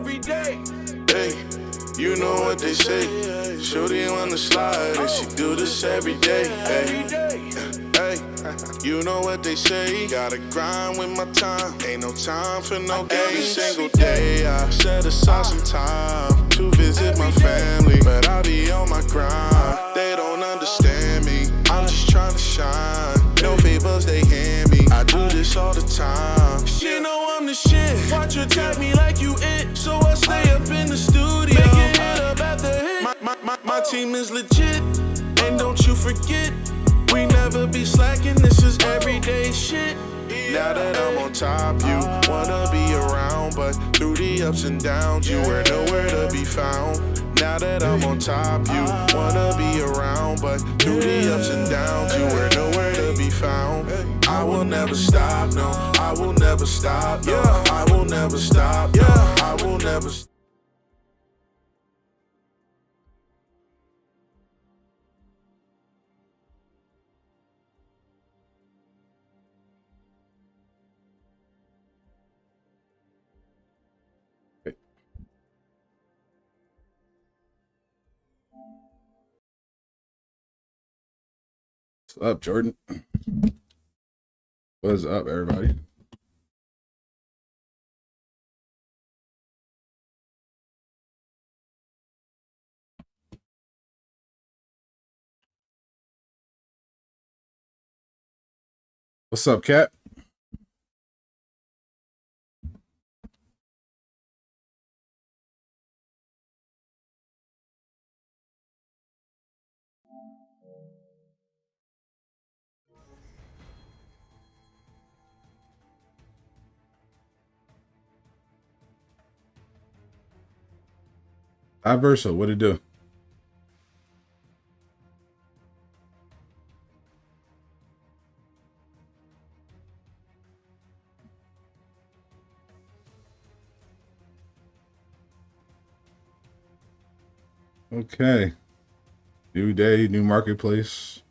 every day. Hey, you know what they say. Shorty on the slide, and she do this every day. Hey, you know what they say. Gotta grind with my time. Ain't no time for no game. Every single day I set aside some time to visit my family, but I be on my grind. They don't understand me. I'm just trying to shine. No favors they hand me. I do this all the time. You know I'm the shit. Watch her tag me like you it. So I stay up in the studio, make it hit up after hit. My team is legit, and don't you forget, we never be slacking. This is everyday shit. Now that I'm on top, you wanna be around, but through the ups and downs, you were nowhere to be found. Now that I'm on top, you wanna be around, but through the ups and downs, you were nowhere to be found. I will never stop, no, I will never stop, no, I will never stop, no, I will never stop. What's up, Jordan? What's up, everybody? What's up, Cat? Versa, what it do? Okay. New day, new marketplace.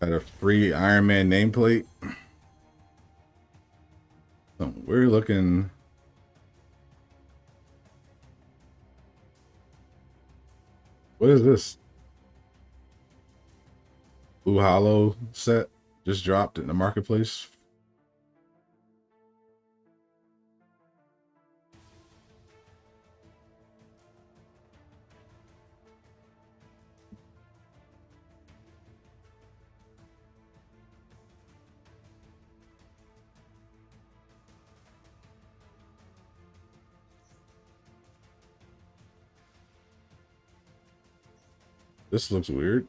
Got a free Iron Man nameplate. Some weird looking. What is this? Blue Hollow set just dropped in the marketplace. This looks weird.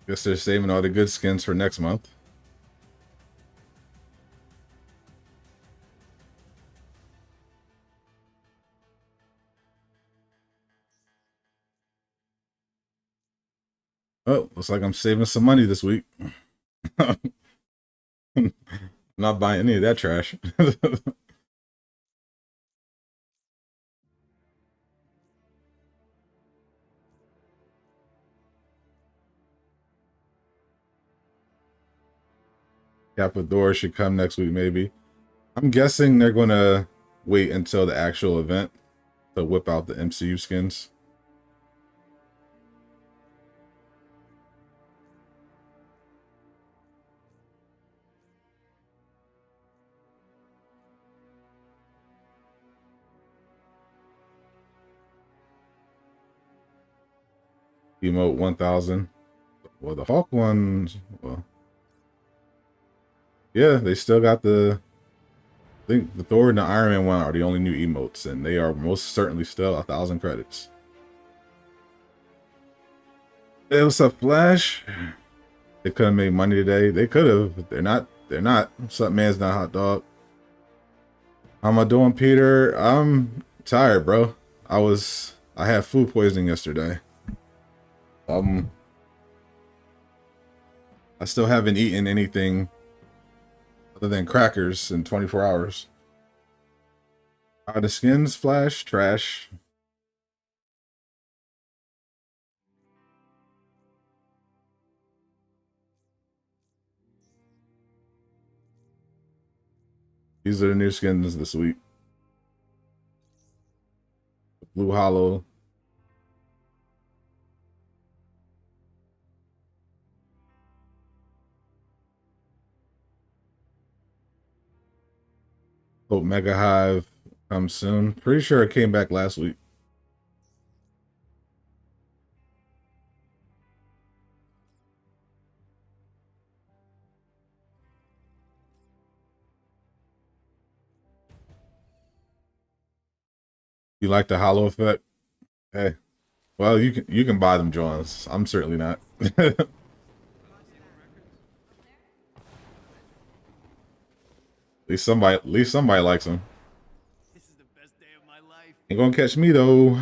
Guess they're saving all the good skins for next month. Oh, looks like I'm saving some money this week. Not buying any of that trash. Capador should come next week, maybe. I'm guessing they're going to wait until the actual event to whip out the MCU skins. Emote 1000. Well, the Hulk ones, well, yeah, they still got the, I think the Thor and the Iron Man one are the only new emotes, and they are most certainly still 1,000 credits. It was a Flash. They couldn't make money today. They could have, but they're not. They're not. Something man's not hot dog. How am I doing, Peter? I'm tired, bro. I was I had food poisoning yesterday. I still haven't eaten anything other than crackers in 24 hours. The skins flash trash. These are the new skins this week. Blue Hollow. Hope Mega Hive comes soon. Pretty sure it came back last week. You like the hollow effect? Hey, well, you can buy them, Johns. I'm certainly not. At least somebody likes them. This is the best day of my life. Ain't gonna catch me though.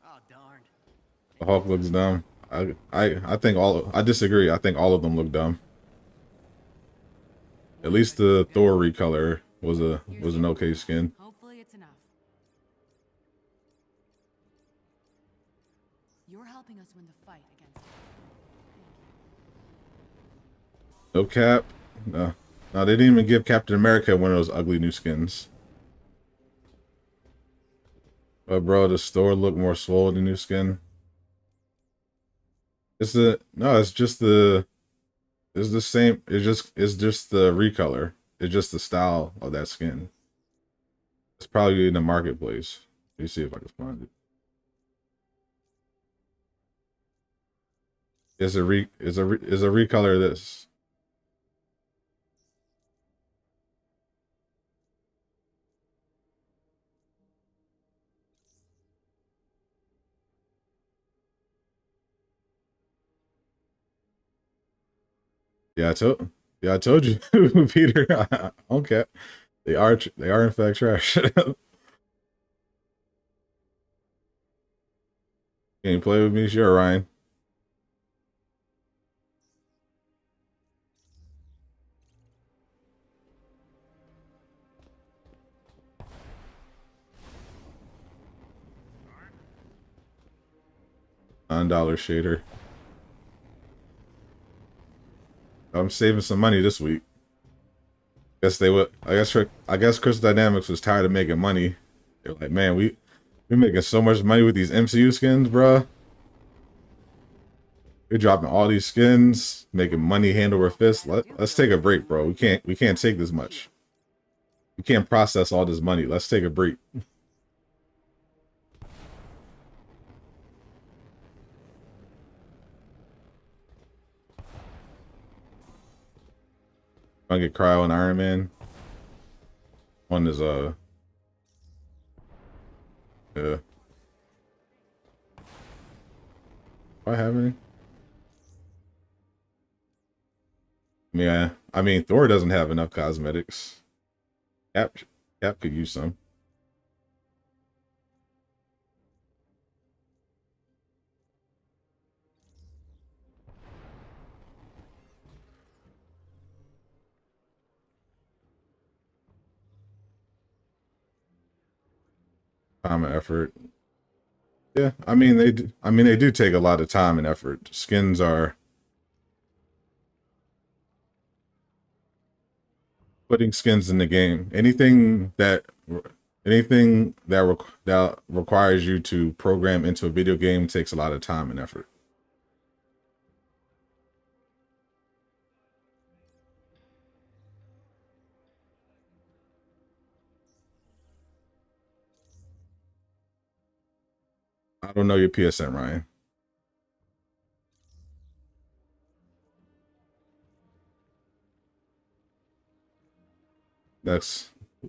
Oh darn. The Hulk looks dumb. I think I disagree. I think all of them look dumb. At least the Thor recolor was an okay skin. Hopefully it's enough. You're helping us win the fight against him. No Cap. No. No, they didn't even give Captain America one of those ugly new skins. But bro, the store looked more swole than the new skin. It's just the same. It's just the recolor. It's just the style of that skin. It's probably in the marketplace. Let me see if I can find it. It's a recolor of this. Yeah, I told you, Peter. Okay, they are in fact trash. Can you play with me? Sure, Ryan. $9 shader. I'm saving some money this week. Guess they would. I guess Crystal Dynamics was tired of making money. They're like, man, we're making so much money with these MCU skins, bruh. We're dropping all these skins, making money hand over fist. Let's take a break, bro. We can't take this much. We can't process all this money. Let's take a break. I get Cryo and Iron Man. One is yeah. Do I have any? Yeah, I mean Thor doesn't have enough cosmetics. Cap could use some. Time and effort. Yeah, I mean they do take a lot of time and effort. Skins are putting skins in the game. Anything that requires you to program into a video game takes a lot of time and effort. I don't know your PSN, Ryan.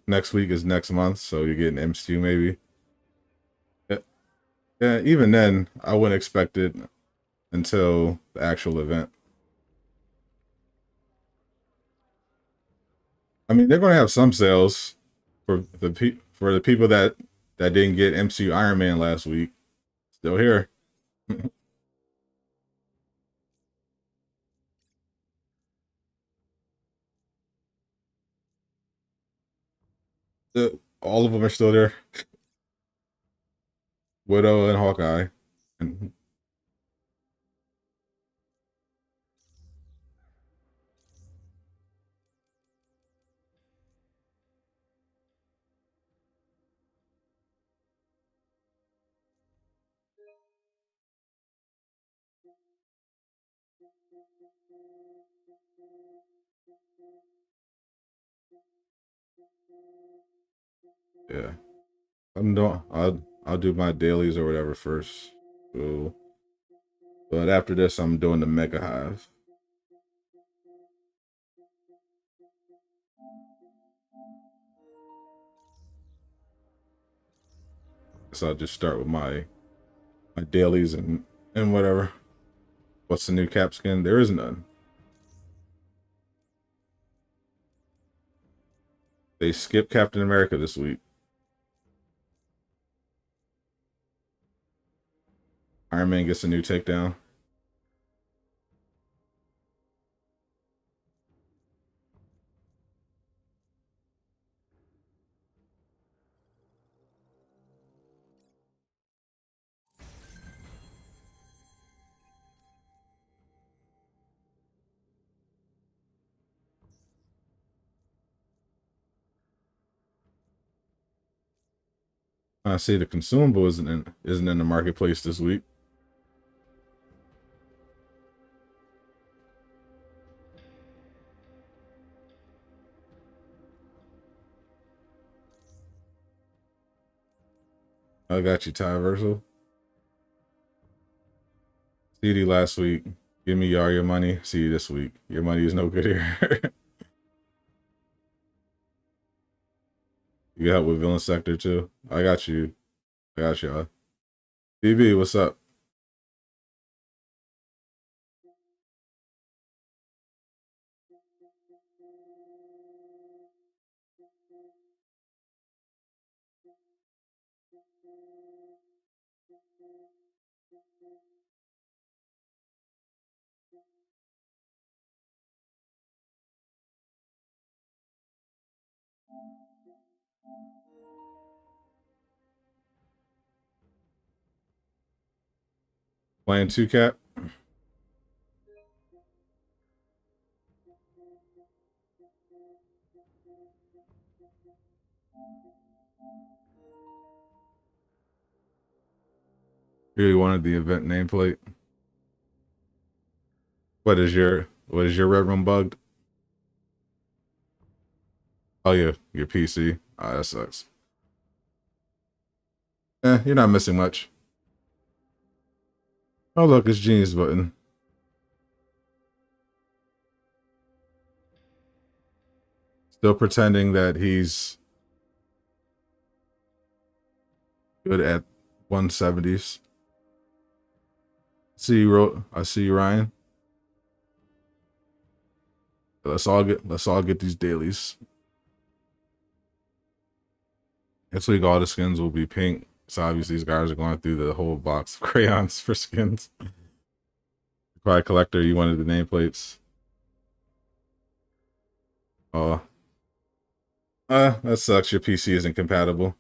Next week is next month, so you're getting MCU maybe. Yeah, even then, I wouldn't expect it. until the actual event. I mean, they're going to have some sales for the people that didn't get MCU Iron Man last week. Still here. All of them are still there. Widow and Hawkeye. And yeah, I'll do my dailies or whatever first. So, but after this, I'm doing the Mega Hive. So I'll just start with my dailies and whatever. What's the new cap skin? There is none. They skipped Captain America this week. Iron Man gets a new takedown. I see the consumable isn't in the marketplace this week. I got you, Ty Versal. CD last week. Give me all your money. See you this week. Your money is no good here. You got help with Villain Sector too. I got you. I got y'all. BB, what's up? Playing 2 cap. Really wanted the event nameplate. What is your red room bugged? Oh yeah, your PC. Ah, that sucks. You're not missing much. Oh look, it's Genie's button. Still pretending that he's good at 170s. I see you, Ryan. Let's all get these dailies. Next week all the skins will be pink. So obviously these guys are going through the whole box of crayons for skins. Quiet Collector, you wanted the nameplates. Oh. That sucks. Your PC isn't compatible.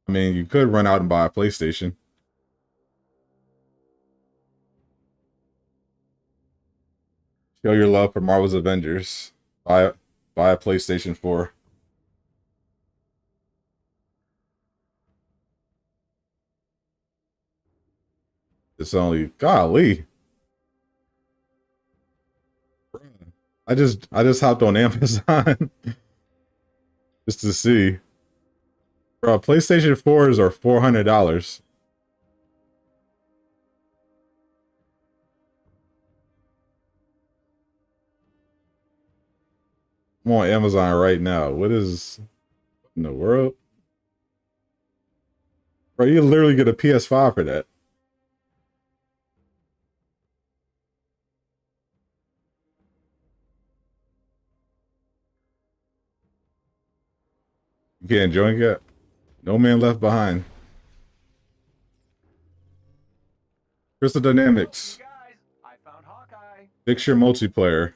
I mean, you could run out and buy a PlayStation. Show your love for Marvel's Avengers. Buy a PlayStation 4. It's only golly. I just hopped on Amazon just to see. Bro, PlayStation 4s are $400. I'm on Amazon right now. What in the world? Bro, you literally get a PS5 for that. can't join yet. No Man Left Behind. Crystal Dynamics. Guys, I found Hawkeye. Picture multiplayer.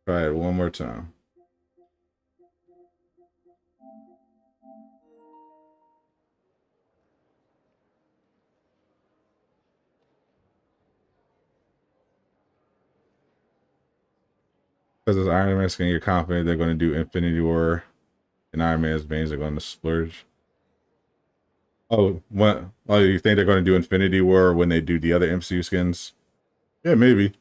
Try it one more time. Because it's Iron Man skin, you're confident they're going to do Infinity War, and Iron Man's veins are going to splurge. Oh, what? Oh, you think they're going to do Infinity War when they do the other MCU skins? Yeah, maybe.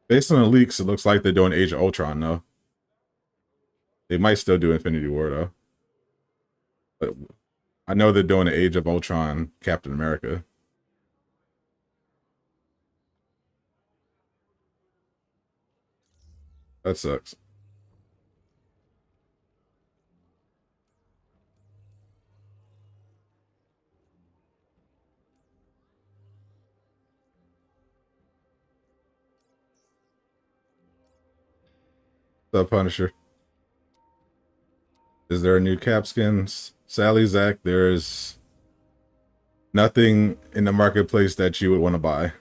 Based on the leaks, it looks like they're doing Age of Ultron, though. They might still do Infinity War, though. But I know they're doing the Age of Ultron Captain America. That sucks. What's up, Punisher? Is there a new Cap skins? Sally, Zach, there is nothing in the marketplace that you would want to buy.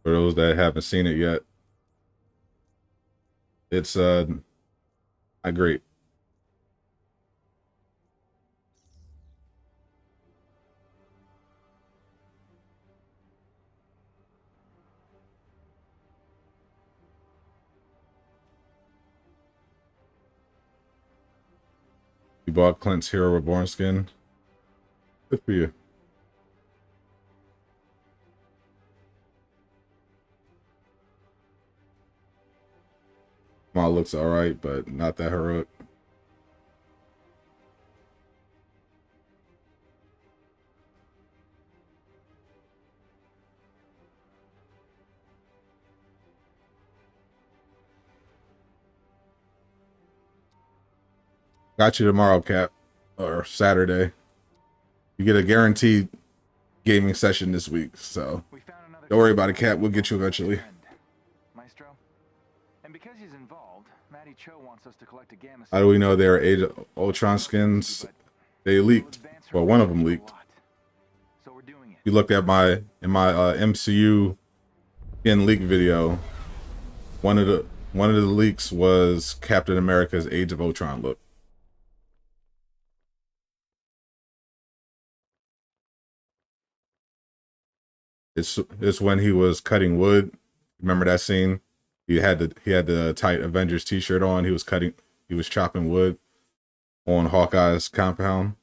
For those that haven't seen it yet, it's great. You bought Clint's Hero Reborn skin. Good for you. Model looks alright, but not that heroic. Got you tomorrow, Cap, or Saturday. You get a guaranteed gaming session this week, so don't worry about it, Cap. We'll get you eventually. Maestro. And because he's involved, Matty Cho wants us to collect a gamma. How do we know they're Age of Ultron skins? They leaked. Well, one of them leaked. So we're doing it. You looked at my MCU skin leak video. One of the leaks was Captain America's Age of Ultron look. It's when he was cutting wood. Remember that scene? He had the tight Avengers t-shirt on. He was chopping wood on Hawkeye's compound.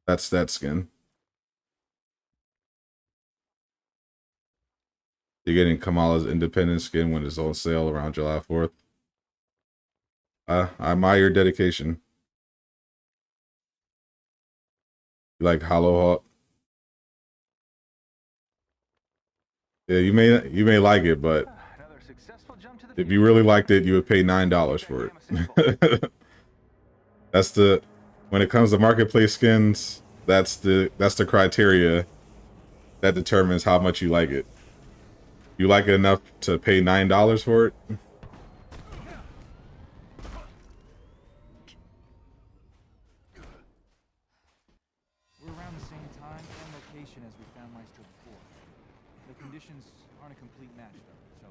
That's that skin. You're getting Kamala's Independence skin when it's on sale around July 4th. I admire your dedication. You like Hollow Hawk? Yeah, you may like it, but if you really liked it, you would pay $9 for it. When it comes to marketplace skins, that's the criteria that determines how much you like it. You like it enough to pay $9 for it? We're around the same time and location as we found Maestro before. The conditions aren't a complete match, though, so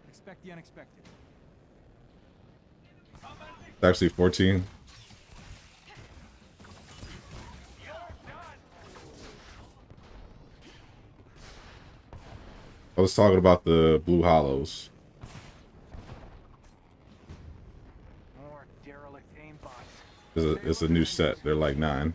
expect the unexpected. It's actually 14. I was talking about the blue hollows. More derelict aimbots. It's a new set. They're like 9.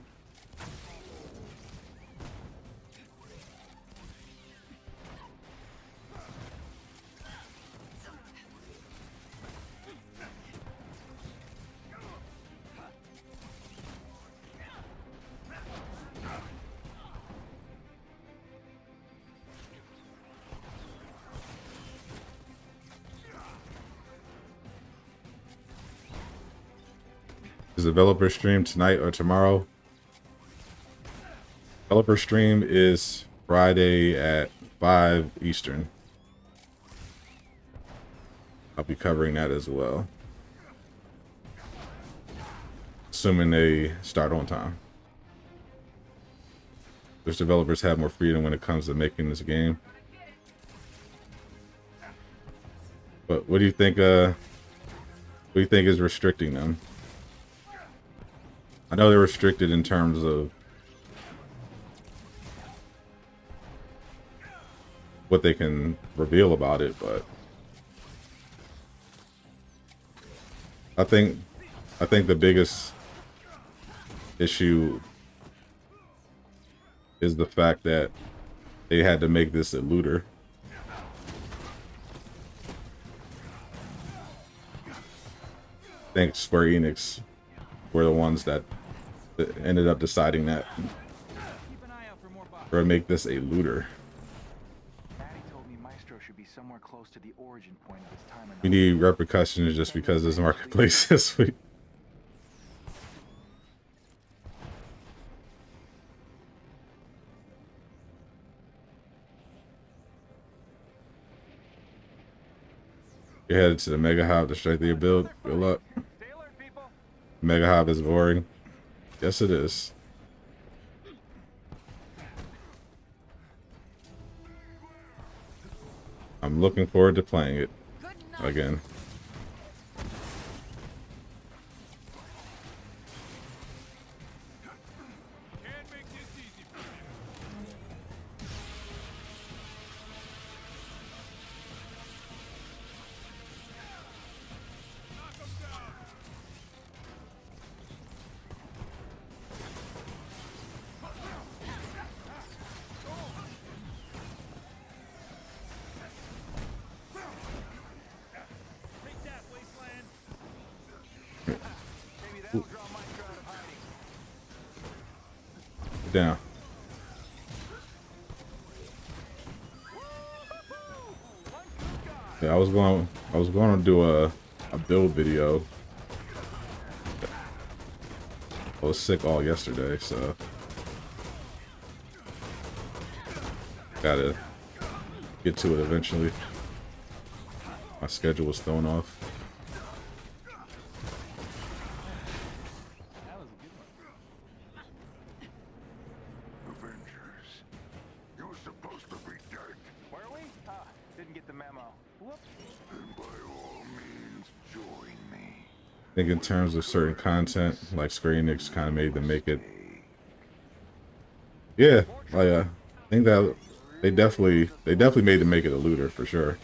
Is developer stream tonight or tomorrow? Developer stream is Friday at 5 Eastern. I'll be covering that as well. Assuming they start on time. Those developers have more freedom when it comes to making this game. But what do you think is restricting them? I know they're restricted in terms of what they can reveal about it, but I think the biggest issue is the fact that they had to make this a looter. I think Square Enix were the ones that ended up deciding that or make this a looter. Maddie told me Maestro should be somewhere close to the origin point of his time in We need repercussions just because there's marketplace this week. You're headed to the Mega Hive to strengthen your build. Good luck. Stay alert, people. Mega Hive is boring. Yes, it is. I'm looking forward to playing it again. Down. Yeah, I was going to do a build video. I was sick all yesterday, so gotta get to it eventually. My schedule was thrown off. Avengers, you were supposed to be dead. Were we? Didn't get the memo. Whoops. And by all means, join me. I think in terms of certain content, like Square Enix kind of made them make it. Yeah, I think that they definitely made them make it a looter for sure.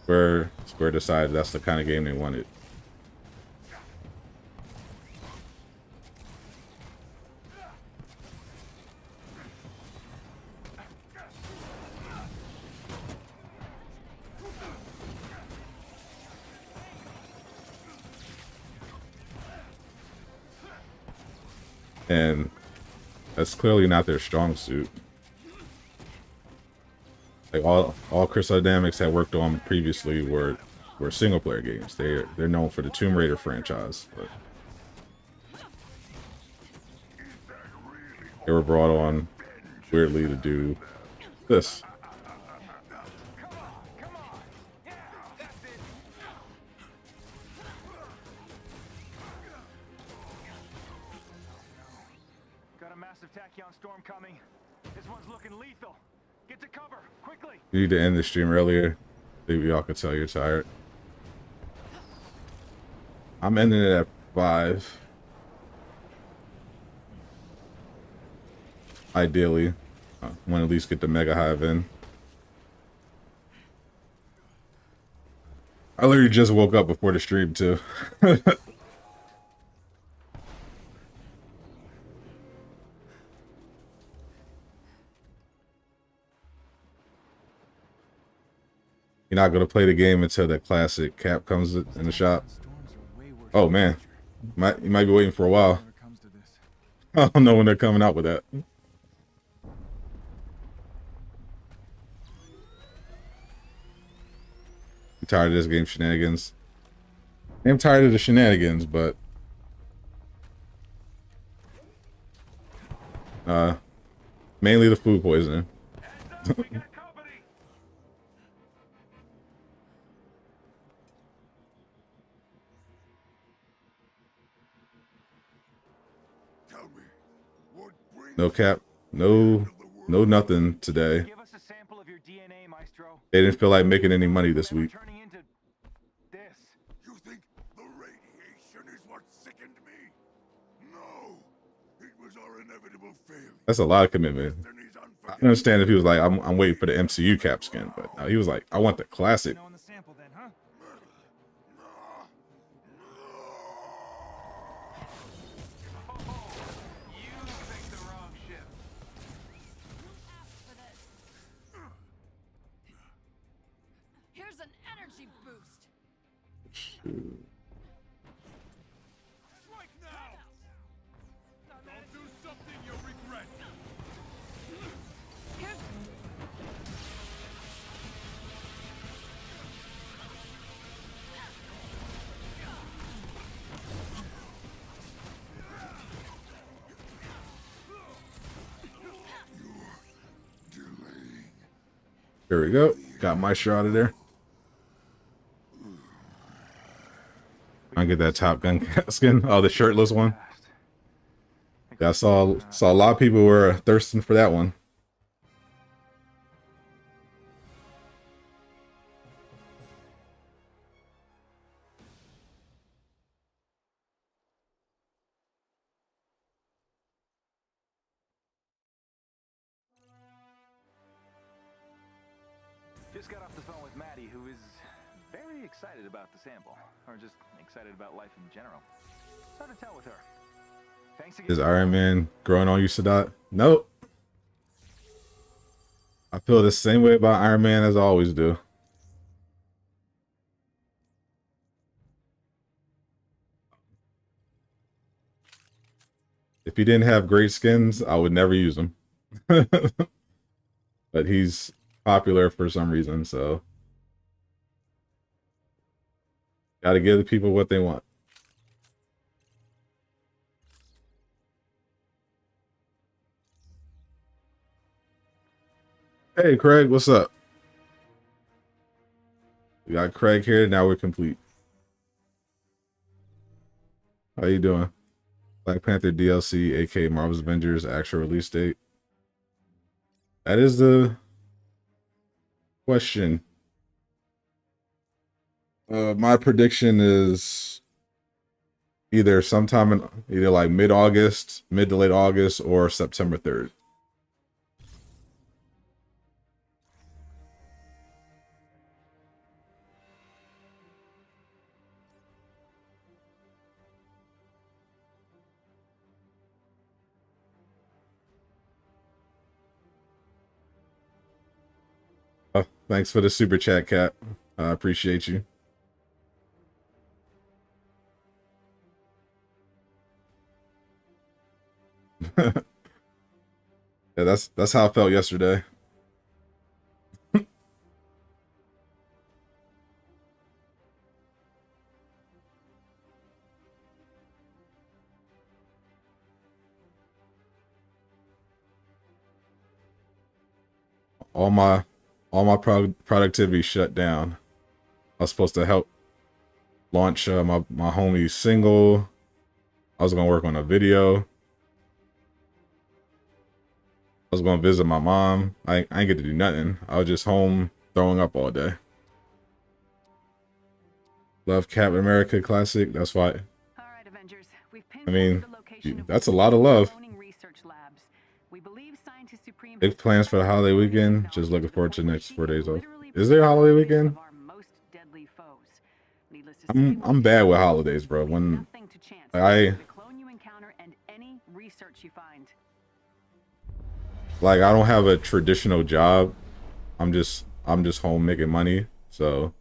Square decided that's the kind of game they wanted. And that's clearly not their strong suit. Like all Crystal Dynamics had worked on previously were single player games. They're known for the Tomb Raider franchise, but they were brought on weirdly to do this. Got a massive tachyon storm coming. This one's looking lethal. Get to cover, quickly. You need to end the stream earlier. Maybe y'all could tell you're tired. I'm ending it at 5. Ideally, I want to at least get the Mega Hive in. I literally just woke up before the stream too. You're not gonna play the game until that classic cap comes in the shop. Oh man, you might be waiting for a while. I don't know when they're coming out with that. You tired of this game shenanigans? I'm tired of the shenanigans, but mainly the food poisoning. We got company. Tell me, what brings No cap, no nothing today. Give us a sample of your DNA, Maestro. They didn't feel like making any money this Then we're week. turning into this. You think the radiation is what sickened me? No, it was our inevitable failure. That's a lot of commitment. Destiny's I unforgivable. understand if he was like, I'm waiting for the MCU cap skin, but no, he was like, I want the classic. On the sample then, huh? You picked the wrong ship. For this. Here's an energy boost. Strike now! Don't do something you'll regret. Here's Here we go. Got my shot out of there. I get that Top Gun skin. Oh, the shirtless one. Yeah, I saw a lot of people were thirsting for that one. Just got off the phone with Maddie, who is very excited about the sample, or just excited about life in general. Hard to tell with her. Thanks again. Is Iron Man growing on you, Sadat? Nope. I feel the same way about Iron Man as I always do. If he didn't have great skins, I would never use him. But he's popular for some reason, so gotta give the people what they want. Hey Craig, what's up? We got Craig here, now we're complete. How you doing? Black Panther DLC, aka Marvel's Avengers, actual release date. That is the question. My prediction is either sometime in either like mid-August, mid to late August, or September 3rd. Thanks for the super chat, Cat. I appreciate you. Yeah, that's how I felt yesterday. all my productivity shut down. I was supposed to help launch my homie's single. I was gonna work on a video. I was gonna visit my mom. I ain't get to do nothing. I was just home throwing up all day. Love Captain America Classic. That's why. All right, Avengers. We've I mean, pinpointed the location of that's a lot of love. cloning research labs. We believe Scientist Supreme Big has plans for the holiday cloning weekend. technology Just looking to the forward to the point where next she 4 can days off. literally Is there a holiday predict the weekend? of our most deadly foes. Needless to say, I'm bad with holidays, bro. When nothing to chance. I The clone you encounter and any research you find. I don't have a traditional job. I'm just home making money. So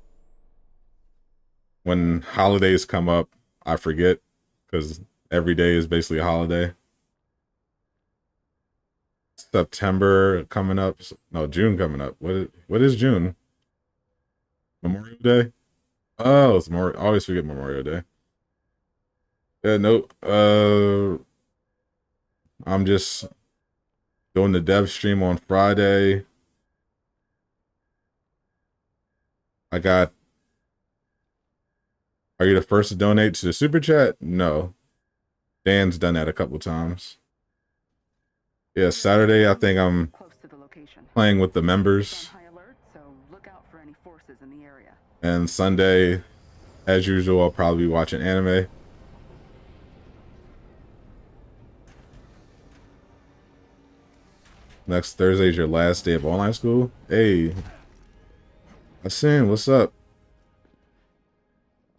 when holidays come up, I forget because every day is basically a holiday. September coming up. No, June coming up. What is June? Memorial Day? Oh, it's more. I always forget Memorial Day. Yeah, nope. I'm just doing the dev stream on Friday. I got. Are you the first to donate to the super chat? No. Dan's done that a couple times. Yeah, Saturday I think I'm Close to the location. playing with the It's members, on high alert, so look out for any forces in the area. and Sunday, as usual, I'll probably be watching anime. Next Thursday is your last day of online school. Hey, Asin, what's up?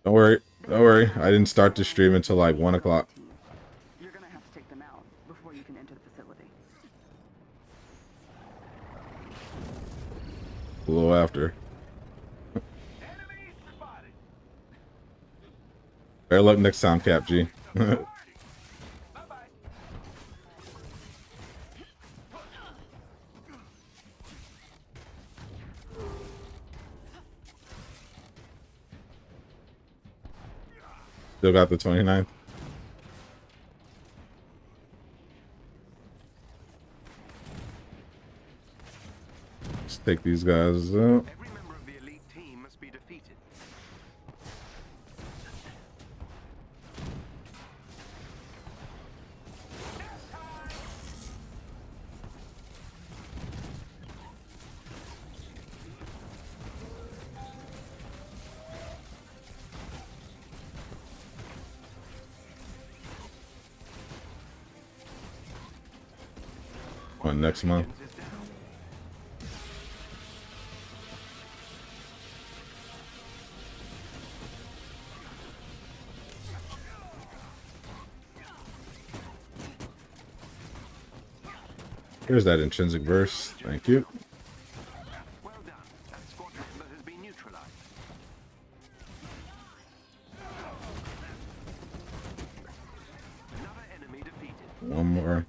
Don't worry, don't worry. I didn't start the stream until like 1 o'clock. You're gonna have to take them out before you can enter the facility. A little after. Better luck next time, Cap G. Still got the 29th. Let's take these guys out. Every member of the elite team must be defeated. On next month. Here's that intrinsic verse. Thank you. Well done. That squad member has been neutralized. Another enemy defeated. One more.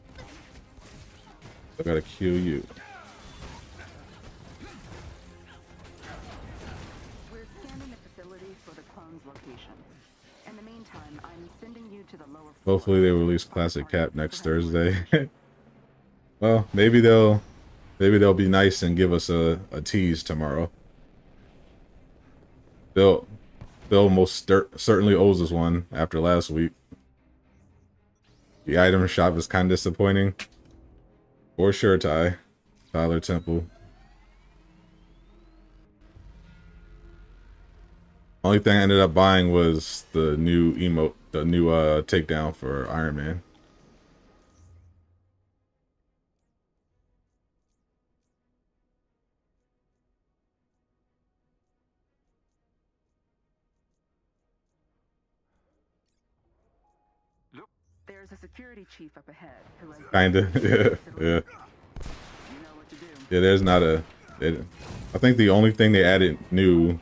I gotta kill you. We're scanning the facility for the clone's location. In the meantime, I'm sending you to the lower floor. Hopefully they release Classic Cap next Thursday. Well, maybe they'll be nice and give us a tease tomorrow. Bill most certainly owes us one after last week. The item shop is kind of disappointing. For sure, Tyler Temple. Only thing I ended up buying was the new emote, the new takedown for Iron Man. There's a security chief up ahead who has Kinda, yeah. You know what to do. Yeah, there's not a. I think the only thing they added new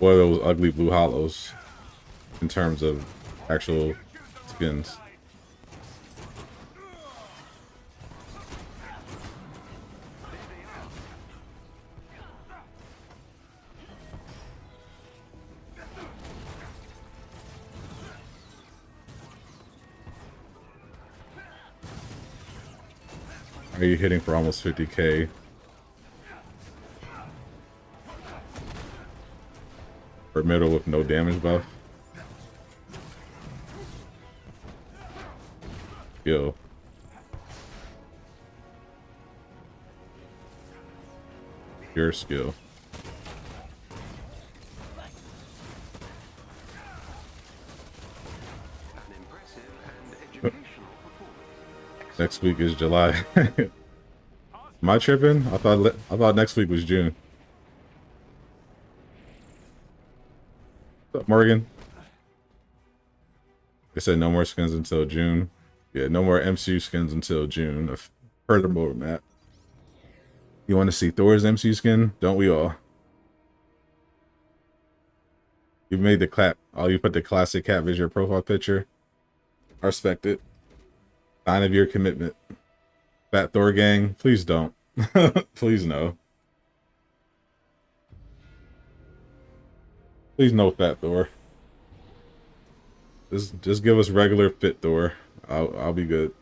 were those ugly blue hollows in terms of actual skins. Are you hitting for almost 50k? For middle with no damage buff. Skill. Pure skill. An impressive and educational performance. Next week is July. Am I tripping? I thought next week was June. What's up, Morgan? They said no more skins until June. Yeah, no more MCU skins until June. Furthermore, Matt. You want to see Thor's MCU skin? Don't we all? You made the clap. Oh, you put the classic cat as your profile picture. I respect it. Sign of your commitment. Fat Thor gang, please don't. Please no. Please no fat Thor. Just give us regular fit Thor. I'll be good.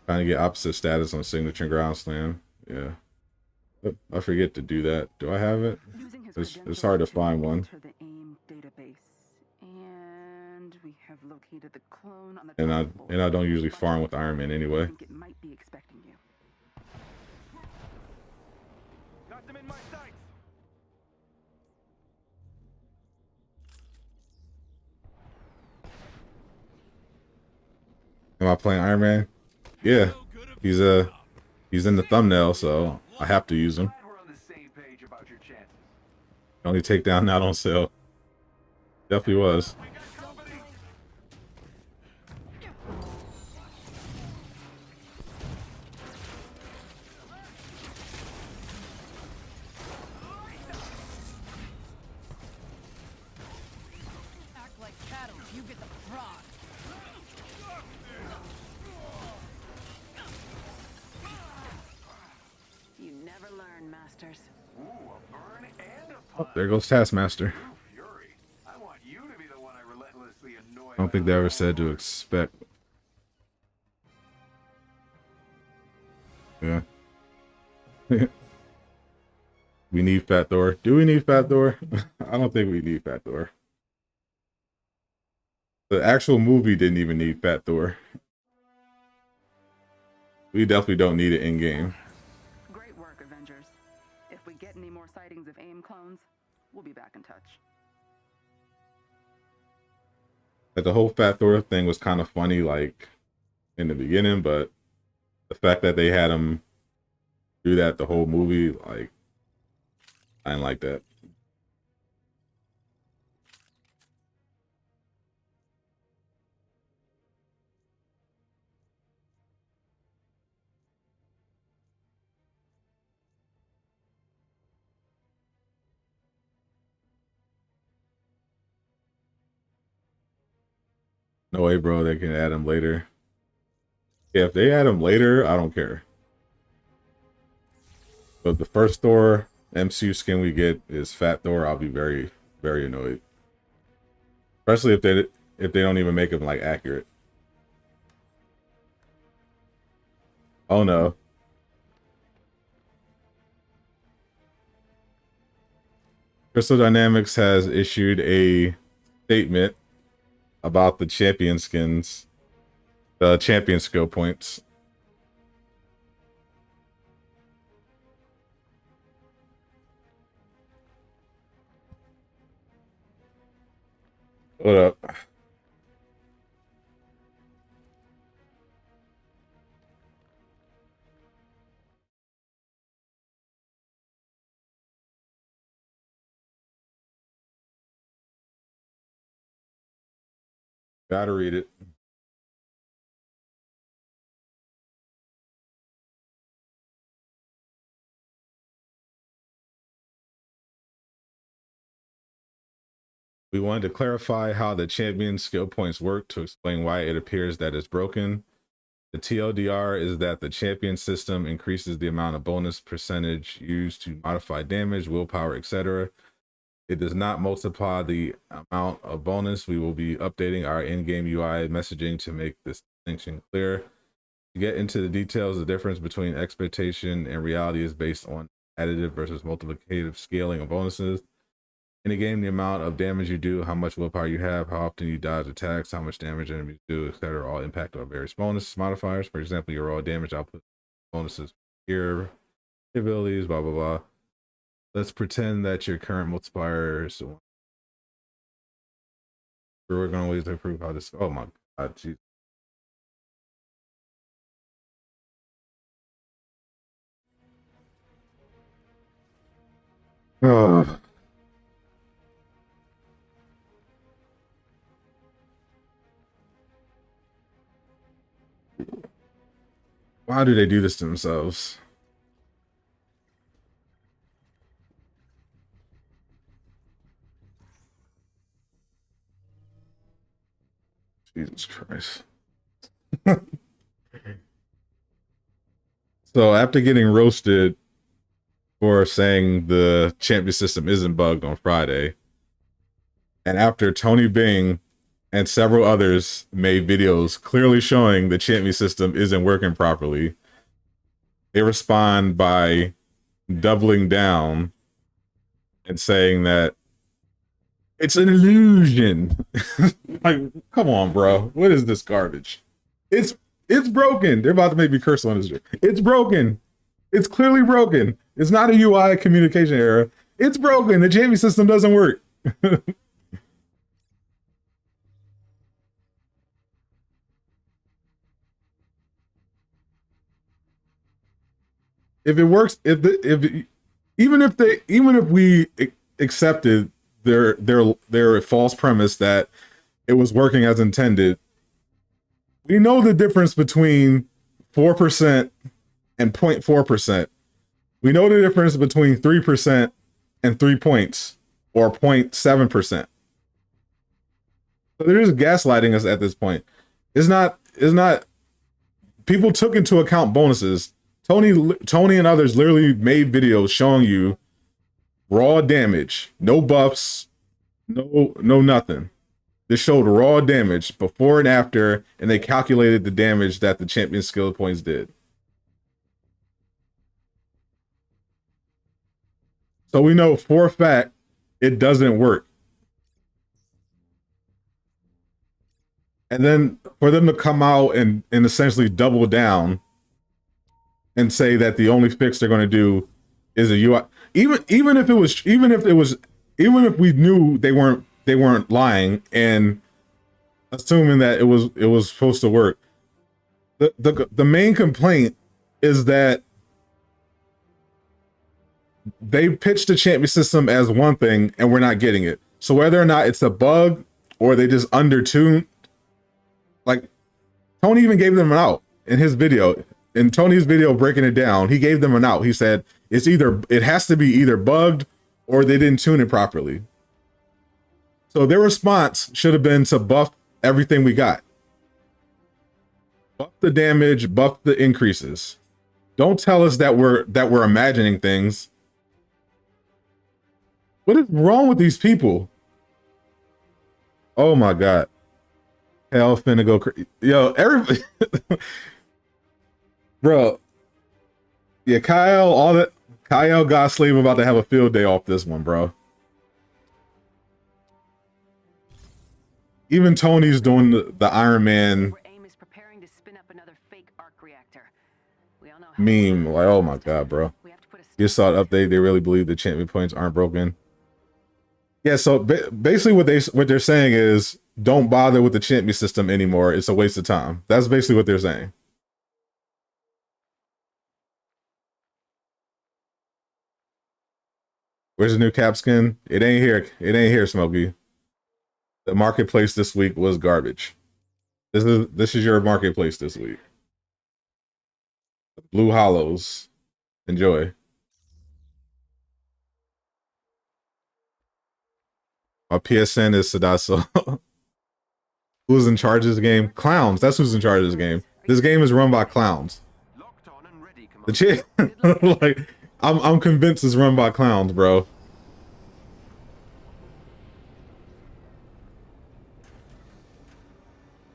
Trying to get opposite status on signature ground slam. Yeah. I forget to do that. Do I have it? It's hard to find one. The AIM database. And we have located the clone on the And I don't usually farm with Iron Man anyway. I think it might be expecting you. Got them in my sights. Am I playing Iron Man? Yeah. He's in the thumbnail, so I have to use him. Glad we're on the same page about your chances. Only takedown not on sale. Definitely was. We got company. Act like cattle, you get the prod. You never learn, Masters. Ooh, a burn and a Oh, punch. there goes Taskmaster. Fury. I want you to be the one I relentlessly annoy. I don't think they ever said to expect. Yeah. We need Fat Thor. Do we need Fat Thor? I don't think we need Fat Thor. The actual movie didn't even need Fat Thor. We definitely don't need it in game. Great work, Avengers. If we get any more sightings of AIM clones, we'll be back in touch. Like, the whole Fat Thor thing was kind of funny, like in the beginning, but the fact that they had him do that the whole movie, like, I didn't like that. No way, bro. They can add him later. Yeah, if they add him later, I don't care. But the first Thor MCU skin we get is Fat Thor. I'll be very, very annoyed. Especially if they don't even make him like accurate. Oh no. Crystal Dynamics has issued a statement about the champion skins, the champion skill points. What up? Gotta read it. We wanted to clarify how the champion skill points work to explain why it appears that it's broken. The TLDR is that the champion system increases the amount of bonus percentage used to modify damage, willpower, etc. It does not multiply the amount of bonus. We will be updating our in-game UI messaging to make this distinction clear. To get into the details, the difference between expectation and reality is based on additive versus multiplicative scaling of bonuses. In a game, the amount of damage you do, how much willpower you have, how often you dodge attacks, how much damage enemies do, etc., all impact on various bonus modifiers. For example, your raw damage output bonuses, your abilities, blah blah blah. Let's pretend that your current multiplier is the one. We're going to wait to prove how this. Oh my god, geez. Oh. Why do they do this to themselves? Jesus Christ. So after getting roasted for saying the champion system isn't bugged on Friday, and after Tony Bing and several others made videos clearly showing the champion system isn't working properly, they respond by doubling down and saying that it's an illusion. Like, come on, bro. What is this garbage? It's broken. They're about to make me curse on this. It's broken. It's clearly broken. It's not a UI communication error. It's broken. The champion system doesn't work. If it works, even if we accepted their false premise that it was working as intended, we know the difference between 4% and 0.4%. We know the difference between 3% and 3 points, or 0.7%. So they're just gaslighting us at this point. It's not. People took into account bonuses. Tony and others literally made videos showing you raw damage, no buffs, no nothing. They showed raw damage before and after, and they calculated the damage that the champion skill points did. So we know for a fact it doesn't work. And then for them to come out and essentially double down and say that the only fix they're going to do is a UI, even if we knew they weren't lying and assuming that it was supposed to work, the main complaint is that they pitched the champion system as one thing and we're not getting it. So whether or not it's a bug or they just undertuned, like Tony even gave them an out in his video. In Tony's video breaking it down, he gave them an out. He said it has to be either bugged or they didn't tune it properly. So their response should have been to buff everything we got. Buff the damage, buff the increases. Don't tell us that we're imagining things. What is wrong with these people? Oh my God. Hell finna go crazy. Yo, everybody. Bro. Yeah, Kyle Gosling about to have a field day off this one, bro. Even Tony's doing the Iron Man meme. Like, oh my God, bro. You saw the update. They really believe the champion points aren't broken. Yeah, so basically what they're saying is don't bother with the champion system anymore. It's a waste of time. That's basically what they're saying. Where's the new cap skin? It ain't here. It ain't here, Smokey. The marketplace this week was garbage. This is your marketplace this week. Blue Hollows. Enjoy. Our PSN is Sadaso. Who's in charge of this game? Clowns. That's who's in charge of this game. This game is run by clowns. The chick, like, I'm convinced it's run by clowns, bro.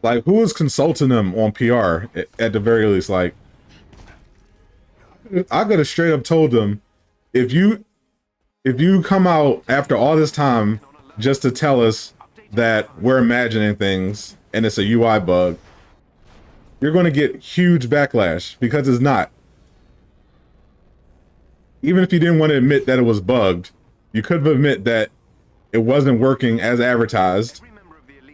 Like, who is consulting them on PR at the very least? Like, I could have straight up told them, if you come out after all this time just to tell us that we're imagining things and it's a UI bug, you're going to get huge backlash, because it's not. Even if you didn't want to admit that it was bugged, you could have admit that it wasn't working as advertised.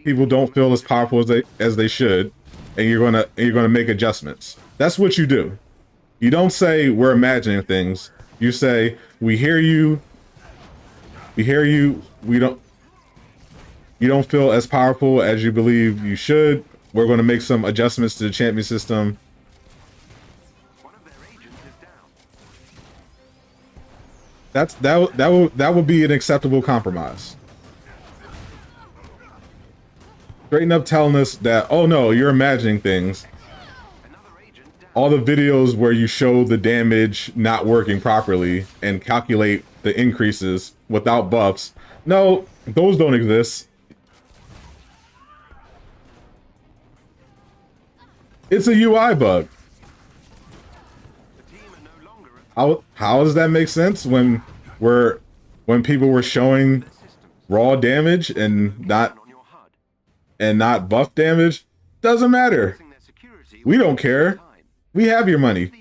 People don't feel as powerful as they should, and you're gonna make adjustments. That's what you do. You don't say we're imagining things. You say we hear you. We hear you. You don't feel as powerful as you believe you should. We're going to make some adjustments to the champion system. That would be an acceptable compromise. Straighten up telling us that, oh no, you're imagining things. all the videos where you show the damage not working properly and calculate the increases without buffs. No, those don't exist. It's a UI bug. How does that make sense when people were showing raw damage and not buff damage? Doesn't matter. We don't care. We have your money.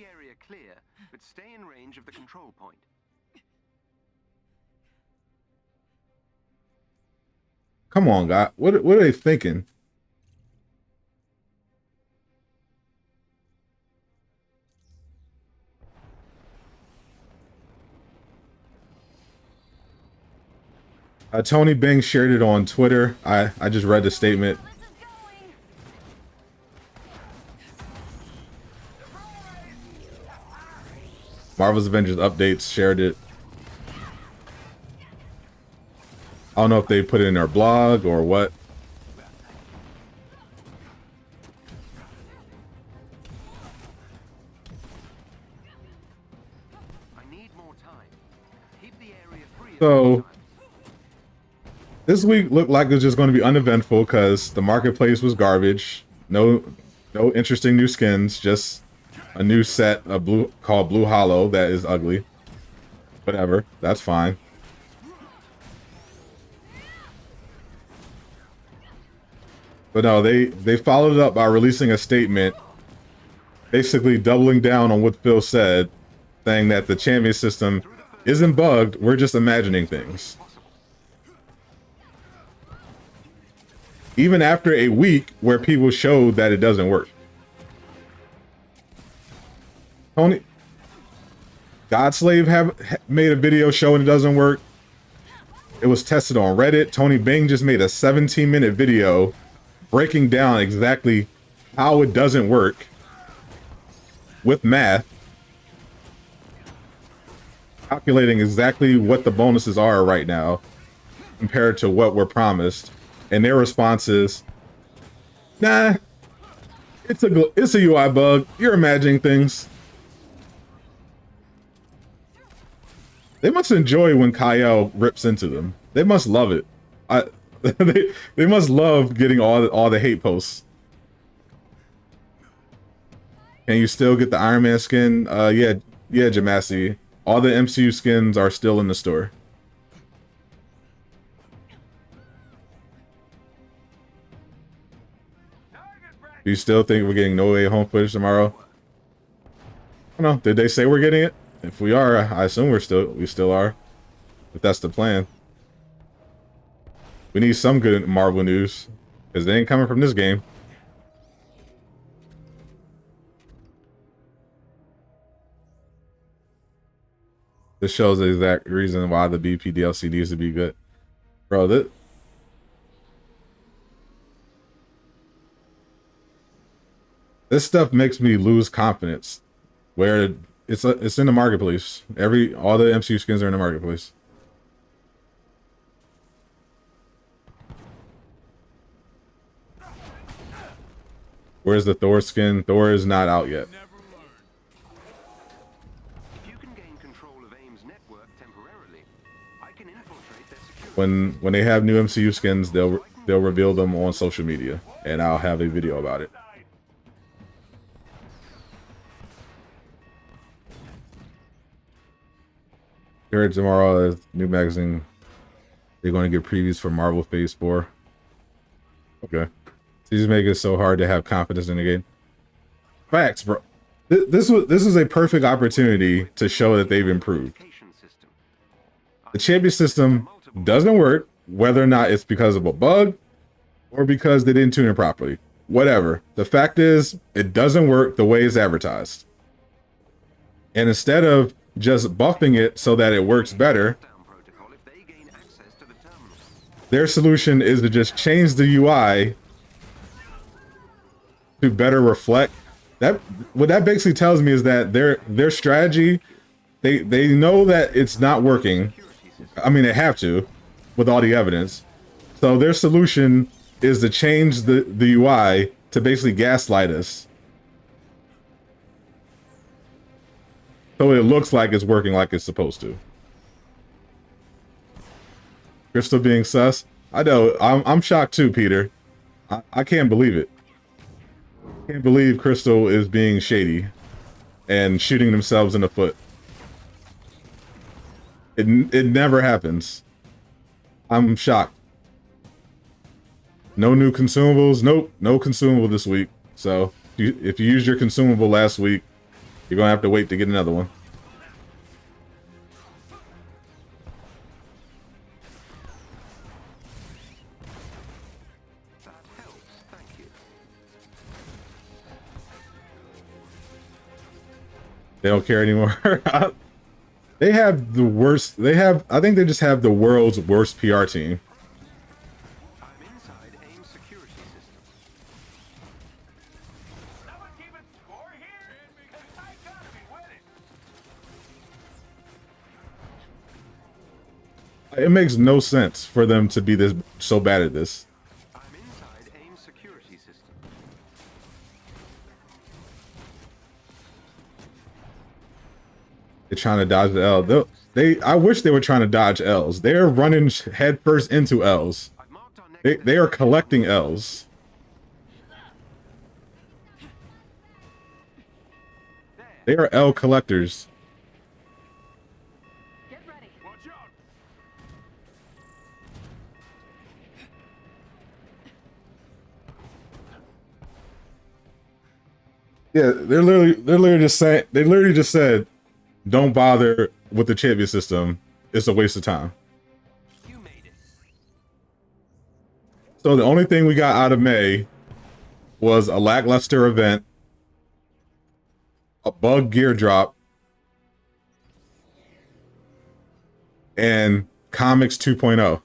Come on, guy. What are they thinking? Tony Bing shared it on Twitter. I just read the statement. Marvel's Avengers Updates shared it. I don't know if they put it in their blog or what. So this week looked like it was just going to be uneventful because the marketplace was garbage. No interesting new skins, just a new set of called Blue Hollow that is ugly. Whatever, that's fine. But no, they followed it up by releasing a statement basically doubling down on what Phil said, saying that the champion system isn't bugged, we're just imagining things. Even after a week where people showed that it doesn't work. Tony Godslave made a video showing it doesn't work. It was tested on Reddit. Tony Bing just made a 17-minute video breaking down exactly how it doesn't work with math, calculating exactly what the bonuses are right now compared to what we're promised. And their response is, nah, it's a UI bug. You're imagining things. They must enjoy when Kyle rips into them. They must love it. They must love getting all the hate posts. Can you still get the Iron Man skin? Yeah, Jamasi. All the MCU skins are still in the store. Do you still think we're getting No Way Home footage tomorrow? I don't know. Did they say we're getting it? If we are, I assume we still are. If that's the plan. We need some good Marvel news, because they ain't coming from this game. This shows the exact reason why the BP DLC needs to be good. Bro, this stuff makes me lose confidence. Where it's in the marketplace. All the MCU skins are in the marketplace. Where's the Thor skin? Thor is not out yet. When they have new MCU skins, they'll reveal them on social media, and I'll have a video about it. Heard tomorrow, new magazine. They're going to get previews for Marvel Phase 4. Okay. These make it so hard to have confidence in the game. Facts, bro. This is a perfect opportunity to show that they've improved. The champion system doesn't work, whether or not it's because of a bug or because they didn't tune it properly. Whatever. The fact is, it doesn't work the way it's advertised. And instead of just buffing it so that it works better, their solution is to just change the UI to better reflect that. What that basically tells me is that their strategy, they know that it's not working. I mean, they have to with all the evidence. So their solution is to change the UI to basically gaslight us. So it looks like it's working like it's supposed to. Crystal being sus. I know. I'm shocked too, Peter. I can't believe it. Can't believe Crystal is being shady and shooting themselves in the foot. It never happens. I'm shocked. No new consumables. Nope, no consumable this week. So if you used your consumable last week, you're gonna have to wait to get another one. That helps, thank you. They don't care anymore. They have the worst. I think they just have the world's worst PR team. I'm inside AIM security system. Someone keeping score here? Because I gotta be winning. It makes no sense for them to be this so bad at this. I'm inside AIM security system. They're trying to dodge the L. I wish they were trying to dodge L's. They're running head first into L's. I've marked our next They are collecting L's. They are L collectors. Get ready. Watch out! Yeah, they're literally just saying. They literally just said, "Don't bother with the champion system. It's a waste of time." You made it. So the only thing we got out of May was a lackluster event, a bug gear drop, and Comics 2.0.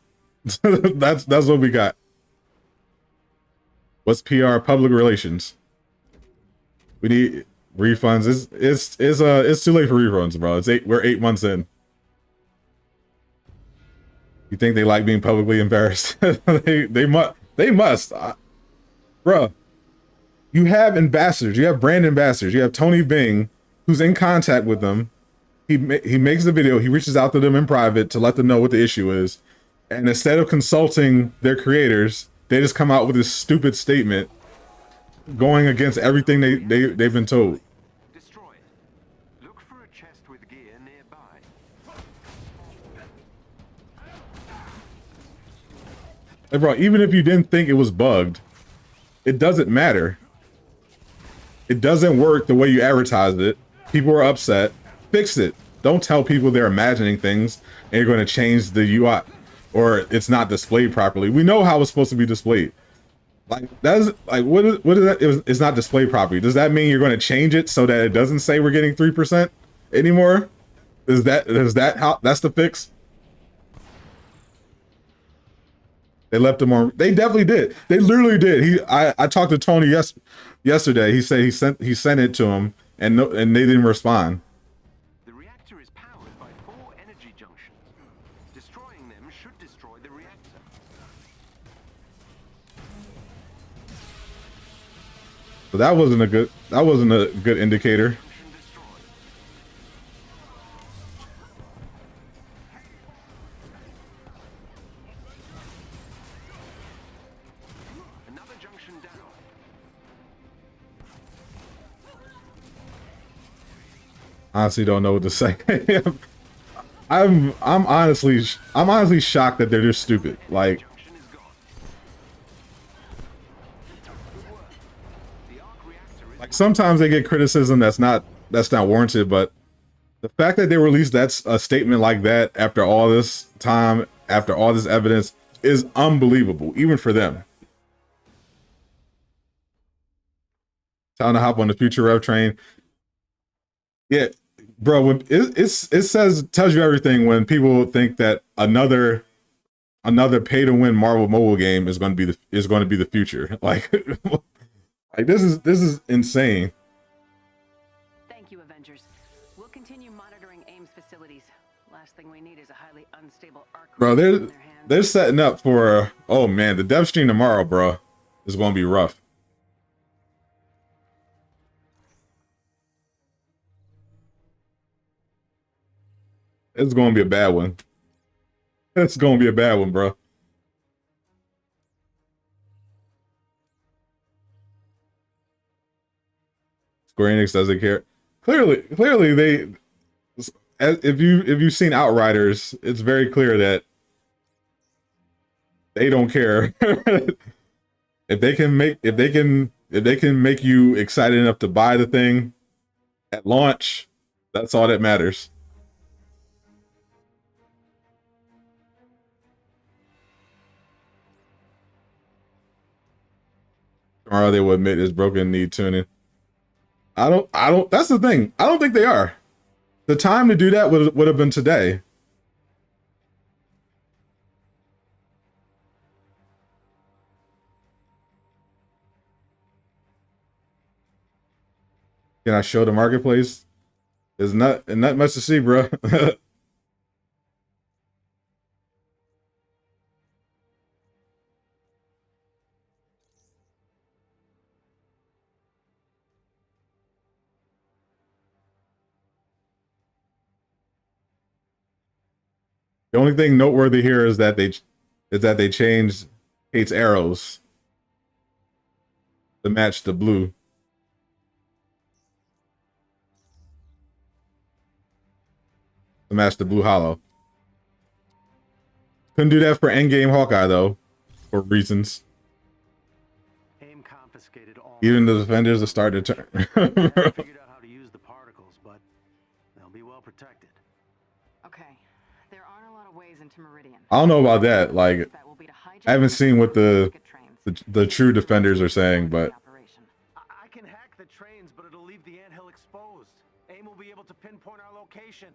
That's what we got. What's PR? Public relations. We need refunds. It's too late for refunds, bro. We're 8 months in. You think they like being publicly embarrassed? they must. Bro, you have ambassadors. You have brand ambassadors. You have Tony Bing, who's in contact with them. He makes the video. He reaches out to them in private to let them know what the issue is. And instead of consulting their creators, they just come out with this stupid statement going against everything they've been told. Destroy it. Look for a chest with gear nearby. Hey, bro, even if you didn't think it was bugged, it doesn't matter. It doesn't work the way you advertised it. People are upset. Fix it. Don't tell people they're imagining things and you're going to change the UI or it's not displayed properly. We know how it's supposed to be displayed. Like, that's like, what is that? It's not displayed properly. Does that mean you're going to change it so that it doesn't say we're getting 3% anymore? Is that how that's the fix? They left him on. They definitely did. They literally did. I talked to Tony yesterday. He said he sent it to him and they didn't respond. The reactor is powered by 4 energy junctions. Destroying them should destroy the reactor. So that wasn't a good indicator. Junction destroyed. Another junction down. Honestly, don't know what to say. I'm honestly shocked that they're just stupid. Like, Junction is gone. Good work. The arc reactor is like sometimes they get criticism that's not warranted, but the fact that they released a statement like that after all this time, after all this evidence, is unbelievable, even for them. Time to hop on the future rev train. Yeah, bro. When tells you everything when people think that another pay to win Marvel mobile game is going to be the future. Like, like this is insane. Thank you, Avengers. We'll continue monitoring AIM's facilities. Last thing we need is a highly unstable arc. Bro, reactor in their hands. they're setting up for, oh man, the dev stream tomorrow, bro, is going to be rough. It's gonna be a bad one. It's gonna be a bad one, bro. Square Enix doesn't care. Clearly, they. If you've seen Outriders, it's very clear that they don't care. if they can make you excited enough to buy the thing at launch, that's all that matters. Tomorrow they will admit it's broken, need tuning. I don't. That's the thing. I don't think they are. The time to do that would have been today. Can I show the marketplace? There's not much to see, bro. The only thing noteworthy here is that they changed Kate's arrows to match the blue. To match the blue hollow. Couldn't do that for Endgame Hawkeye though, for reasons. AIM confiscated all. Even the defenders are starting to turn. Figured out how to use the particles, but they'll be well protected. Okay, there aren't a lot of ways into Meridian. I don't know about that. Like, I haven't seen what the true defenders are saying, but I can hack the trains, but it'll leave the anthill exposed. AIM will be able to pinpoint our location.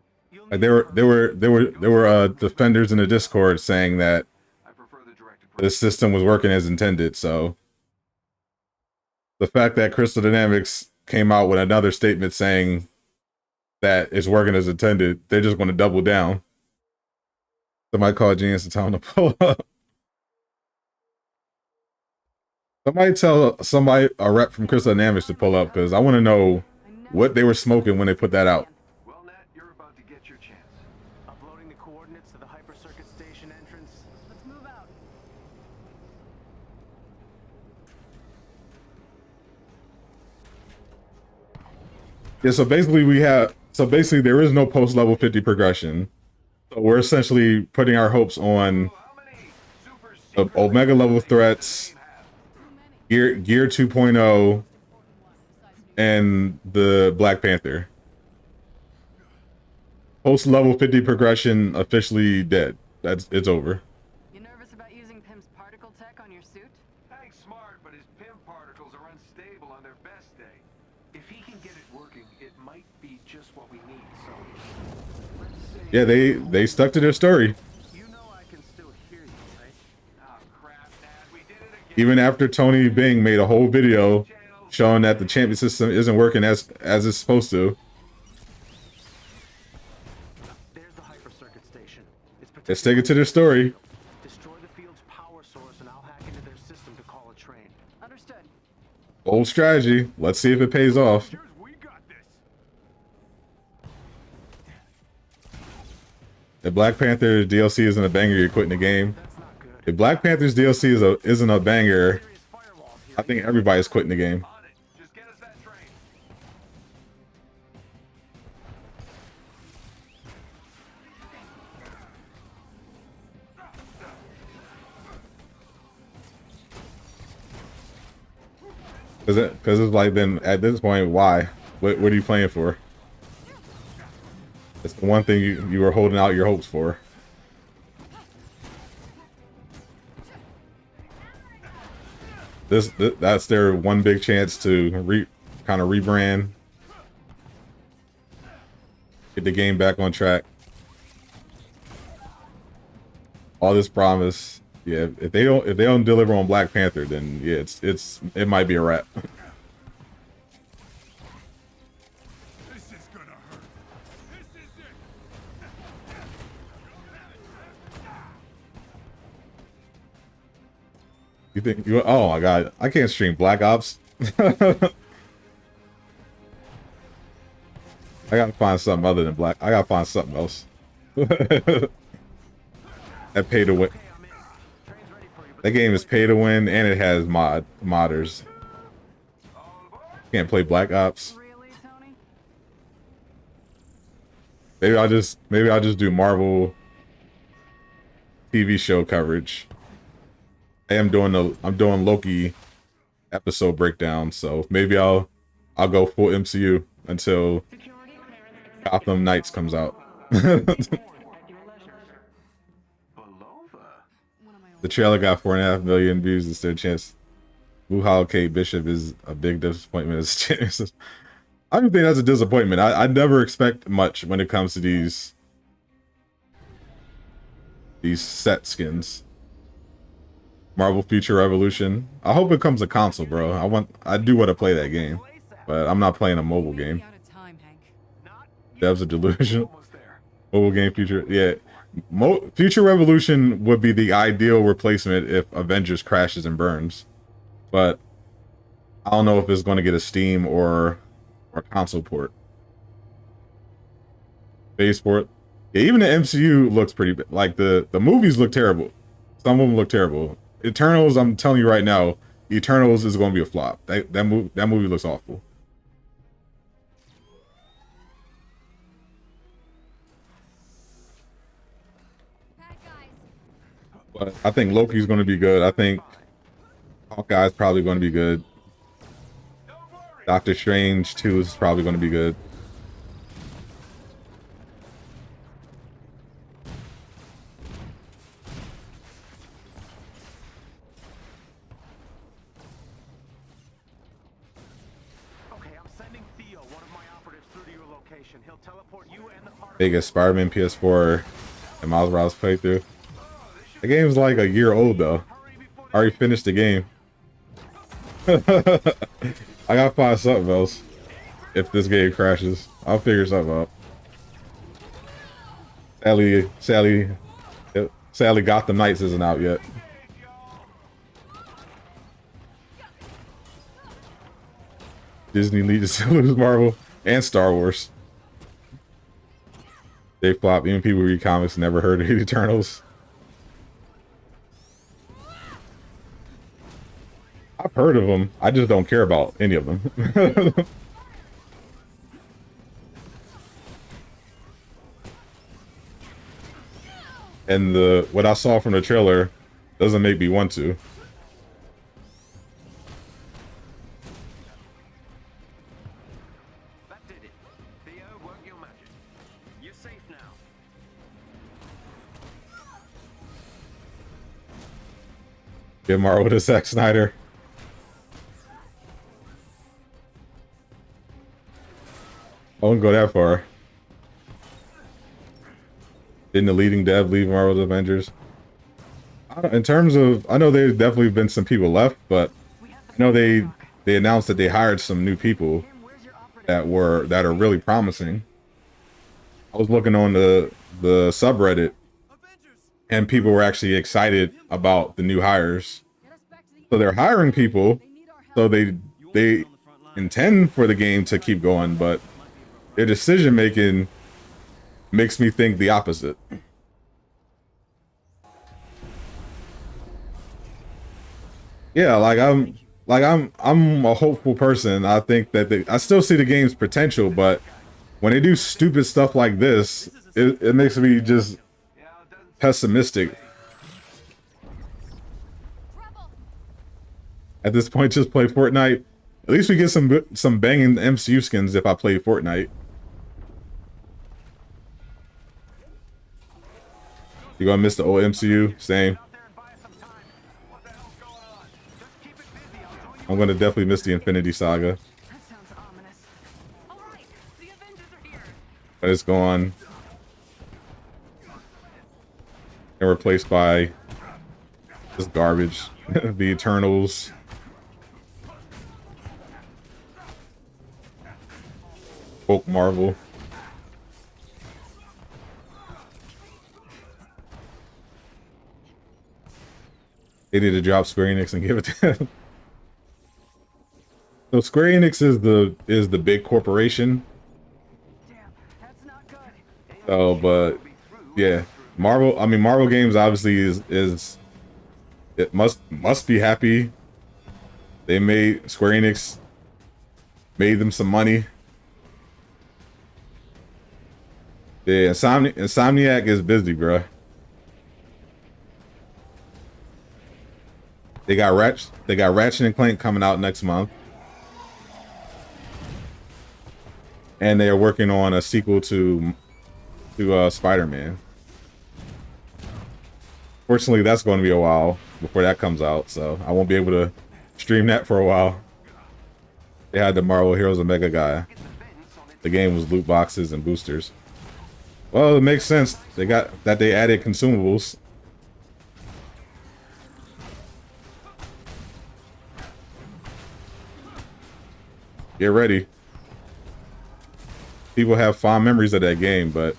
like there were defenders in the Discord saying that the system was working as intended. So the fact that Crystal Dynamics came out with another statement saying that it's working as intended, they're just going to double down. Somebody call Genius and tell them to pull up. Somebody tell a rep from Crystal Dynamics to pull up, because I want to know what they were smoking when they put that out. Well, Nat, you're about to get your chance. Uploading the coordinates to the Hyper Circuit Station entrance. Let's move out. Yeah, so basically there is no post level 50 progression. So we're essentially putting our hopes on the Omega level threats, Gear 2.0, and the Black Panther. Post level 50 progression officially dead. It's over. You nervous about using Pim's particle tech on your suit? Hank's smart, but his Pim particles are unstable on their best day. If he can get it working, it might be just what we need. So let's say Yeah, they stuck to their story. you know I can still hear you, right? Oh crap, Nat, we did it again. Even after Tony Bing made a whole video showing that the champion system isn't working as it's supposed to. There's the Hyper Circuit Station. They're sticking to their story. Destroy the field's power source, and I'll hack into their system to call a train. Understood. Old strategy. Let's see if it pays off. We got this. If Black Panther DLC isn't a banger, you're quitting the game. If Black Panther's DLC isn't a banger, I think everybody's quitting the game. On it. Just get us that train. Because it's like, then at this point, why? What are you playing for? It's the one thing you were holding out your hopes for. That's their one big chance to kind of rebrand, get the game back on track. All this promise, yeah. If they don't deliver on Black Panther, then yeah, it might be a wrap. This is gonna hurt. This is it. You think you? Oh my God, I can't stream Black Ops. I gotta find something other than Black. I gotta find something else. That pay to win. That game is pay to win, and it has modders. Can't play Black Ops. Really, Tony? Maybe I'll just do Marvel TV show coverage. I'm doing Loki episode breakdown, so maybe I'll go full MCU until Gotham Knights comes out. The trailer got 4.5 million views. It's their chance. Wuhao Kate Bishop is a big disappointment. I don't think that's a disappointment. I never expect much when it comes to these set skins. Marvel Future Revolution. I hope it comes a console, bro. I do want to play that game, but I'm not playing a mobile game. Devs are delusional. Mobile game future, yeah. Future Revolution would be the ideal replacement if Avengers crashes and burns, but I don't know if it's going to get a Steam or console port. Spaceport. Yeah, even the MCU looks pretty bad. Like the movies look terrible. Some of them look terrible. Eternals, I'm telling you right now, Eternals is going to be a flop. That movie looks awful. But I think Loki's going to be good. I think Hawkeye's probably going to be good. Doctor Strange 2 is probably going to be good. Biggest Spider-Man PS4 and Miles Morales playthrough. The game's like a year old though. I already finished the game. I gotta find something else. If this game crashes, I'll figure something out. Sadly, Gotham Knights isn't out yet. Disney needs to lose Marvel and Star Wars. They flop. Even people who read comics never heard of the Eternals. I've heard of them. I just don't care about any of them. And what I saw from the trailer doesn't make me want to. That did it. Theo, work your magic. You're safe now. Get Marvel to Zack Snyder. I wouldn't go that far. Didn't the leading dev leave Marvel's Avengers? In terms of, I know there's definitely been some people left, but I know they announced that they hired some new people that are really promising. I was looking on the subreddit, and people were actually excited about the new hires. So they're hiring people, so they intend for the game to keep going, but their decision making makes me think the opposite. Yeah, I'm a hopeful person. I think that I still see the game's potential, but when they do stupid stuff like this, it makes me just pessimistic. At this point, just play Fortnite. At least we get some banging MCU skins if I play Fortnite. You gonna miss the old MCU? Same. I'm gonna definitely miss the Infinity Saga. That sounds ominous. All right, the Avengers are here. But it's gone and replaced by this garbage. The Eternals. Woke Marvel. They need to drop Square Enix and give it to them. So Square Enix is the big corporation. So, but Yeah, Marvel. I mean, Marvel games obviously is it must be happy. They made Square Enix made them some money. Yeah, Insomniac is busy, bro. They got Ratchet and Clank coming out next month, and they are working on a sequel to Spider-Man. Fortunately, that's going to be a while before that comes out, so I won't be able to stream that for a while. They had the Marvel Heroes Omega guy. The game was loot boxes and boosters. Well, it makes sense. They added consumables. Get ready. People have fond memories of that game, but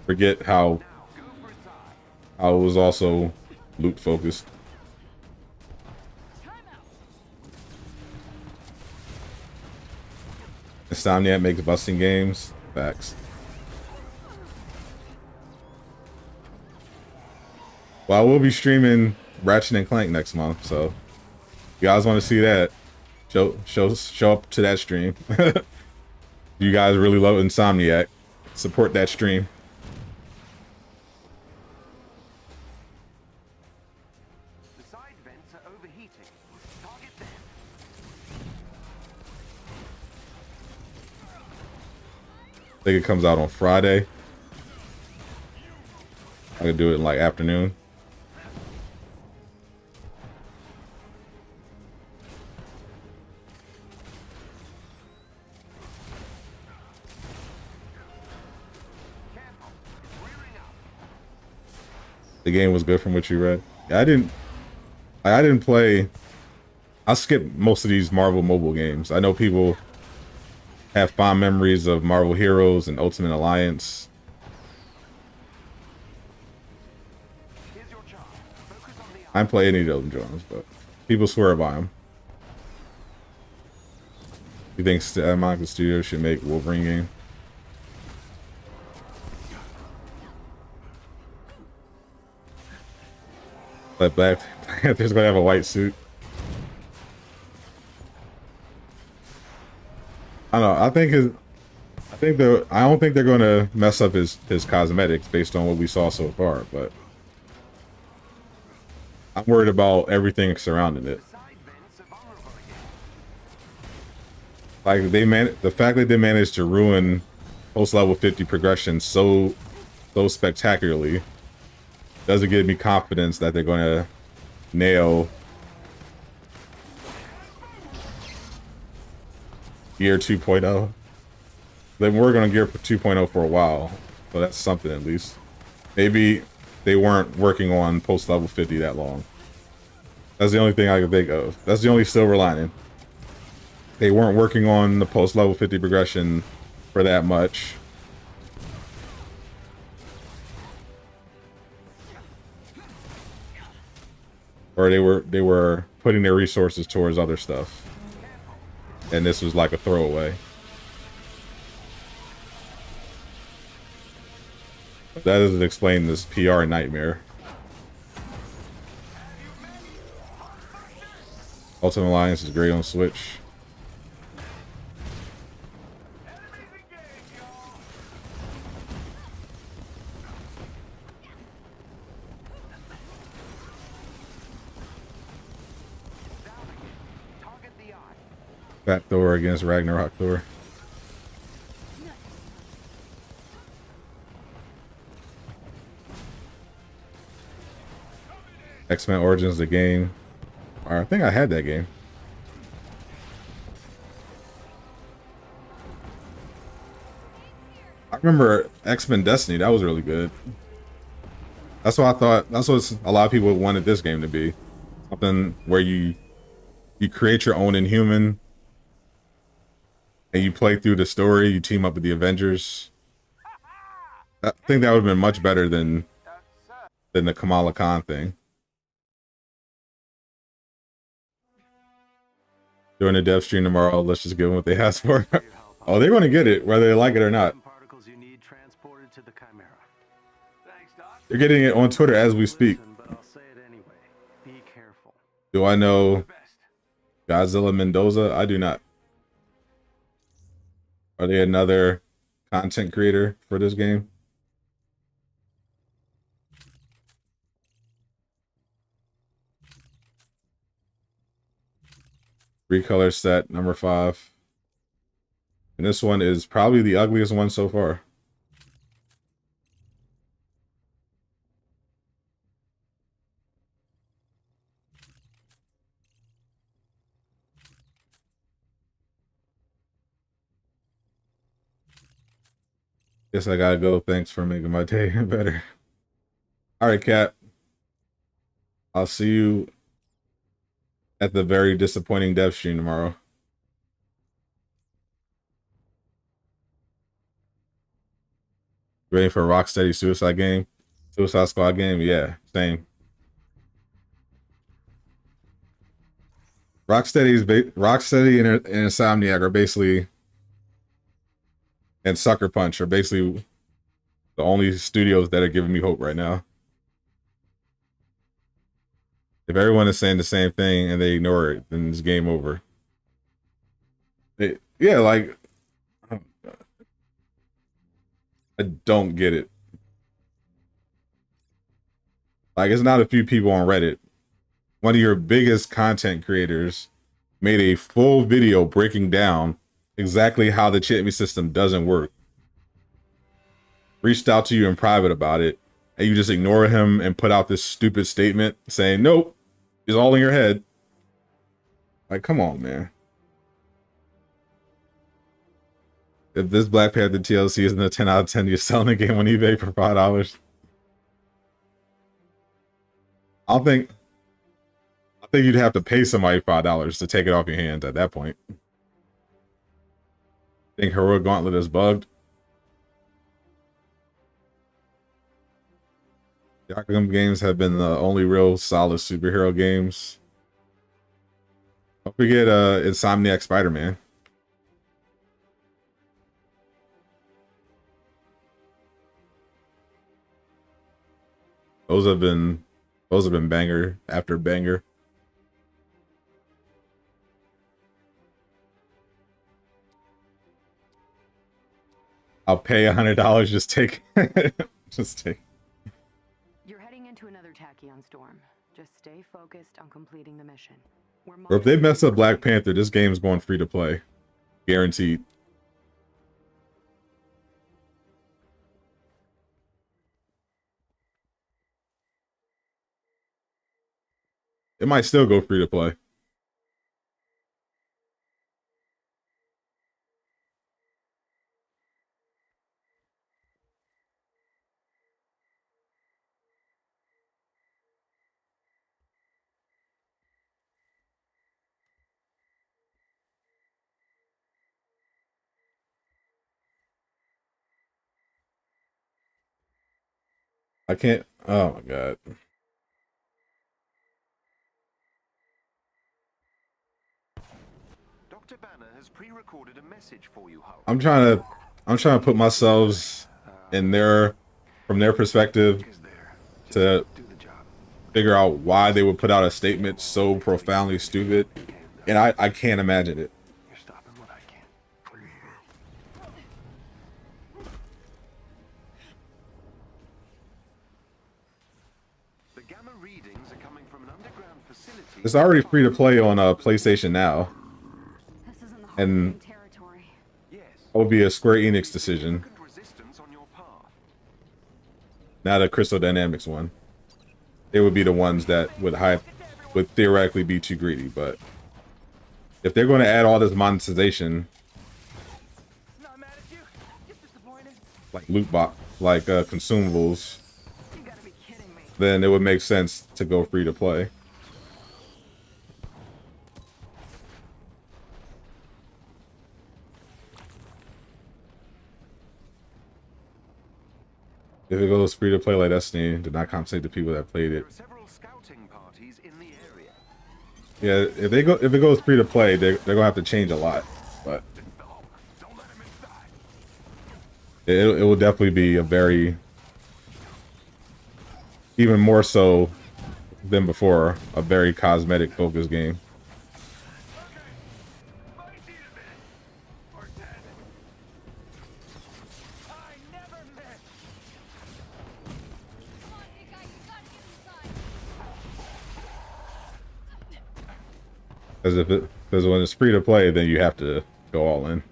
forget how it was also loot focused. Insomniac makes busting games. Facts. Well, I will be streaming Ratchet and Clank next month, so if you guys want to see that, show up to that stream. If you guys really love Insomniac, support that stream. The side vents are overheating. Target them. I think it comes out on Friday. I could do it in like afternoon. The game was good from what you read. I didn't play. I skipped most of these Marvel mobile games. I know people have fond memories of Marvel Heroes and Ultimate Alliance. I didn't play any of those drones, but people swear by them. You think Monica Studios should make Wolverine game? But Black Panther's gonna have a white suit. I don't know. I don't think they're gonna mess up his cosmetics based on what we saw so far, but I'm worried about everything surrounding it. Like the fact that they managed to ruin post level 50 progression so spectacularly doesn't give me confidence that they're going to nail Gear 2.0. Then we're going to Gear 2.0 for a while, so that's something at least. Maybe they weren't working on post level 50 that long. That's the only thing I can think of. That's the only silver lining. They weren't working on the post level 50 progression for that much. Or they were putting their resources towards other stuff, and this was like a throwaway. That doesn't explain this PR nightmare. Ultimate Alliance is great on Switch. Fat Thor against Ragnarok Thor. X-Men Origins, the game. I think I had that game. I remember X-Men Destiny. That was really good. That's what I thought. That's what a lot of people wanted this game to be. Something where you create your own Inhuman. And you play through the story, you team up with the Avengers. I think that would have been much better than the Kamala Khan thing. During the dev stream tomorrow, let's just give them what they asked for. Oh, they're going to get it, whether they like it or not. Particles you need transported You're getting it on Twitter as we speak. Listen, but I'll say it anyway. Be careful. Do I know The best. Godzilla Mendoza? I do not. Are they another content creator for this game? Recolor set number 5. And this one is probably the ugliest one so far. Guess I gotta go. Thanks for making my day better. All right, Cat. I'll see you at the very disappointing dev stream tomorrow. Ready for a Rocksteady Suicide game? Suicide Squad game? Yeah, same. Rocksteady and Insomniac are basically, and Sucker Punch are basically the only studios that are giving me hope right now. If everyone is saying the same thing and they ignore it, then it's game over. Yeah, like, I don't get it. Like, it's not a few people on Reddit. One of your biggest content creators made a full video breaking down exactly how the chit me system doesn't work. Reached out to you in private about it, and you just ignore him and put out this stupid statement saying, nope, it's all in your head. Like, come on, man. If this Black Panther TLC isn't a 10 out of 10, you're selling the game on eBay for $5. I think you'd have to pay somebody $5 to take it off your hands at that point. Think Heroic Gauntlet is bugged? The Arkham games have been the only real solid superhero games. Don't forget Insomniac Spider-Man. Those have been banger after banger. I'll pay $100. Just take, just take. You're heading into another Tachyon storm. Just stay focused on completing the mission. Or if they mess up Black Panther, this game's going free to play, guaranteed. It might still go free to play. I can't. Oh my god. Dr. Banner has pre-recorded a message for you, Hulk. I'm trying to put myself in from their perspective to figure out why they would put out a statement so profoundly stupid, and I can't imagine it. You're stopping what I can. The gamma readings are coming from an underground facility. It's already free to play on PlayStation Now, and it would be a Square Enix decision, not a Crystal Dynamics one. They would be the ones that would theoretically be too greedy, but if they're going to add all this monetization, like loot box, like consumables, then it would make sense to go free to play. If it goes free to play like Destiny, did not compensate the people that played it. Yeah, if it goes free to play, they're gonna have to change a lot, but it will definitely be a very even more so than before, a very cosmetic focused game. Because when it's free to play, then you have to go all in.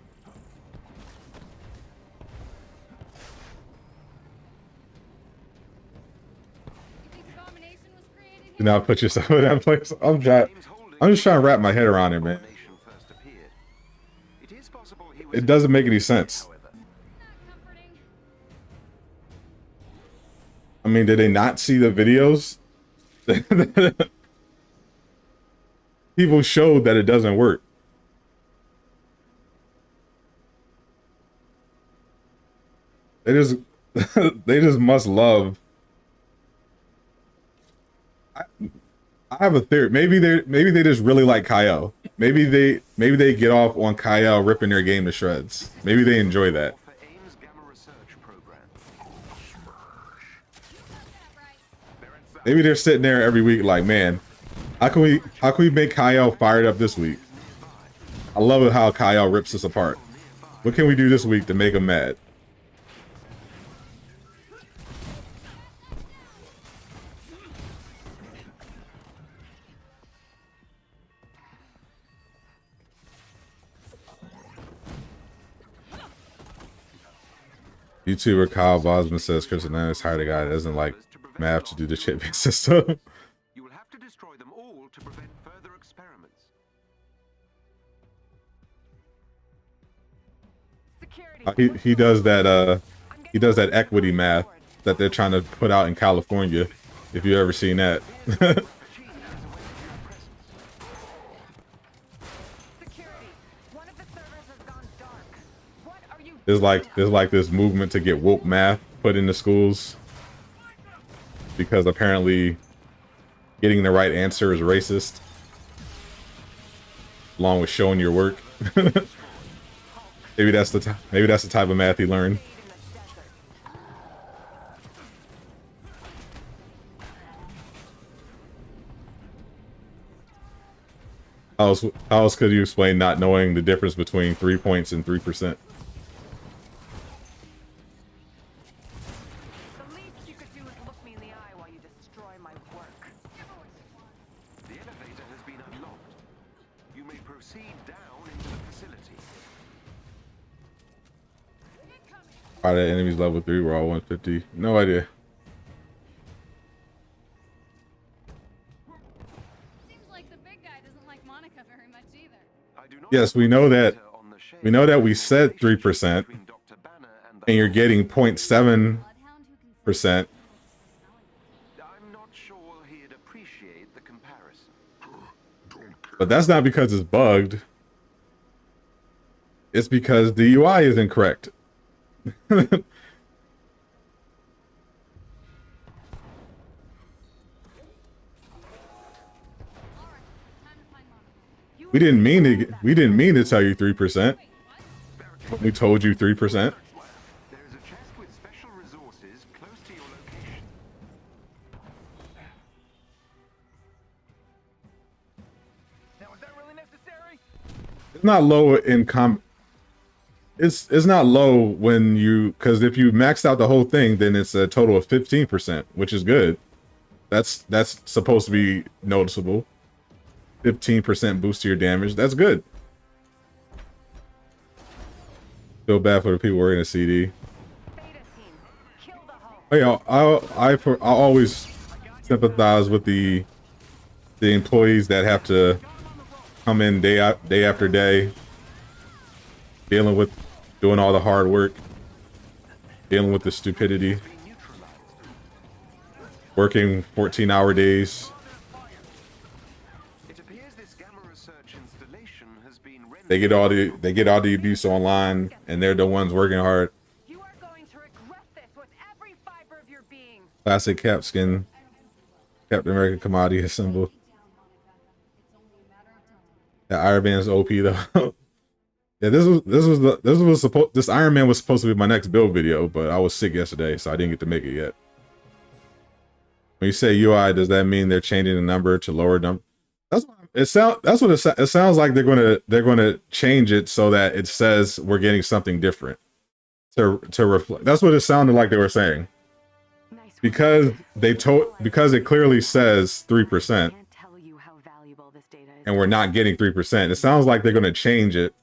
Do not put yourself in that place. I'm just trying to wrap my head around it, man. It doesn't make any sense. I mean, did they not see the videos? People showed that it doesn't work. They just they just must love. I have a theory. Maybe they just really like Kyle. Maybe they get off on Kyle ripping their game to shreds. Maybe they enjoy that. Maybe they're sitting there every week like, man, how can we make Kyle fired up this week? I love it how Kyle rips us apart. What can we do this week to make him mad? YouTuber Kyle Bosman says Chris Hernandez hired a guy that doesn't like math to do the chip system. You will have to destroy them all to prevent further experiments. He does that equity math that they're trying to put out in California. If you ever seen that. There's like this movement to get woke math put into schools because apparently getting the right answer is racist, along with showing your work. maybe that's the type of math he learned. How else could you explain not knowing the difference between 3 points and 3%? Why the enemies level 3 were all 150? No idea. Seems like the big guy doesn't like Monica very much either. Yes, we know that. We know that we said 3%, and you're getting 0.7%. I'm not sure he'd appreciate the comparison. But that's not because it's bugged. It's because the UI is incorrect. We didn't mean to tell you 3%. We told you 3%. There is a chest with special resources close to your location. Now, is that really necessary? It's not low in It's not low when because if you maxed out the whole thing, then it's a total of 15%, which is good. That's supposed to be noticeable. 15% boost to your damage. That's good. Feel bad for the people working at CD. Oh yeah, I always sympathize with the employees that have to come in day after day, dealing with doing all the hard work, dealing with the stupidity, working 14-hour days. They get all the abuse online, and they're the ones working hard. You are going to regret this with every fiber of your being. Classic Captain American commodity symbol. The Iron Man's OP though. Yeah, this Iron Man was supposed to be my next build video, but I was sick yesterday, so I didn't get to make it yet. When you say UI, does that mean they're changing the number to lower number? That's what it sounds like. They're gonna change it so that it says we're getting something different to reflect. That's what it sounded like they were saying. Because it clearly says 3%, and we're not getting 3%. It sounds like they're gonna change it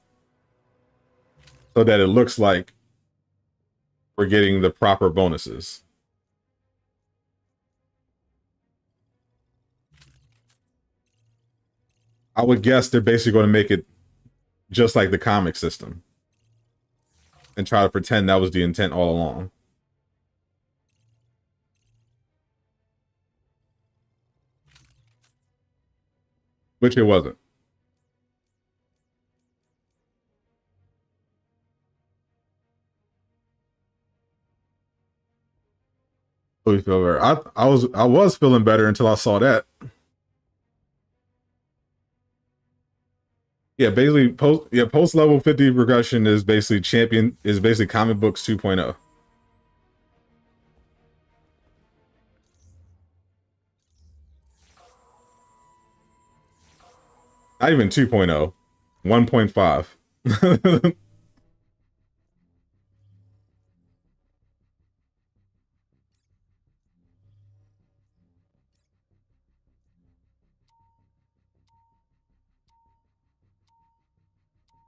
so that it looks like we're getting the proper bonuses. I would guess they're basically going to make it just like the comic system and try to pretend that was the intent all along. Which it wasn't. I feel better. I was feeling better until I saw that. Yeah, basically post level 50 progression is basically comic books 2.0. Not even 2.0. 1.5.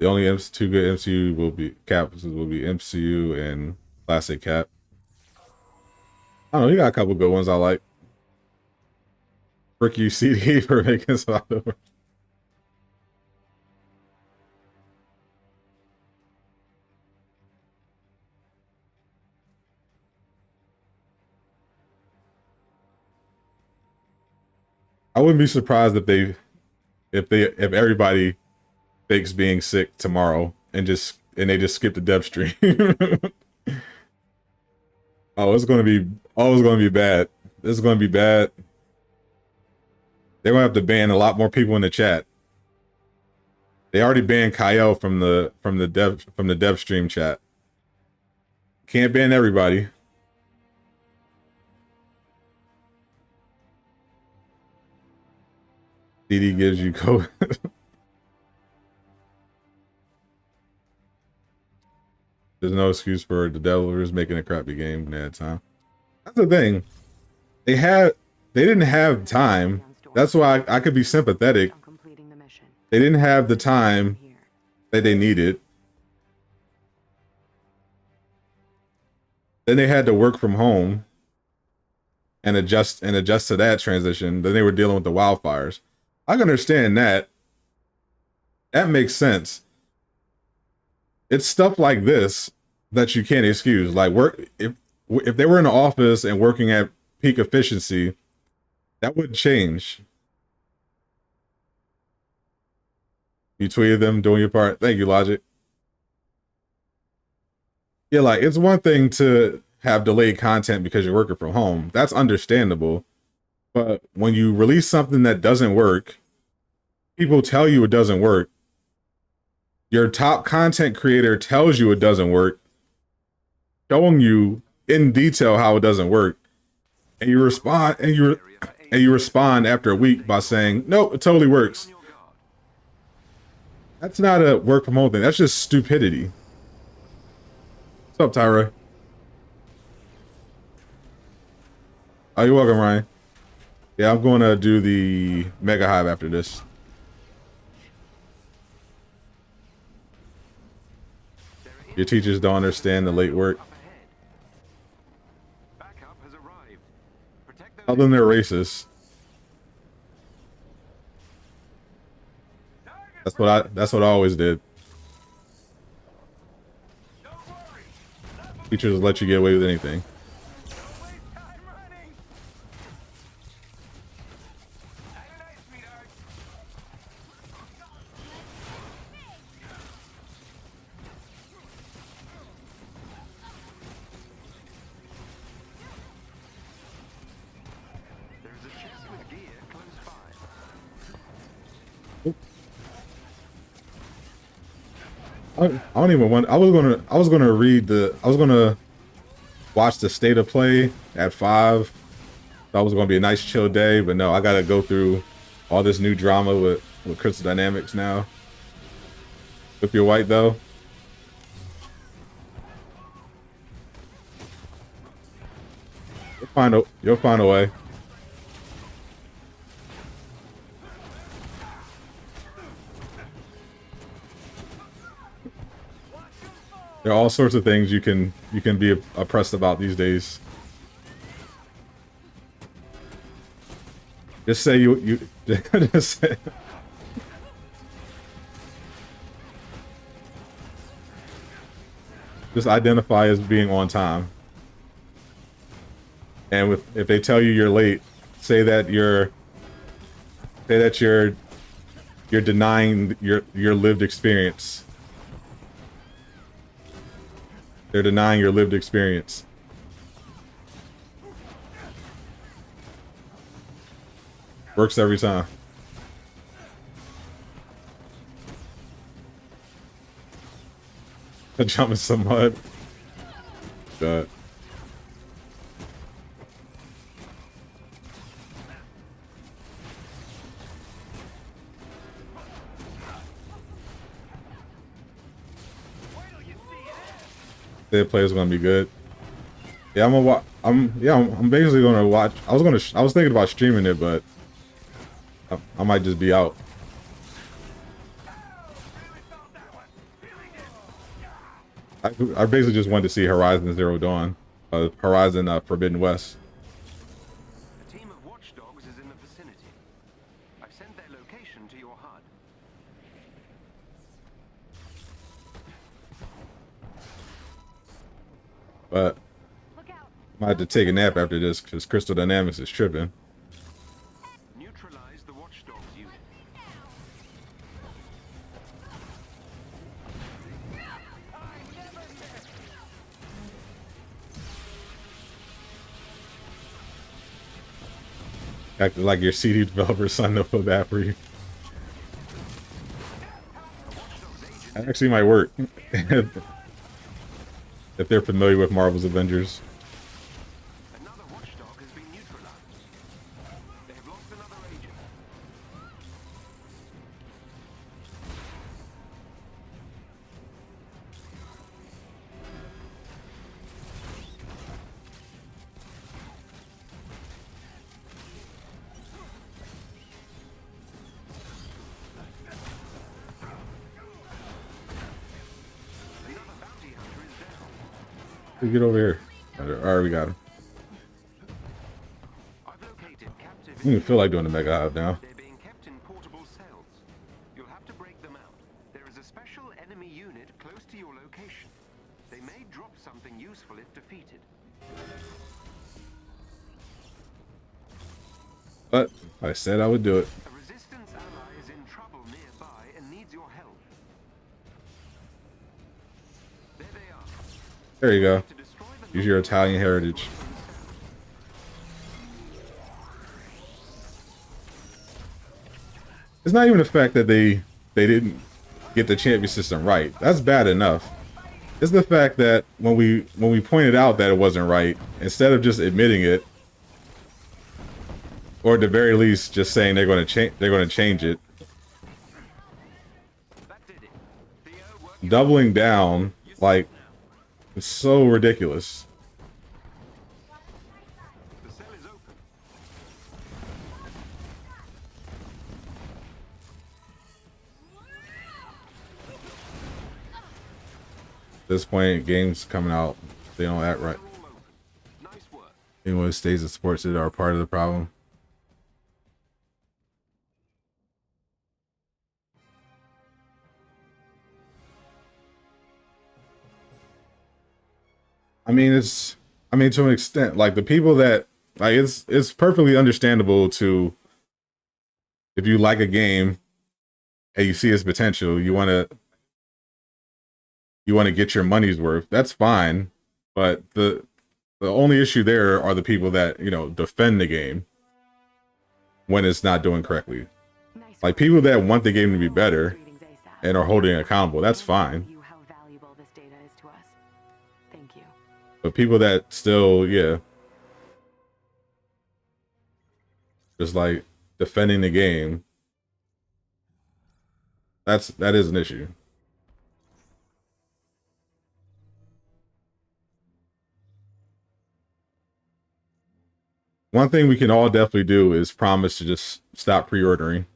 The only two good MCU will be MCU and Classic Cap. I don't know, he got a couple good ones I like. Frick you CD for making some over. I wouldn't be surprised if everybody fakes being sick tomorrow and they just skip the dev stream. It's gonna be bad. This is gonna be bad. They're gonna have to ban a lot more people in the chat. They already banned Kyle from the dev stream chat. Can't ban everybody. CD gives you code. There's no excuse for the developers making a crappy game when they had time. That's the thing. They didn't have time. That's why I could be sympathetic. They didn't have the time that they needed. Then they had to work from home and adjust to that transition. Then they were dealing with the wildfires. I can understand that. That makes sense. It's stuff like this that you can't excuse. Like if they were in the office and working at peak efficiency, that would change. You tweeted them doing your part. Thank you, Logic. Yeah, like it's one thing to have delayed content because you're working from home. That's understandable. But when you release something that doesn't work, people tell you it doesn't work. Your top content creator tells you it doesn't work, showing you in detail how it doesn't work, and you respond after a week by saying, "Nope, it totally works." That's not a work from home thing. That's just stupidity. What's up, Tyra? Oh, you're welcome, Ryan. Yeah, I'm going to do the Mega Hive after this. Your teachers don't understand the late work. Tell them they're racist. That's what I always did. Teachers let you get away with anything. I don't even want. I was gonna watch the state of play at 5 Thought it was gonna be a nice chill day, but no, I gotta go through all this new drama with Crystal Dynamics now. Flip your white though. You'll find a way. There are all sorts of things you can be oppressed about these days. Just say you just say, just identify as being on time. And if they tell you you're late, say that you're denying your lived experience. They're denying your lived experience. Works every time. Jump in some mud. God. The player's gonna be good. Yeah, I'm basically gonna watch. I was thinking about streaming it, but I might just be out. I basically just wanted to see Horizon Zero Dawn, Horizon Forbidden West. A team of watchdogs is in the vicinity. I've sent their location to your HUD. But I might have to take a nap after this because Crystal Dynamics is tripping. Neutralize the watchdogs unit. Acting like your CD developer signed up for that for you. That actually might work. If they're familiar with Marvel's Avengers. Another watchdog has been neutralized. They have lost another agent. Get over here. Alright, we got him. I've located captive. I don't even feel like doing the Mega Hive now. They're being kept in portable cells. You'll have to break them out. There is a special enemy unit close to your location. They may drop something useful if defeated. But I said I would do it. A resistance ally is in trouble nearby and needs your help. There they are. There you go. Use your Italian heritage. It's not even the fact that they didn't get the champion system right. That's bad enough. It's the fact that when we pointed out that it wasn't right, instead of just admitting it, or at the very least just saying they're going to change it, doubling down, like, it's so ridiculous. The cell is open. At this point, games coming out, they don't act right. Nice work. Anyone who stays and supports it are part of the problem. I mean, to an extent, like the people that like it's perfectly understandable to, if you like a game and you see its potential, you want to get your money's worth. That's fine, but the only issue there are the people that, you know, defend the game when it's not doing correctly. Like people that want the game to be better and are holding it accountable. That's fine. But people that still, yeah. just like defending the game, that is an issue. One thing we can all definitely do is promise to just stop pre-ordering.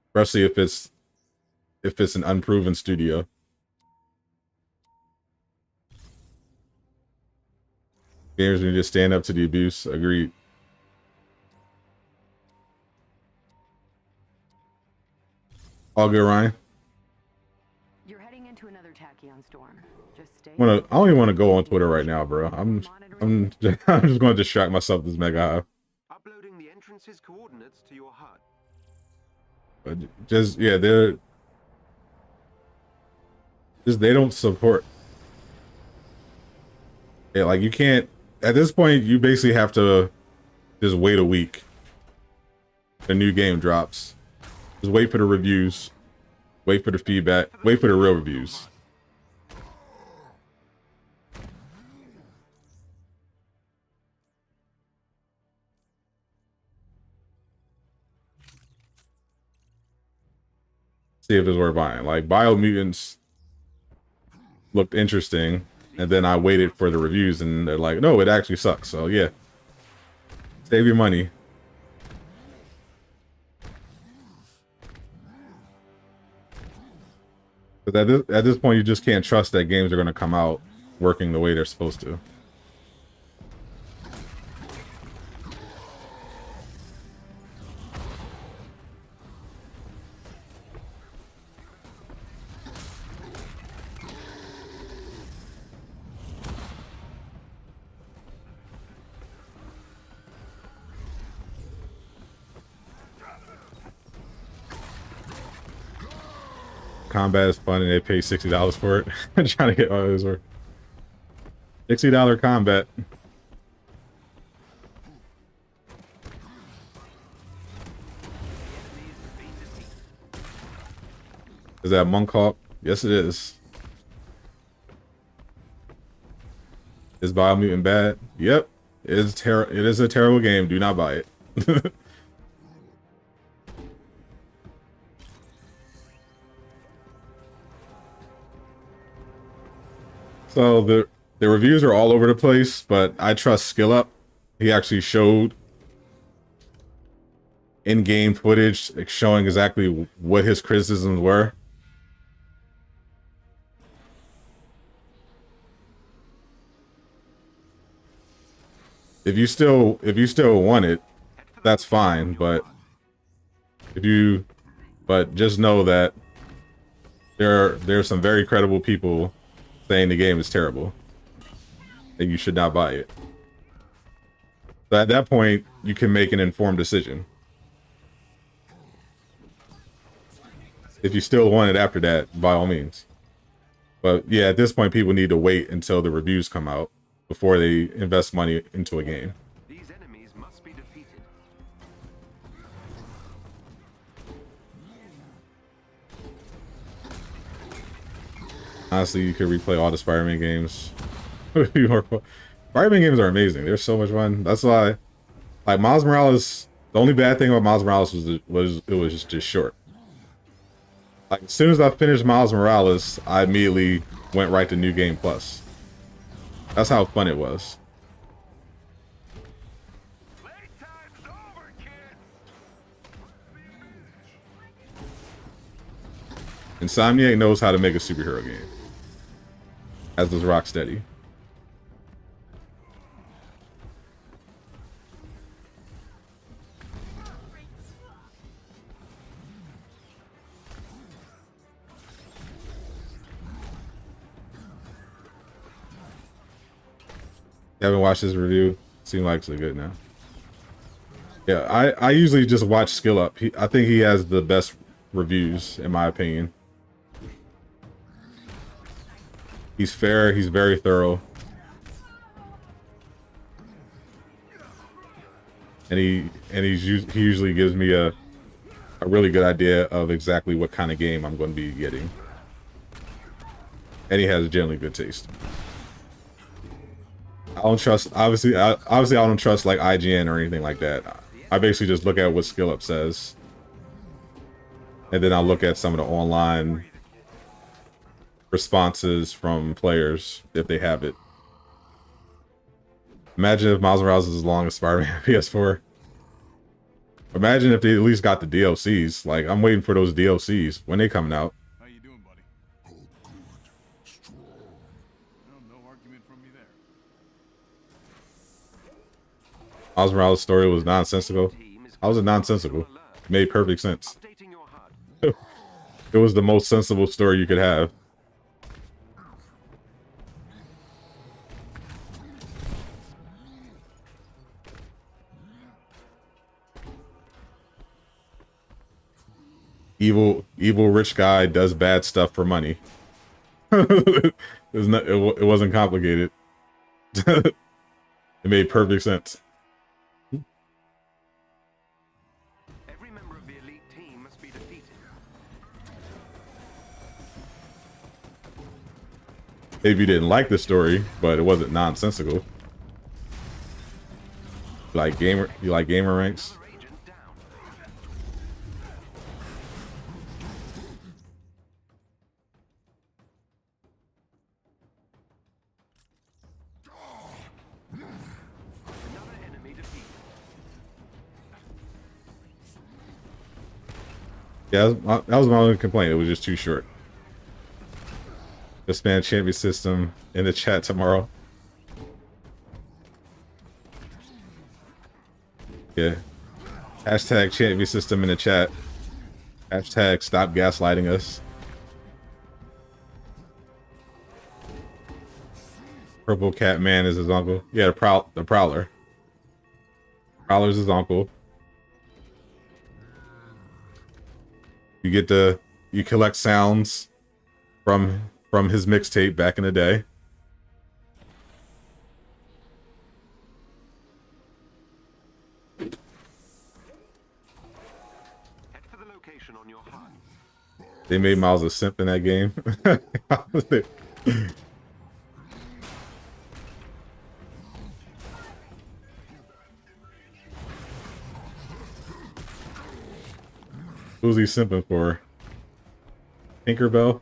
Especially if it's an unproven studio. Gamers need to stand up to the abuse. Agreed. All good, Ryan. You're heading into another tachyon storm. Just stay. I don't even want to go on Twitter right now, bro. I'm just going to distract myself with this mega hive. Uploading the entrance's coordinates to your HUD. But just yeah, they don't support. Yeah, like you can't. At this point, you basically have to just wait a week. The new game drops. Just wait for the reviews. Wait for the feedback. Wait for the real reviews. See if it's worth buying. Like Biomutants looked interesting, and then I waited for the reviews, and they're like, no, it actually sucks. So yeah, save your money. But at this point, you just can't trust that games are going to come out working the way they're supposed to. Combat is fun and they pay $60 for it. I'm trying to get all this work. $60 combat. Is that Monk Hawk? Yes, it is. Is Biomutant bad? Yep. It is a terrible game. Do not buy it. So the reviews are all over the place, but I trust SkillUp. He actually showed in-game footage showing exactly what his criticisms were. If you still want it, that's fine, but just know that there's some very credible people saying the game is terrible and you should not buy it. So at that point, you can make an informed decision. If you still want it after that, by all means. But yeah, at this point, people need to wait until the reviews come out before they invest money into a game. These enemies must be defeated. Honestly, you could replay all the Spider-Man games. Spider-Man games are amazing. They're so much fun. That's why, like, Miles Morales, the only bad thing about Miles Morales was it was just short. Like, as soon as I finished Miles Morales, I immediately went right to New Game Plus. That's how fun it was. Playtime's over, kids. Insomniac knows how to make a superhero game. As does Rocksteady. You haven't watched his review? Seems like it's good now. Yeah, I usually just watch SkillUp. I think he has the best reviews, in my opinion. He's fair. He's very thorough. And he usually gives me a really good idea of exactly what kind of game I'm going to be getting. And he has generally good taste. I don't trust, obviously I don't trust like IGN or anything like that. I basically just look at what SkillUp says. And then I'll look at some of the online responses from players if they have it. Imagine if Miles Morales is as long as Spider-Man PS4. Imagine if they at least got the DLCs. Like, I'm waiting for those DLCs. When they coming out? How you doing, buddy? Oh, good. Strong. No argument from me there. Miles Morales' story was nonsensical. How was it nonsensical? It made perfect sense. It was the most sensible story you could have. Evil rich guy does bad stuff for money. It wasn't complicated. It made perfect sense. Every member of the elite team must be defeated. Maybe you didn't like the story, but it wasn't nonsensical. You like gamer ranks? Yeah, that was my only complaint. It was just too short. Expand champion system in the chat tomorrow. Yeah. Hashtag champion system in the chat. Hashtag stop gaslighting us. Purple Cat Man is his uncle. Yeah, the Prowler. Prowler's his uncle. You collect sounds from his mixtape back in the day. Head for the location on your HUD. They made Miles a simp in that game. Who's he simping for? Tinkerbell?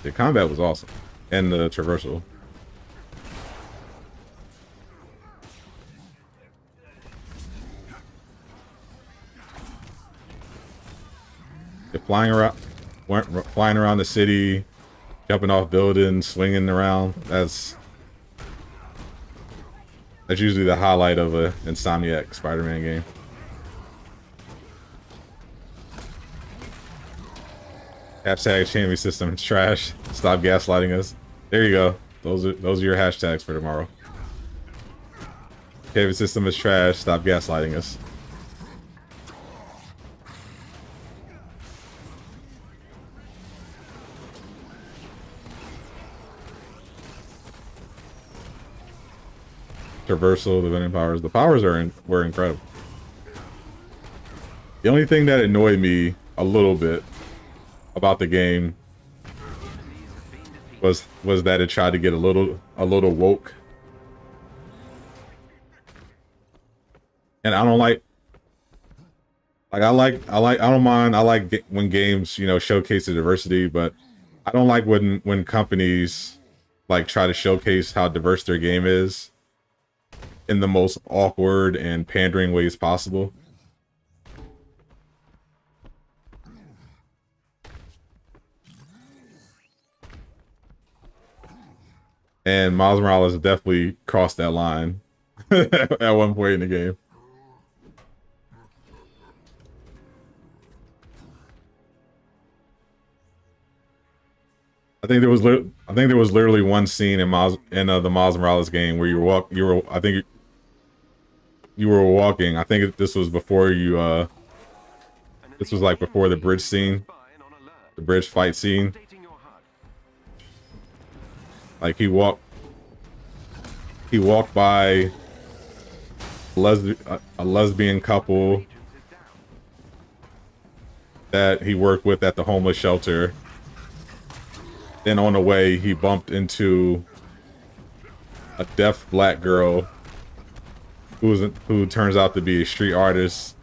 The combat was awesome. And the traversal. They're flying around the city, jumping off buildings, swinging around. That's usually the highlight of a Insomniac Spider-Man game. Hashtag champion system is trash. Stop gaslighting us. There you go. Those are your hashtags for tomorrow. Champion system is trash. Stop gaslighting us. Traversal, the vending powers. The powers were incredible. The only thing that annoyed me a little bit about the game was that it tried to get a little woke. And I don't like I don't mind. I like when games, you know, showcase the diversity, but I don't like when companies like try to showcase how diverse their game is in the most awkward and pandering ways possible. And Miles Morales definitely crossed that line at one point in the game. I think there was literally one scene in the Miles Morales game where you were walking. I think this was before you this was like before the bridge scene, the bridge fight scene. Like he walked by a lesbian couple that he worked with at the homeless shelter. Then on the way, he bumped into a deaf black girl who turns out to be a street artist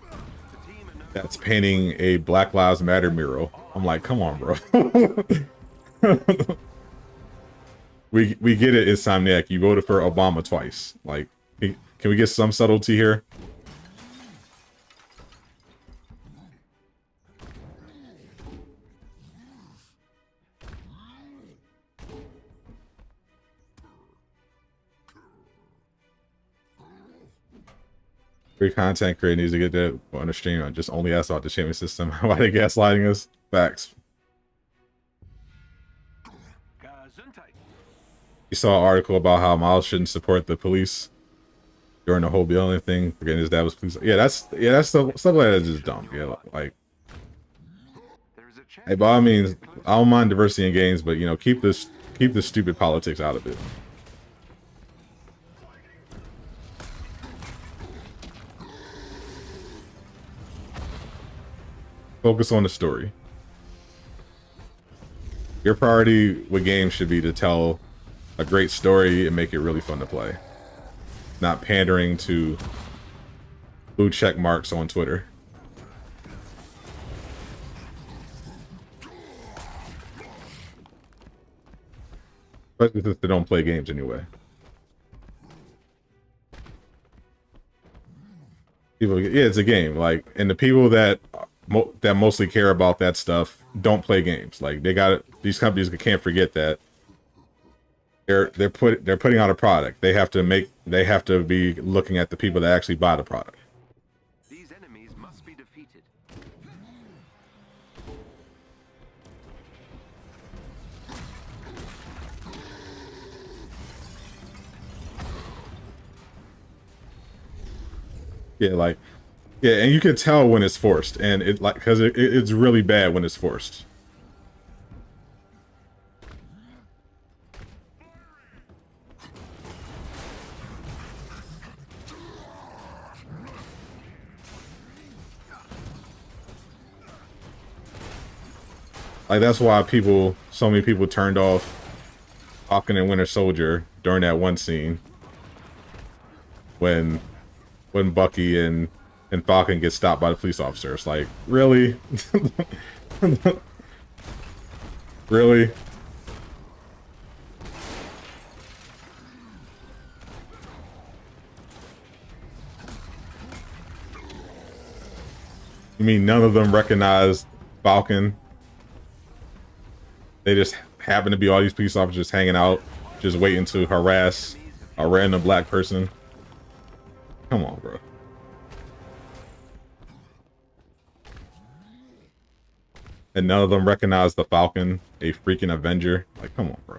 that's painting a Black Lives Matter mural. I'm like, come on, bro. we get it, Insomniac. You voted for Obama twice. Like, can we get some subtlety here? Free content creator needs to get that on the stream. I just only asked about the shaming system. Why they gaslighting us? Facts. You saw an article about how Miles shouldn't support the police during the whole BLM thing. Forgetting his dad was police. Yeah, that's stuff like that is just dumb. Yeah, like, hey, by all means, I don't mind diversity in games, but you know, keep the stupid politics out of it. Focus on the story. Your priority with games should be to tell a great story and make it really fun to play. Not pandering to blue check marks on Twitter. Especially since they don't play games anyway. People, yeah, it's a game. Like, and the people that mostly care about that stuff don't play games. Like, they got it. These companies can't forget that they're putting out a product. They have to be looking at the people that actually buy the product. These enemies must be defeated. Yeah, like, yeah, and you can tell when it's forced, and it like because it's really bad when it's forced. Like, that's why so many people turned off Falcon and Winter Soldier during that one scene when Bucky and Falcon get stopped by the police officer. It's like, really? Really? You mean none of them recognize Falcon? They just happen to be all these police officers hanging out, just waiting to harass a random black person. Come on, bro. And none of them recognize the Falcon, a freaking Avenger. Like, come on, bro.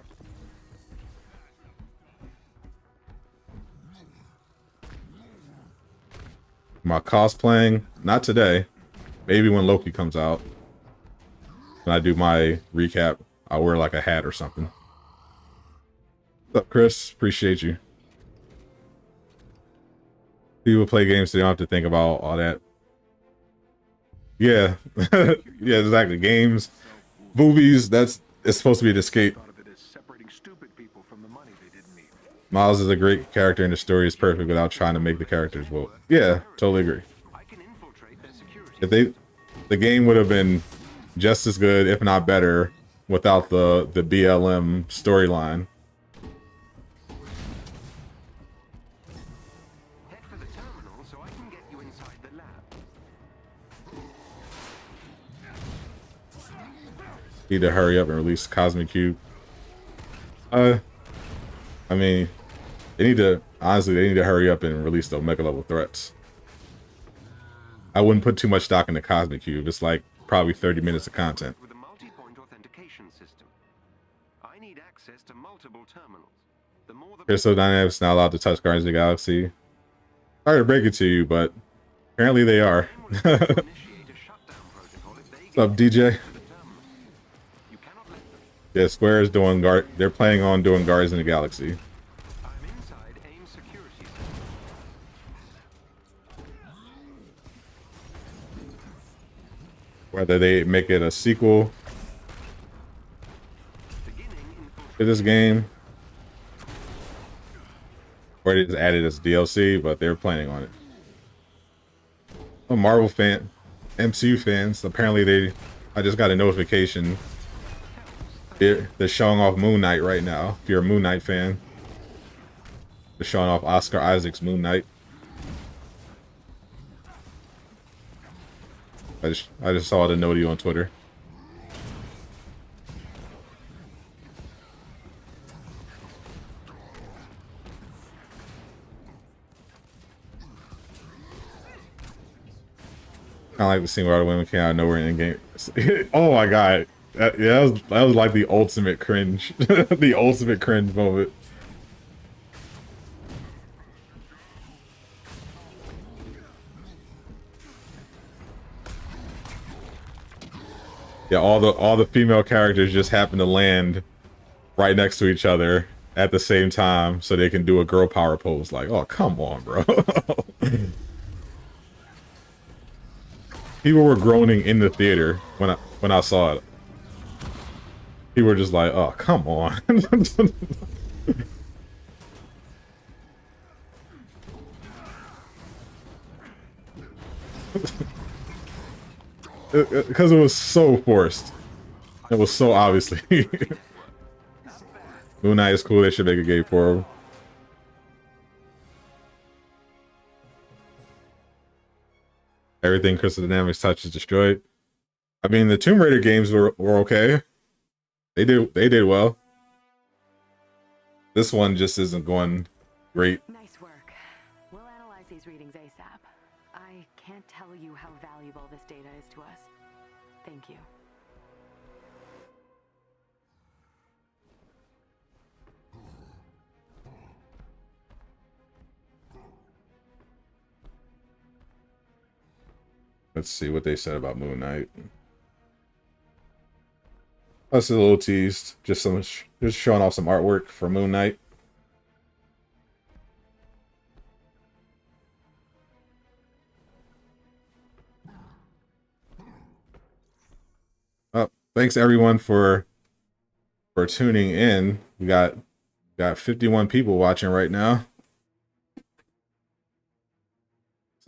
Am I cosplaying? Not today. Maybe when Loki comes out. When I do my recap, I'll wear like a hat or something. What's up, Chris? Appreciate you. People play games so they don't have to think about all that. Yeah. Yeah, exactly. Games, movies, it's supposed to be an escape. Miles is a great character and the story is perfect without trying to make the characters well. Yeah, totally agree. If the game would have been just as good, if not better, without the BLM storyline. Head for the terminal so I can get you inside the lab. Need to hurry up and release Cosmic Cube. I mean, they need to hurry up and release the Omega level threats. I wouldn't put too much stock in the Cosmic Cube. It's like probably 30 minutes of content. With a multi-point authentication system. I need access to multiple terminals. The more the Crystal Dynamics not allowed to touch Guardians of the Galaxy. Sorry to break it to you, but apparently they are. What's up, DJ? Yeah, Square is doing they're planning on doing Guardians of the Galaxy. I'm inside AIM security. whether they make it a sequel to this game or they just add it as DLC, but they're planning on it. A Marvel fan, MCU fans, apparently I just got a notification. They're showing off Moon Knight right now. If you're a Moon Knight fan, they're showing off Oscar Isaac's Moon Knight. I just saw the noti on Twitter. I like the scene where all the women came out of nowhere in the game. Oh my god. Yeah, that was like the ultimate cringe. The ultimate cringe moment. Yeah, all the female characters just happen to land right next to each other at the same time so they can do a girl power pose. Like, oh, come on, bro. People were groaning in the theater when I saw it. People were just like, oh, come on. Because it was so forced. It was so obviously. Moon Knight is cool. They should make a game for him. Everything Crystal Dynamics touch is destroyed. I mean, the Tomb Raider games were okay. They did well. This one just isn't going great. Nice work. We'll analyze these readings ASAP. I can't tell you how valuable this data is to us. Thank you. Let's see what they said about Moon Knight. That's a little teased. Just showing off some artwork for Moon Knight. Thanks everyone for tuning in. We got 51 people watching right now.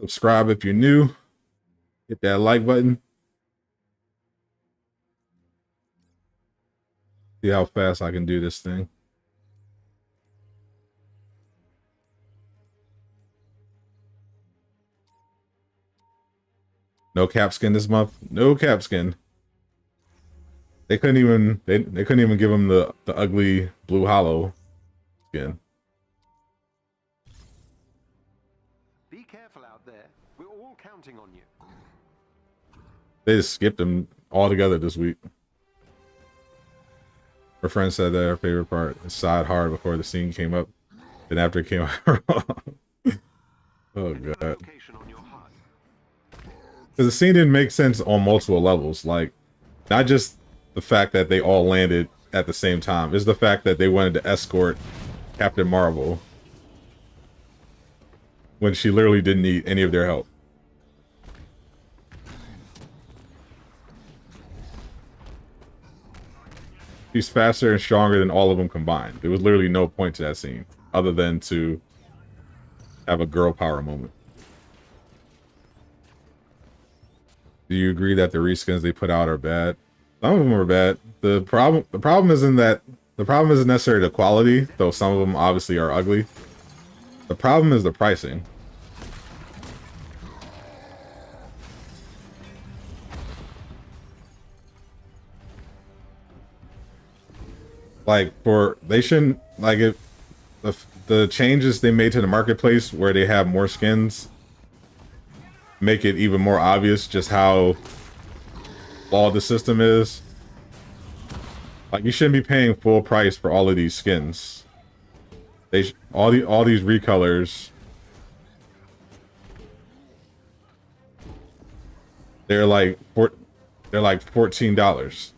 Subscribe if you're new. Hit that like button. See how fast I can do this thing. No cap skin this month. No cap skin. They couldn't even give him the ugly blue hollow skin. Be careful out there. We're all counting on you. They just skipped him altogether this week. Her friend said that her favorite part is sighed hard before the scene came up. Then after it came out. Oh god. Because the scene didn't make sense on multiple levels. Like, not just the fact that they all landed at the same time. It's the fact that they wanted to escort Captain Marvel when she literally didn't need any of their help. She's faster and stronger than all of them combined. There was literally no point to that scene other than to have a girl power moment. Do you agree that the reskins they put out are bad? Some of them are bad. The problem isn't necessarily the quality, though some of them obviously are ugly. The problem is the pricing. Like, they shouldn't, like, if the changes they made to the marketplace where they have more skins make it even more obvious just how flawed the system is. Like, you shouldn't be paying full price for all of these skins. All these recolors, they're like $14.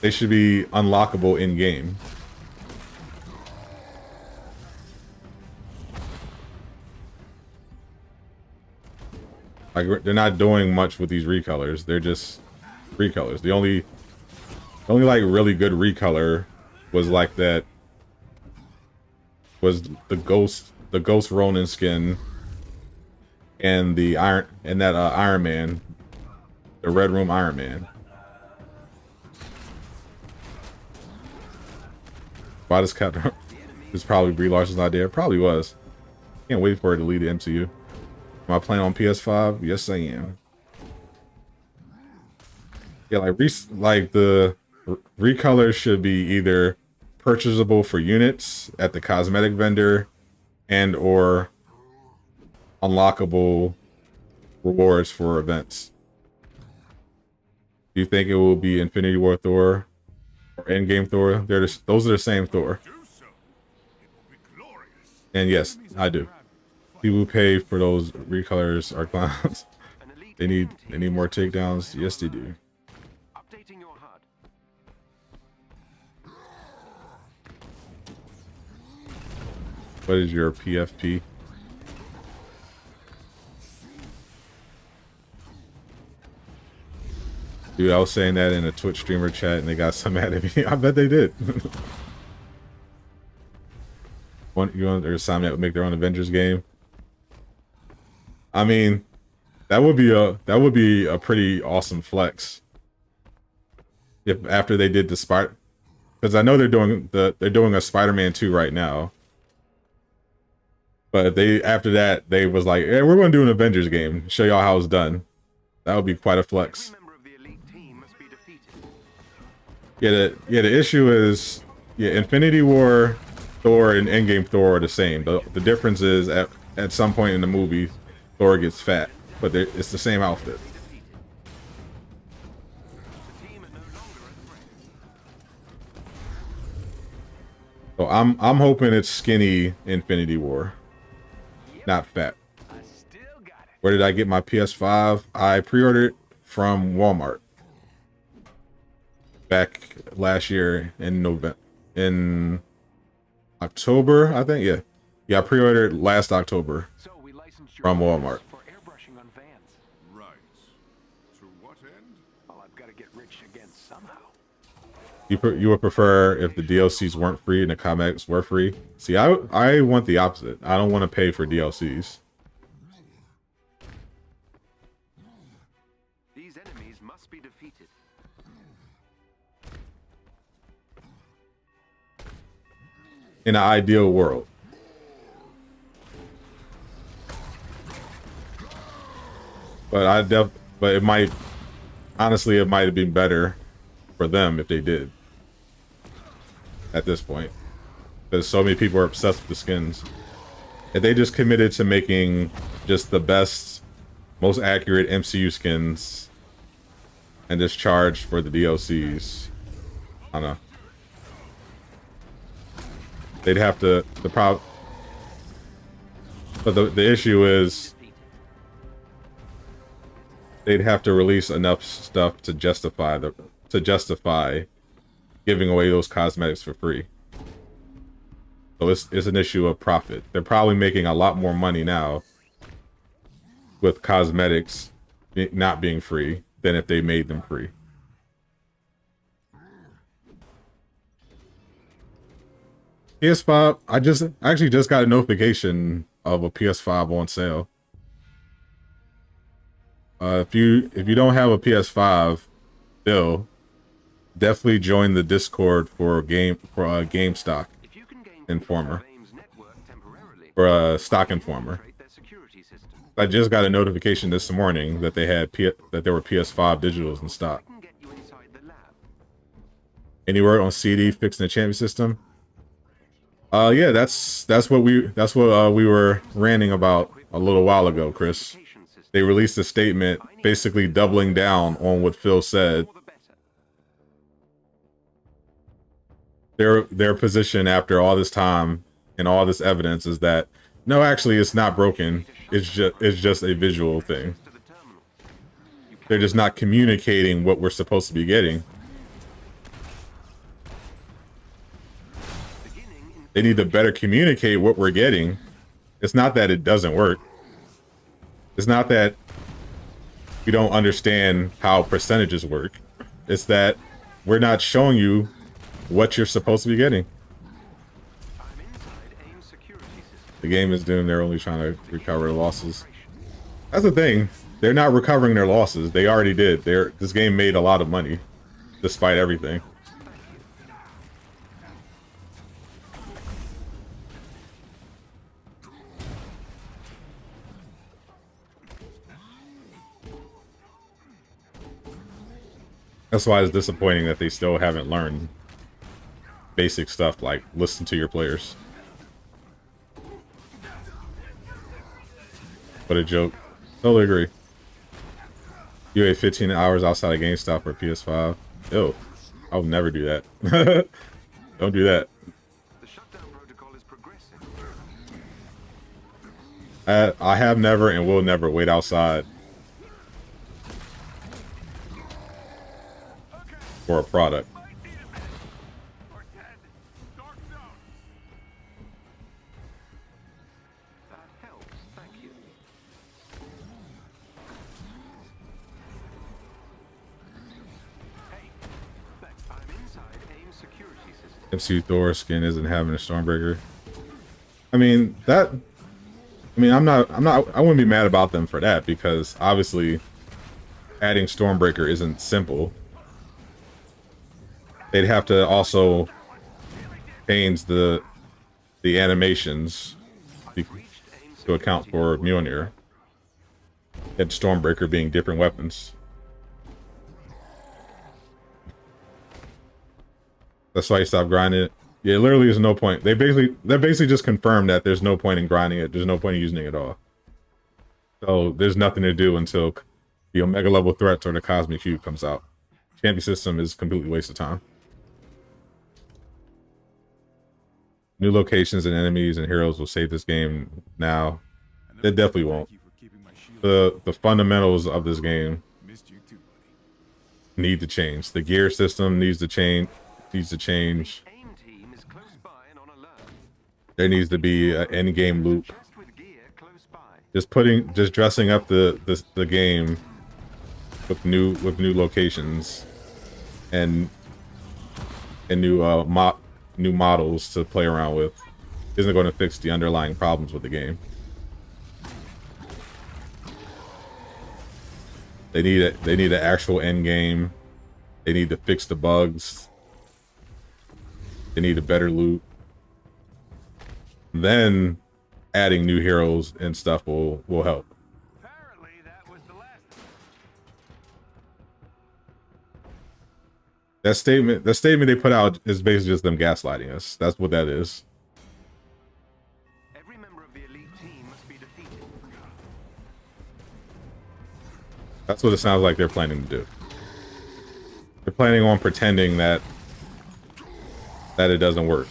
They should be unlockable in game. Like, they're not doing much with these recolors. They're just recolors. The only like really good recolor was like that was the Ghost Ronin skin and the Iron Man, the Red Room Iron Man. Why does Captain? It's probably Brie Larson's idea. It probably was. Can't wait for her to lead the MCU. Am I playing on PS5? Yes, I am. Yeah, like the recolors should be either purchasable for units at the cosmetic vendor and or unlockable rewards for events. Do you think it will be Infinity War Thor or Endgame Thor? Those are the same Thor. And yes, I do. People who pay for those recolors are clowns. They need more takedowns. Yes, they do. Updating your HUD. What is your PFP? Dude, I was saying that in a Twitch streamer chat and they got so mad at me. I bet they did. You want to sign that would make their own Avengers game? I mean, that would be a pretty awesome flex. If after they did the Spider, because I know they're doing a Spider-Man 2 right now. But after that they was like, hey, we're going to do an Avengers game. Show y'all how it's done. That would be quite a flex. Yeah, the issue is, Infinity War Thor and Endgame Thor are the same. The difference is at some point in the movie, Thor gets fat, but it's the same outfit. So I'm hoping it's skinny Infinity War, not fat. Where did I get my PS5? I pre-ordered it from Walmart back last year in October, I think. Yeah, I pre-ordered last October from Walmart. Right. To what end? Well, I've got to get rich again somehow. You would prefer if the DLCs weren't free and the comics were free? See, I want the opposite. I don't want to pay for DLCs. These enemies must be defeated. In an ideal world. But it might, honestly, it might have been better for them if they did. At this point. Because so many people are obsessed with the skins. If they just committed to making just the best, most accurate MCU skins and just charged for the DLCs, I don't know. They'd have to, but the issue is they'd have to release enough stuff to justify giving away those cosmetics for free. So it's an issue of profit. They're probably making a lot more money now with cosmetics not being free than if they made them free. PS5, I actually just got a notification of a PS5 on sale. If you don't have a PS5 still, definitely join the Discord for GameStock Informer or Stock Informer. I just got a notification this morning that there were PS5 digitals in stock. Any word on CD fixing the champion system? Yeah, that's what we were ranting about a little while ago, Chris. They released a statement basically doubling down on what Phil said. Their position after all this time and all this evidence is that no, actually it's not broken. It's just a visual thing. They're just not communicating what we're supposed to be getting. They need to better communicate what we're getting. It's not that it doesn't work. It's not that we don't understand how percentages work. It's that we're not showing you what you're supposed to be getting. The game is doomed. They're only trying to recover losses. That's the thing. They're not recovering their losses. They already did. This game made a lot of money, despite everything. That's why it's disappointing that they still haven't learned basic stuff like listen to your players. What a joke. Totally agree. You ate 15 hours outside of GameStop or PS5. Ew. I would never do that. Don't do that. The shutdown protocol is progressing. I have never and will never wait outside for a product. That helps, thank you. Hey, I'm inside AIM security system. MC Thor skin isn't having a Stormbreaker. I mean, I wouldn't be mad about them for that, because obviously adding Stormbreaker isn't simple. They'd have to also change the animations to account for Mjolnir and Stormbreaker being different weapons. That's why you stop grinding it. Yeah, literally there's no point. They basically just confirmed that there's no point in grinding it. There's no point in using it at all. So there's nothing to do until the Omega level threats or the Cosmic Cube comes out. Champion system is completely waste of time. New locations and enemies and heroes will save this game now. It definitely won't. The fundamentals of this game need to change. The gear system needs to change. There needs to be an end game loop. Just dressing up the game with new locations and new models to play around with isn't going to fix the underlying problems with the game. They need an actual end game. They need to fix the bugs. They need a better loot. Then adding new heroes and stuff will help. Apparently that was the last. That statement they put out is basically just them gaslighting us. That's what that is. Every member of the elite team must be defeated. That's what it sounds like they're planning to do. They're planning on pretending that it doesn't work.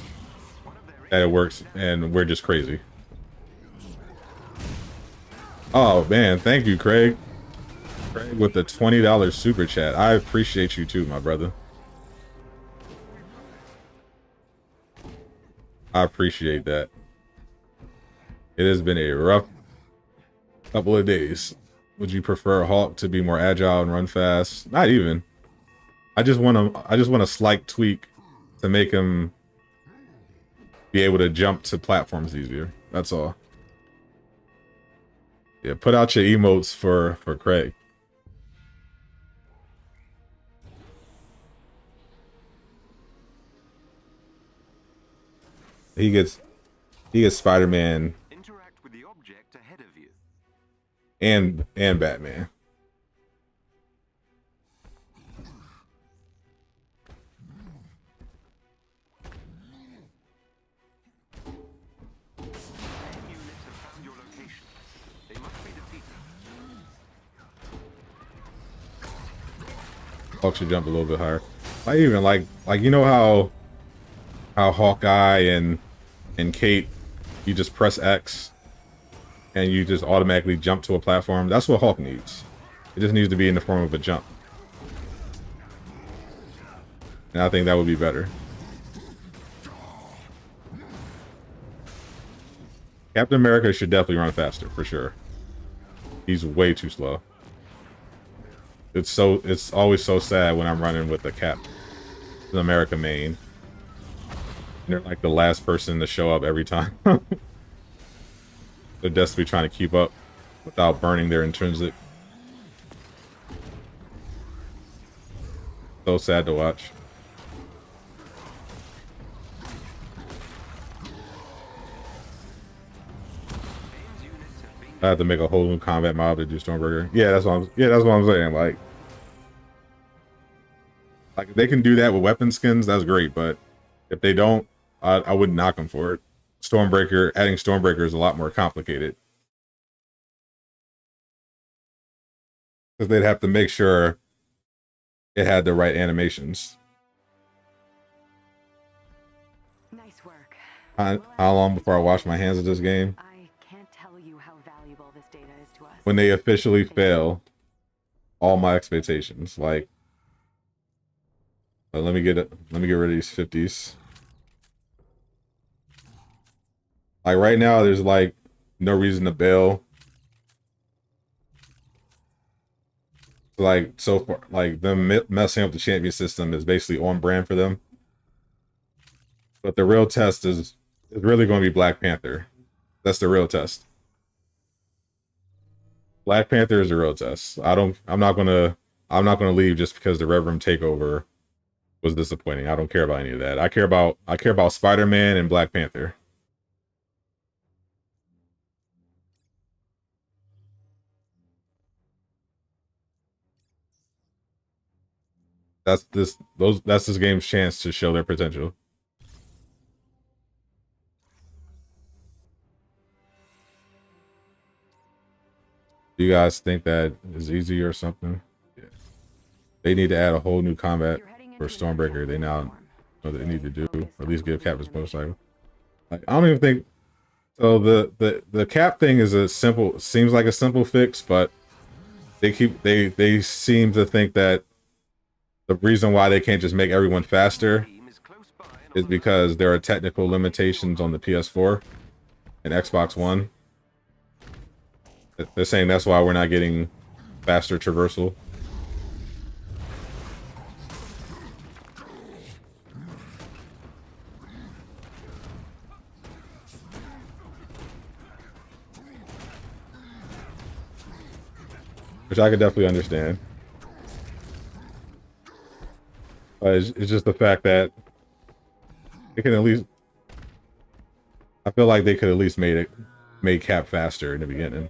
That it works and we're just crazy. Oh man, thank you, Craig. Craig with the $20 super chat. I appreciate you too, my brother. I appreciate that. It has been a rough couple of days. Would you prefer Hulk to be more agile and run fast? Not even. I just want a slight tweak to make him be able to jump to platforms easier. That's all. Yeah, put out your emotes for Craig. He gets Spider-Man Interact with the object ahead of you. and Batman. Units have found your location. They must be defeated. Hulk should jump a little bit higher. I even like you know how Hawkeye and Kate, you just press X and you just automatically jump to a platform. That's what Hulk needs. It just needs to be in the form of a jump. And I think that would be better. Captain America should definitely run faster, for sure. He's way too slow. It's always so sad when I'm running with the cap, the America main. And they're like the last person to show up every time. They're desperately trying to keep up without burning their intrinsic. So sad to watch. I have to make a whole new combat mob to do Stormberger. Yeah, that's what I'm saying. Like if they can do that with weapon skins, that's great. But if they don't, I wouldn't knock them for it. Stormbreaker, adding Stormbreaker is a lot more complicated. Because they'd have to make sure it had the right animations. Nice work. How long before I wash my hands of this game? I can't tell you how valuable this data is to us. When they officially fail all my expectations. Like, let me get rid of these 50s. Like right now, there's like no reason to bail. Like so far, like them messing up the champion system is basically on brand for them. But the real test is really going to be Black Panther. That's the real test. Black Panther is the real test. I'm not gonna leave just because the Reverend takeover was disappointing. I don't care about any of that. I care about Spider-Man and Black Panther. That's this game's chance to show their potential. Do you guys think that is easy or something? Yeah. They need to add a whole new combat for Stormbreaker. They now know what they need to do, or at least give Cap his motorcycle. Like I don't even think so. The Cap thing is seems like a simple fix, but they seem to think that the reason why they can't just make everyone faster is because there are technical limitations on the PS4 and Xbox One. They're saying that's why we're not getting faster traversal. Which I could definitely understand. It's just the fact that they can at least. I feel like they could at least made Cap faster in the beginning.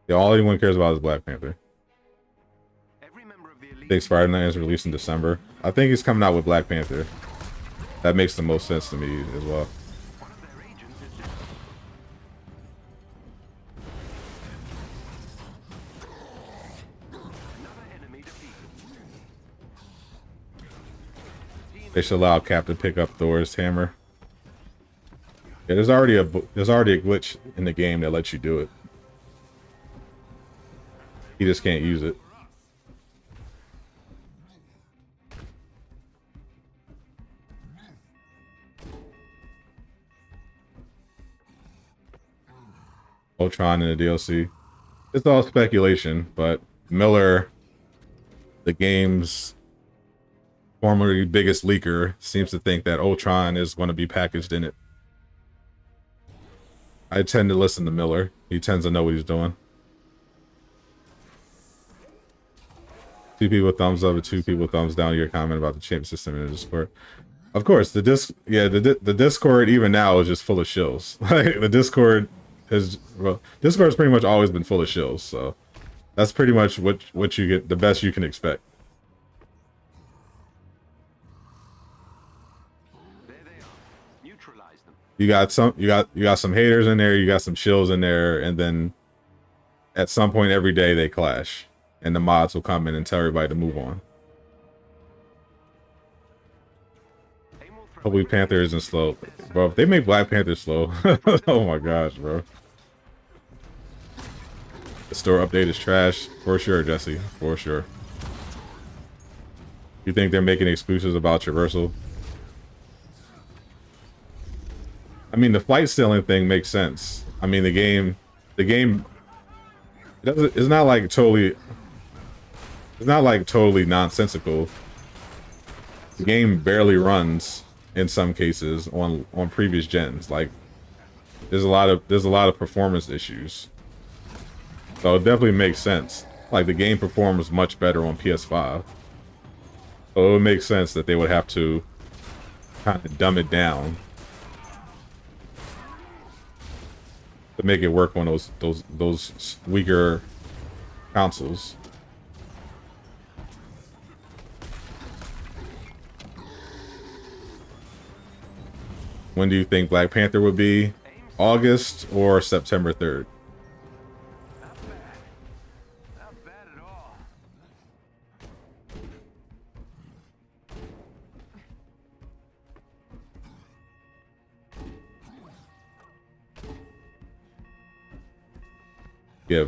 Yeah, all anyone cares about is Black Panther. I think Spider-Man is released in December. I think he's coming out with Black Panther. That makes the most sense to me as well. They should allow Cap to pick up Thor's hammer. Yeah, there's already a glitch in the game that lets you do it. He just can't use it. Ultron in the DLC. It's all speculation, but Miller, the game's formerly biggest leaker, seems to think that Ultron is going to be packaged in it. I tend to listen to Miller. He tends to know what he's doing. 2 people thumbs up and 2 people thumbs down to your comment about the champion system in the Discord. Of course, the Discord even now is just full of shills. Like the Discord has Discord's pretty much always been full of shills, so that's pretty much what you get, the best you can expect. You got some haters in there, you got some shills in there, and then at some point every day they clash. And the mods will come in and tell everybody to move on. Hopefully Panther isn't slow. Bro, if they make Black Panther slow, oh my gosh, bro. The store update is trash. For sure, Jesse. For sure. You think they're making excuses about traversal? I mean, the flight stealing thing makes sense. I mean, the game it doesn't. It's not like totally. It's not like totally nonsensical. The game barely runs in some cases on previous gens. Like, there's a lot of performance issues. So it definitely makes sense. Like, the game performs much better on PS5. So it would make sense that they would have to kind of dumb it down to make it work on those weaker consoles. When do you think Black Panther would be? August or September 3rd? Not bad. Not bad at all. Yeah,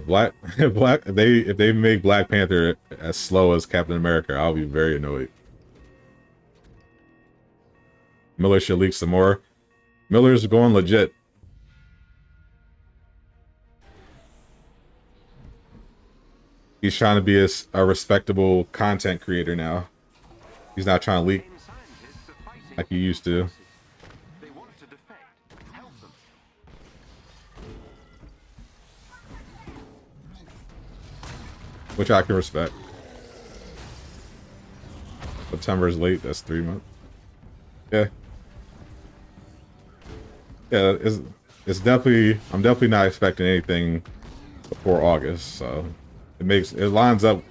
if they make Black Panther as slow as Captain America, I'll be very annoyed. Miller should leak some more. Miller's going legit. He's trying to be a respectable content creator now. He's not trying to leak like he used to. They want to defend. Help them. Which I can respect. September's late, that's 3 months. Yeah. Yeah, it's definitely, I'm definitely not expecting anything before August, so it lines up,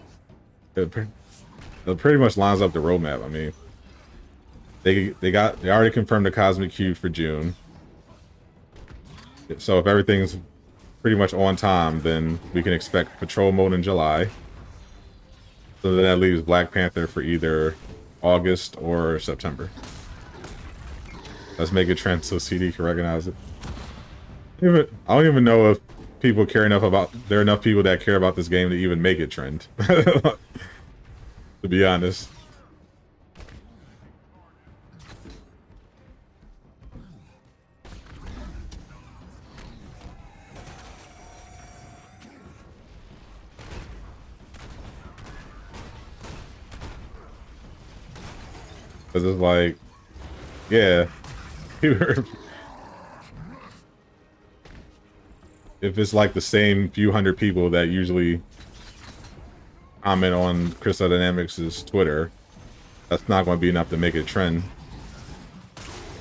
it pretty much lines up the roadmap. I mean, they already confirmed the Cosmic Cube for June. So if everything's pretty much on time, then we can expect Patrol Mode in July. So then that leaves Black Panther for either August or September. Let's make a trend so CD can recognize it. I don't even know if people care enough about... There are enough people that care about this game to even make it trend. To be honest. Because it's like... Yeah. If it's like the same few hundred people that usually comment on Crystal Dynamics' Twitter, that's not going to be enough to make it trend.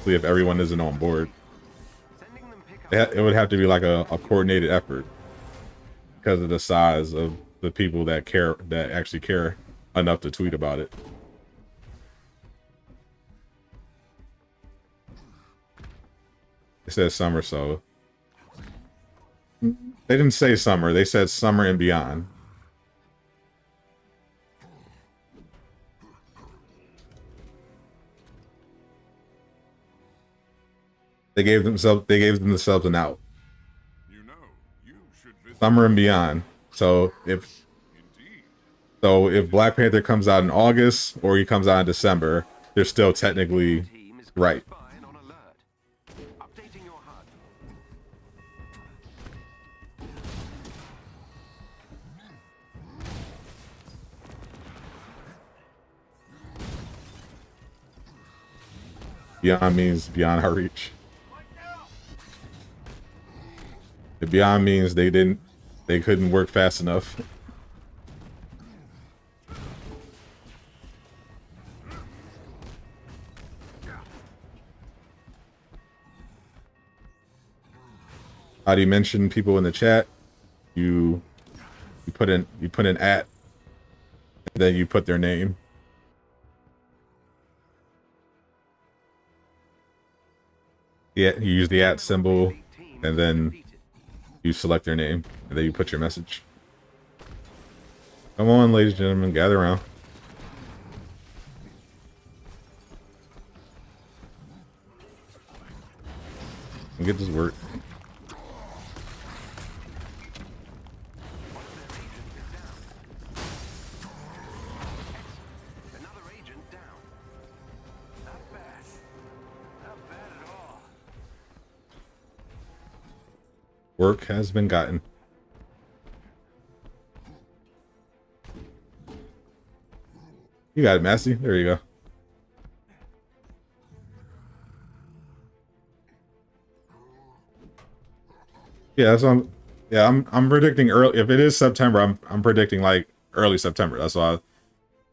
See if everyone isn't on board. It would have to be like a coordinated effort because of the size of the people that actually care enough to tweet about it. It says summer, so they didn't say summer. They said summer and beyond. They gave themselves an out. Summer and beyond. So if Black Panther comes out in August or he comes out in December, they're still technically right. Beyond means beyond our reach. The beyond means they couldn't work fast enough. How do you mention people in the chat? You put in at, and then you put their name. Yeah, you use the @ symbol, and then you select their name, and then you put your message. Come on, ladies and gentlemen, gather around. And get this work. Work has been gotten. You got it, Massey. There you go. Yeah, that's what I'm predicting early. If it is September, I'm predicting like early September. That's why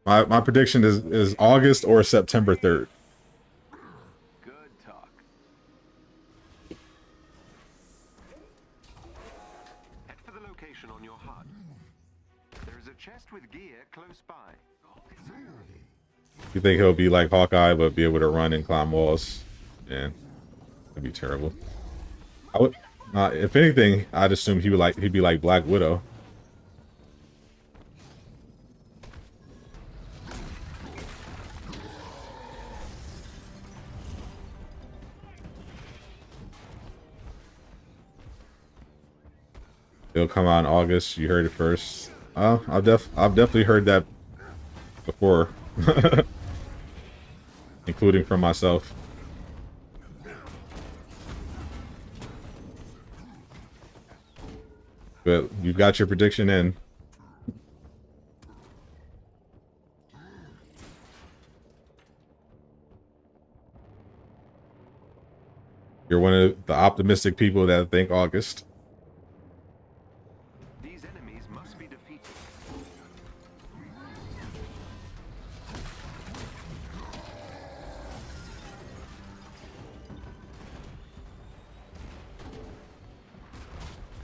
my prediction is August or September 3rd. Good talk. Head for the location on your HUD. There's a chest with gear close by. You think he'll be like Hawkeye, but be able to run and climb walls? Yeah, that'd be terrible. I would, if anything, I'd assume he'd be like Black Widow. It'll come out in August. You heard it first. I've definitely heard that before, including from myself. But you've got your prediction in. You're one of the optimistic people that think August. These enemies must be defeated.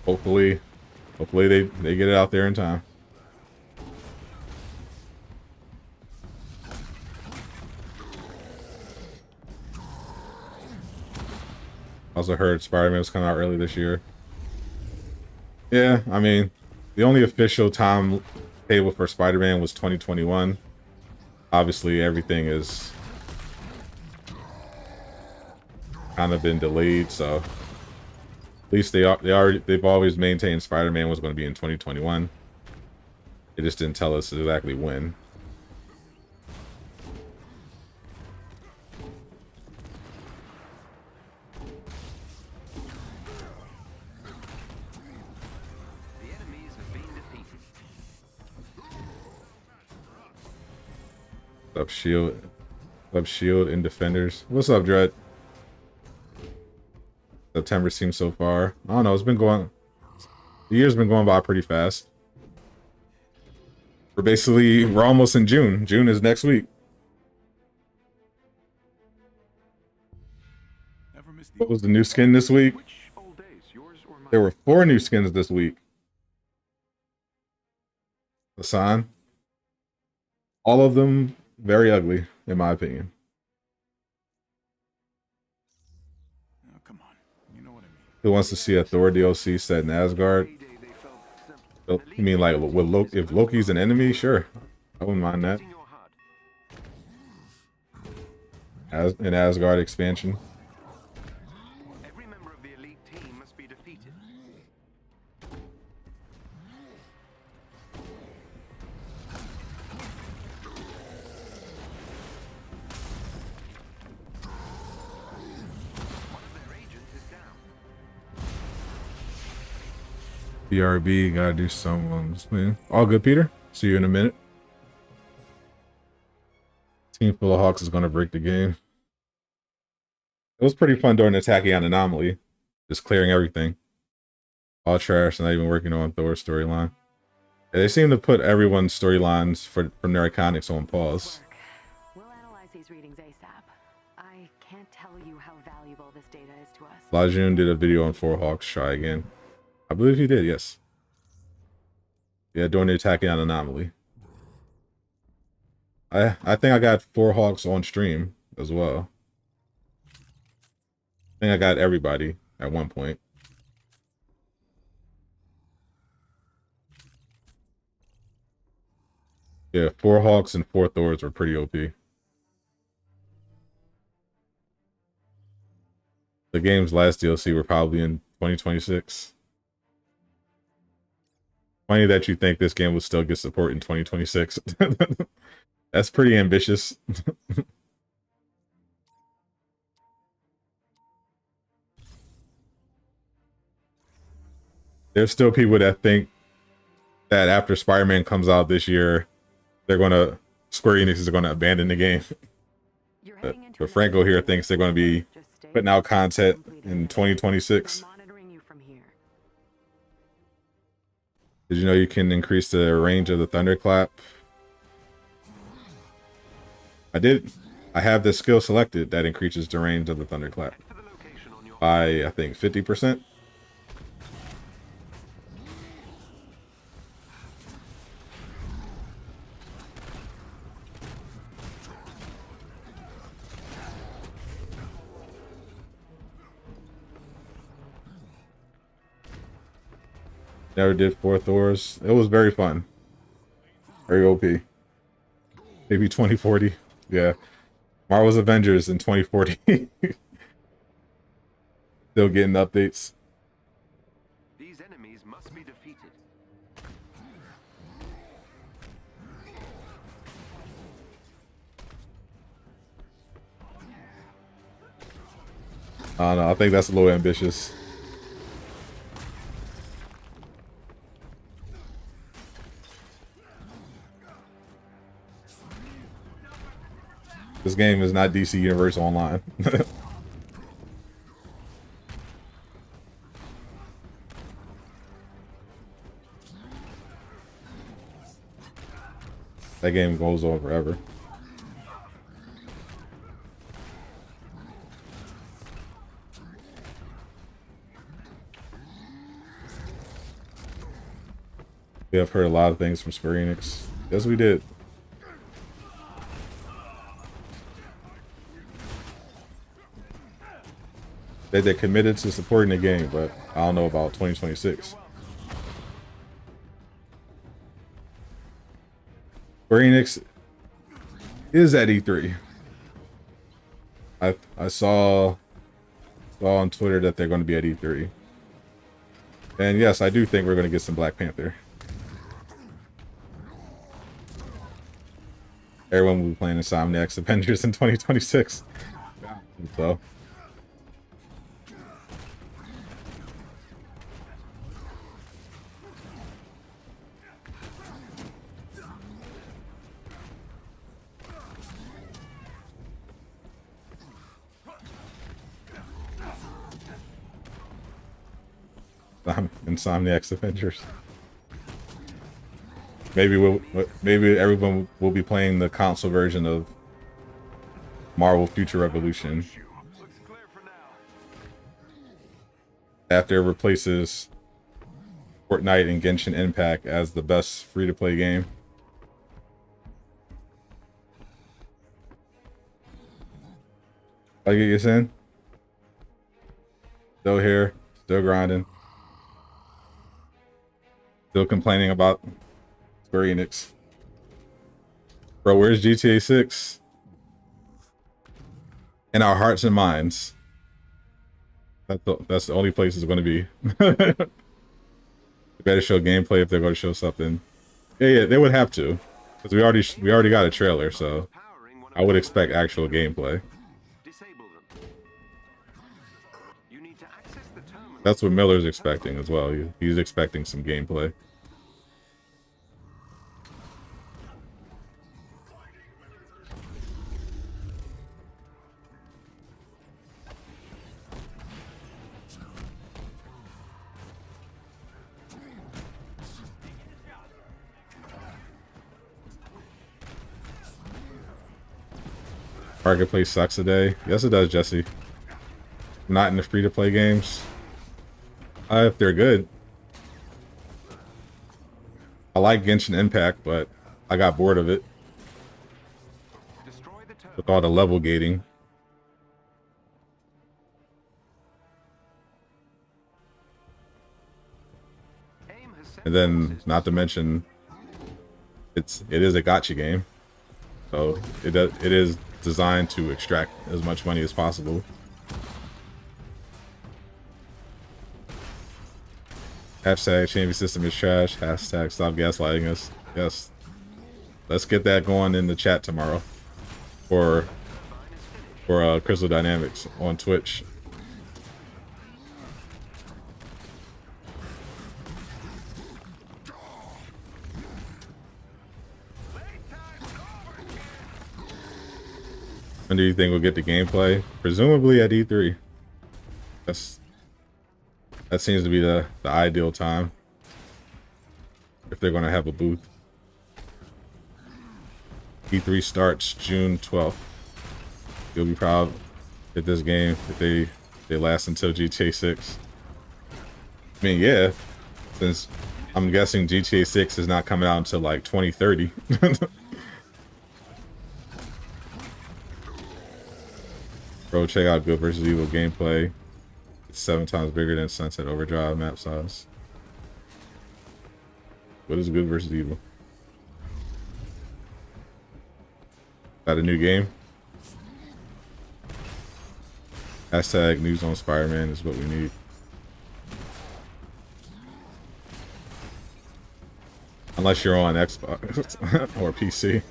Hopefully they get it out there in time. Also heard Spider-Man was coming out early this year. Yeah, I mean, the only official timetable for Spider-Man was 2021. Obviously, everything is kind of been delayed, so at least they've always maintained Spider-Man was going to be in 2021. They just didn't tell us exactly when. The enemies have been defeated. What's up, Shield and Defenders? What's up, Dread? September seems so far. I don't know. The year's been going by pretty fast. We're almost in June. June is next week. What was the new skin this week? Which old days, yours or mine? There were 4 new skins this week. Hassan. All of them very ugly, in my opinion. Oh, come on. You know what I mean. Who wants to see a Thor DLC set in Asgard? Heyday, they felt simple. You mean like with if Loki's an enemy? Sure, I wouldn't mind that. Using your HUD. As an Asgard expansion. Every member of the elite team must be defeated. One of their agents is down. BRB, gotta do someone's man. All good, Peter. See you in a minute. Team full of Hawks is gonna break the game. It was pretty fun during the Tachyon anomaly. Just clearing everything. All trash, not even working on Thor's storyline. Yeah, they seem to put everyone's storylines from their iconics on pause. We'll analyze these readings ASAP. I can't tell you how valuable this data is to us. Lajun did a video on 4 Hawks. Try again. I believe he did, yes. Yeah, during the Tachyon anomaly. I think I got 4 Hawks on stream as well. I think I got everybody at one point. Yeah, 4 Hawks and 4 Thors were pretty OP. The game's last DLC were probably in 2026. Funny that you think this game will still get support in 2026. That's pretty ambitious. there's still people that think that after Spider-Man comes out this year, Square Enix is gonna abandon the game. But Franco here thinks they're gonna be putting out content in 2026. Did you know you can increase the range of the thunderclap? I did. I have this skill selected that increases the range of the thunderclap by, I think, 50%. Never did 4 Thors. It was very fun. Very OP. Maybe 2040. Yeah. Marvel's Avengers in 2040. Still getting updates. These enemies must be defeated. I don't know. I think that's a little ambitious. This game is not DC Universe Online. That game goes on forever. We have heard a lot of things from Square Enix. Yes, we did. They're committed to supporting the game, but I don't know about 2026. Square Enix is at E3. I saw on Twitter that they're going to be at E3. And yes, I do think we're going to get some Black Panther. Everyone will be playing Insomniac's Avengers in 2026. So. Insomniac's Avengers. Maybe everyone will be playing the console version of Marvel Future Revolution after it replaces Fortnite and Genshin Impact as the best free-to-play game. I get you in. Still here, still grinding. Still complaining about Square Enix. Bro, where's GTA 6? In our hearts and minds. That's the only place it's going to be. They better show gameplay if they're going to show something. Yeah, they would have to. Because we already got a trailer, so I would expect actual gameplay. That's what Miller's expecting as well. He's expecting some gameplay. Marketplace sucks today. Yes, it does, Jesse. Not in the free-to-play games. If they're good. I like Genshin Impact, but I got bored of it. With all the level gating. And then, not to mention, it is a gacha game. So, it is designed to extract as much money as possible. Hashtag champion system is trash. Hashtag stop gaslighting us. Yes. Let's get that going in the chat tomorrow. For Crystal Dynamics on Twitch. When do you think we'll get the gameplay? Presumably at E3. That seems to be the ideal time if they're going to have a booth. E3 starts June 12th. You'll be proud at this game if they last until GTA 6. I mean, yeah, since I'm guessing GTA 6 is not coming out until like 2030. Bro, check out Good vs. Evil gameplay. It's 7 times bigger than Sunset Overdrive map size. What is Good vs. Evil? Got a new game? Hashtag news on Spider-Man is what we need. Unless you're on Xbox or PC.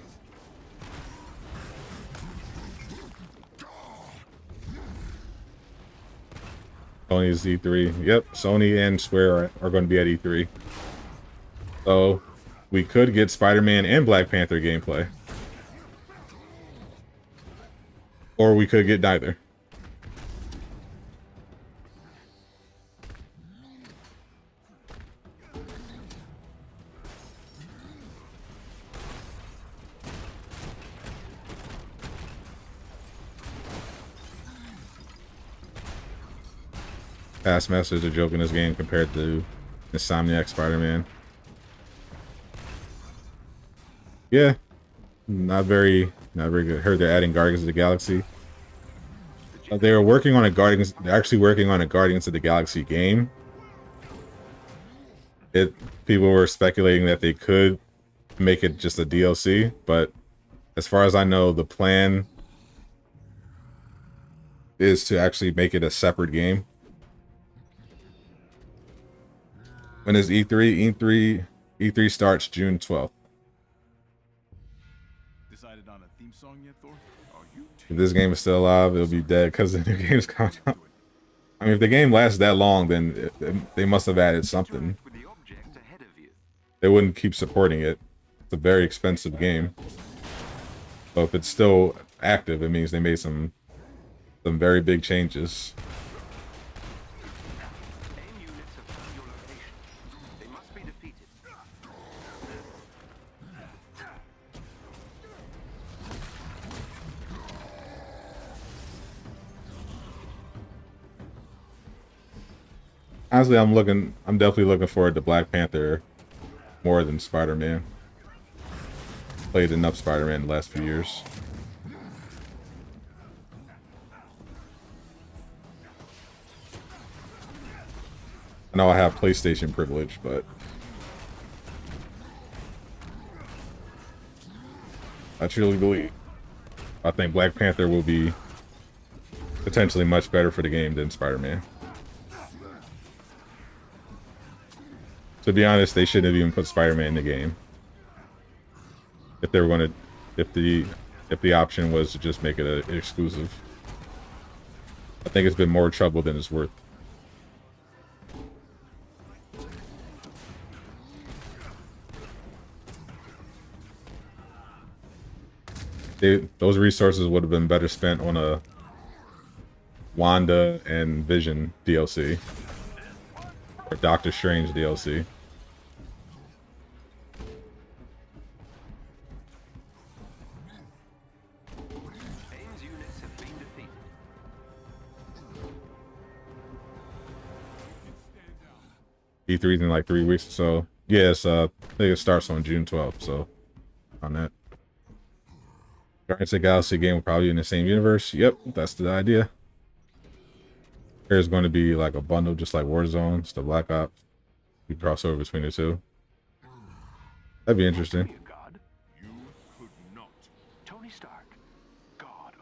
Sony's E3. Yep, Sony and Square are going to be at E3. So we could get Spider-Man and Black Panther gameplay. Or we could get neither. Taskmaster's a joke in this game compared to Insomniac Spider-Man. Yeah, not very good. Heard they're adding Guardians of the Galaxy. They were working on a Guardians. They're actually working on a Guardians of the Galaxy game. People were speculating that they could make it just a DLC, but as far as I know, the plan is to actually make it a separate game. When is E3? E3 starts June 12th. Decided on a theme song yet, Thor? If this game is still alive, it'll be dead because the new game's coming out. I mean, if the game lasts that long, then they must have added something. They wouldn't keep supporting it. It's a very expensive game. So if it's still active, it means they made some very big changes. Honestly, I'm definitely looking forward to Black Panther more than Spider-Man. Played enough Spider-Man the last few years. I know I have PlayStation privilege, but I truly believe I think Black Panther will be potentially much better for the game than Spider-Man. To be honest, they shouldn't have even put Spider-Man in the game. If they were going to, if the option was to just make it an exclusive. I think it's been more trouble than it's worth. Those resources would have been better spent on a Wanda and Vision DLC. Or Doctor Strange DLC. E3's in like 3 weeks or so. Yes, I think it starts on June 12th, so on that. Guardians of the Galaxy game will probably be in the same universe. Yep, that's the idea. There's going to be like a bundle just like Warzone, it's the Black Ops. You cross over between the two. That'd be interesting.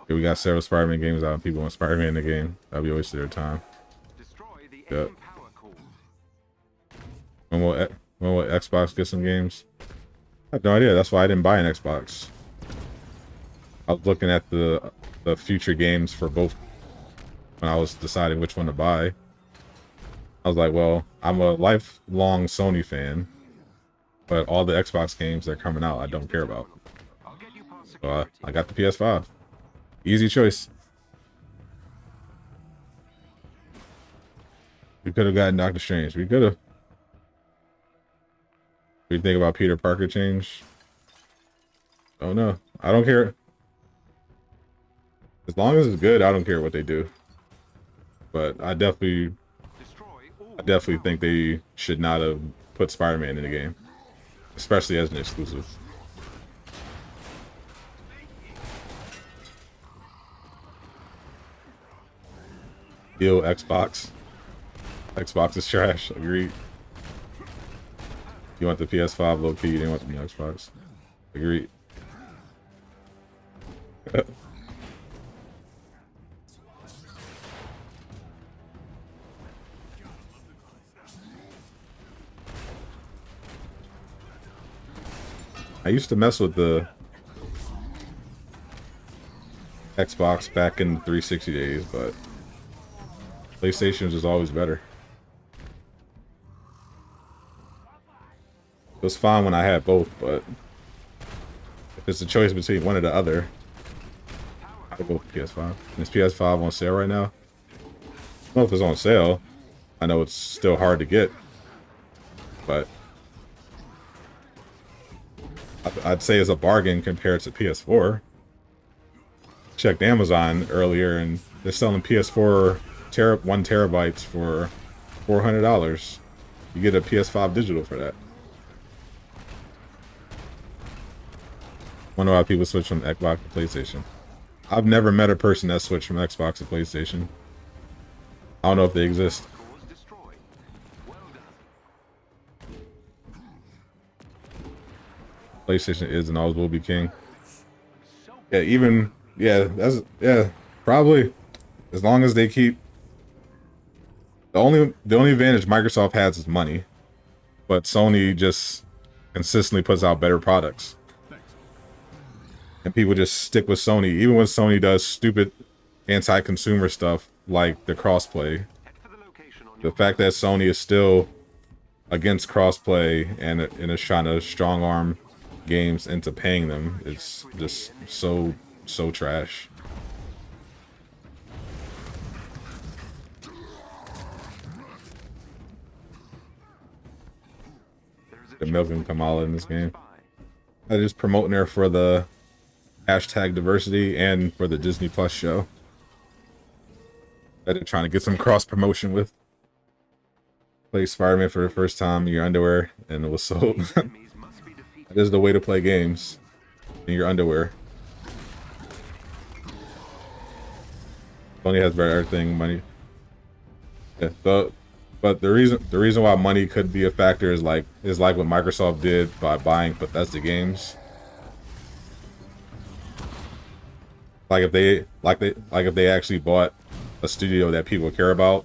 Yeah, we got several Spider-Man games out and people want Spider-Man in the game. That'd be a waste of their time. Yep. When will Xbox get some games? I have no idea. That's why I didn't buy an Xbox. I was looking at the future games for both when I was deciding which one to buy. I was like, well, I'm a lifelong Sony fan, but all the Xbox games that are coming out, I don't care about. So I got the PS5. Easy choice. We could have gotten Doctor Strange. We could have. What do you think about Peter Parker change? Oh no, I don't care. As long as it's good, I don't care what they do. But I definitely think they should not have put Spider-Man in the game, especially as an exclusive. Deal Xbox. Xbox is trash. Agreed. You want the PS5 low key, you didn't want the new Xbox. Agreed. I used to mess with the Xbox back in the 360 days, but PlayStation's is always better. It was fine when I had both, but if it's a choice between one or the other, I'll go with PS5. Is PS5 on sale right now? I don't know if it's on sale. I know it's still hard to get, but I'd say it's a bargain compared to PS4. Checked Amazon earlier and they're selling PS4 1 terabytes for $400. You get a PS5 digital for that. Wonder why people switch from Xbox to PlayStation. I've never met a person that switched from Xbox to PlayStation. I don't know if they exist. PlayStation is and always will be king. Yeah, probably. As long as they keep the only advantage Microsoft has is money. But Sony just consistently puts out better products. And people just stick with Sony, even when Sony does stupid anti-consumer stuff like the crossplay. The fact that Sony is still against crossplay and is trying to strong arm games into paying them is just so trash. The milking Kamala in this game. They're just promoting her for the hashtag diversity and for the Disney Plus show that they're trying to get some cross promotion with. Play Spider-Man for the first time in your underwear, and it was sold. That is the way to play games, in your underwear. Sony has better everything, money. Yeah, but the reason why money could be a factor is like what Microsoft did by buying Bethesda games. Like if they actually bought a studio that people care about,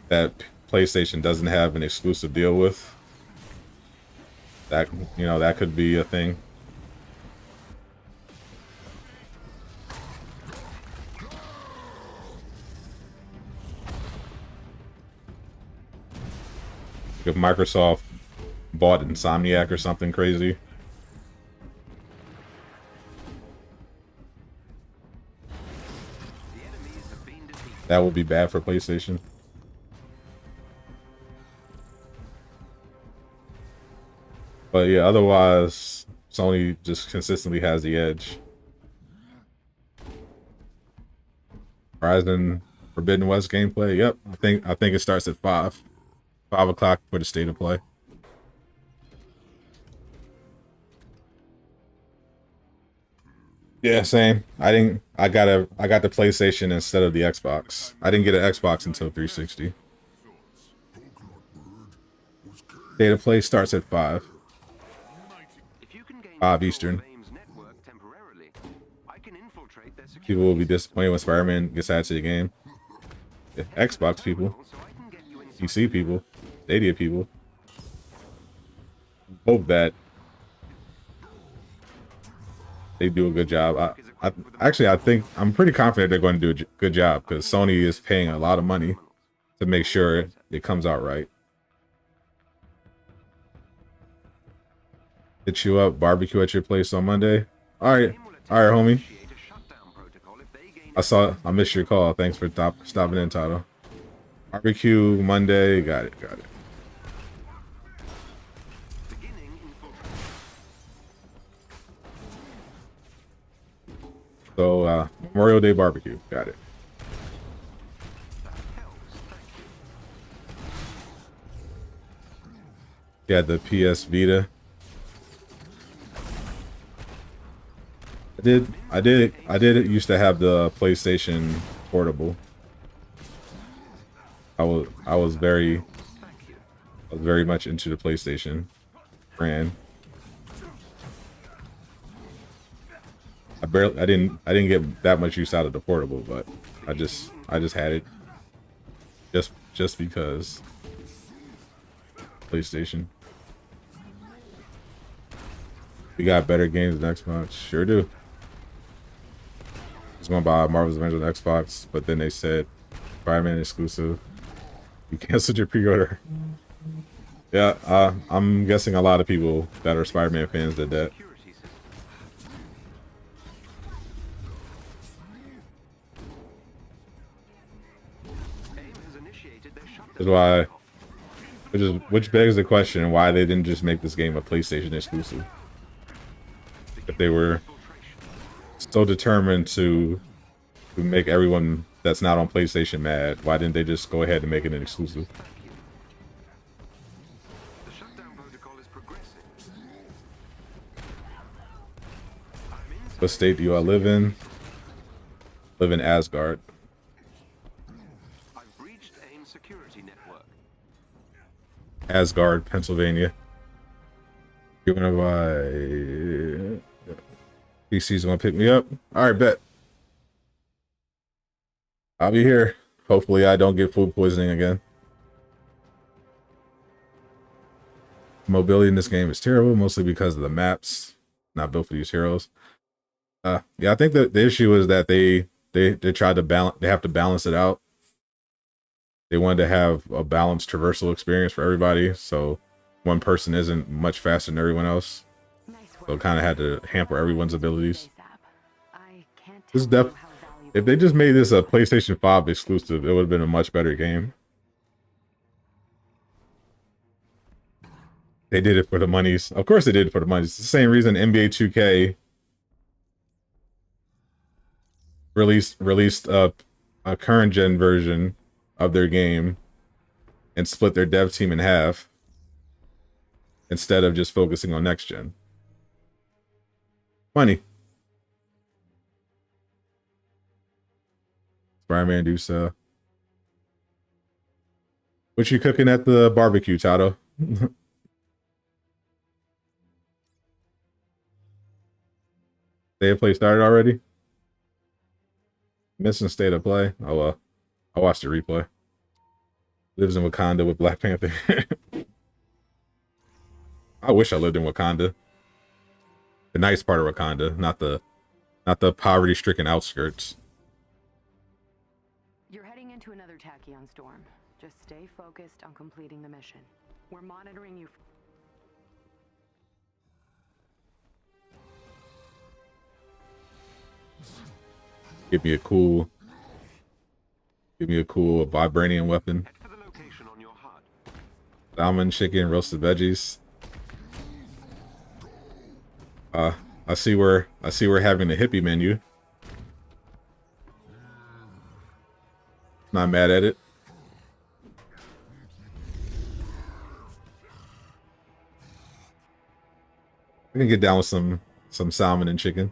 that PlayStation doesn't have an exclusive deal with, that that could be a thing. If Microsoft bought Insomniac or something crazy. That would be bad for PlayStation. But yeah, otherwise, Sony just consistently has the edge. Horizon Forbidden West gameplay. Yep, I think it starts at 5 o'clock for the state of play. Yeah, same. I got the PlayStation instead of the Xbox. I didn't get an Xbox until 360. State of play starts at 5. 5 Eastern. People will be disappointed when Spider-Man gets added to the game. Yeah, Xbox people, PC people, Stadia people hope that they do a good job. I'm pretty confident they're going to do a good job because Sony is paying a lot of money to make sure it comes out right. Hit you up, barbecue at your place on Monday. All right, homie. I missed your call. Thanks for stopping in, Tato. Barbecue Monday. Got it. So Memorial Day barbecue. Got it. Yeah, the PS Vita. I did used to have the PlayStation Portable. I was very much into the PlayStation brand. I didn't get that much use out of the portable, but I just had it just because PlayStation. We got better games than Xbox. Sure do. I was going to buy Marvel's Avengers on Xbox, but then they said Spider-Man exclusive. You canceled your pre-order. Yeah, I'm guessing a lot of people that are Spider-Man fans did that. Which begs the question why they didn't just make this game a PlayStation exclusive. If they were so determined to make everyone that's not on PlayStation mad, why didn't they just go ahead and make it an exclusive? What state do you all live in? Live in Asgard. Asgard, Pennsylvania. You're gonna buy PC's gonna pick me up. Alright, bet. I'll be here. Hopefully I don't get food poisoning again. Mobility in this game is terrible, mostly because of the maps. Not built for these heroes. Yeah, I think that the issue is that they tried to balance. They have to balance it out. They wanted to have a balanced traversal experience for everybody, so one person isn't much faster than everyone else. So kind of had to hamper everyone's abilities. This is if they just made this a PlayStation 5 exclusive, it would have been a much better game. They did it for the monies. Of course they did it for the monies. It's the same reason NBA 2K released a current gen version of their game and split their dev team in half instead of just focusing on next gen. Money. Spider-Man do so. What you cooking at the barbecue, Tato? State of play started already? Missing state of play? Oh well. I watched the replay. Lives in Wakanda with Black Panther. I wish I lived in Wakanda. The nice part of Wakanda, not the poverty-stricken outskirts. You're heading into another tachyon storm. Just stay focused on completing the mission. We're monitoring you. Give me a cool vibranium weapon. Salmon, chicken, roasted veggies. I see we're having a hippie menu. Not mad at it. I can get down with some salmon and chicken.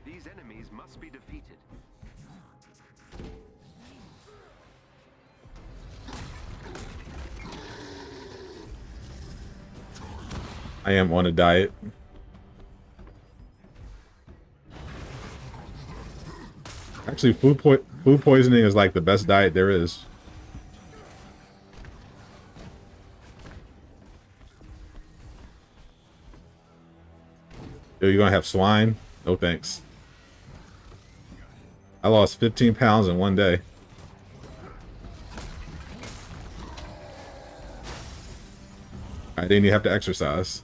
These enemies must be defeated. I am on a diet. Actually, food poisoning is like the best diet there is. Yo, you gonna have swine? No thanks. I lost 15 pounds in one day. I didn't even have to exercise.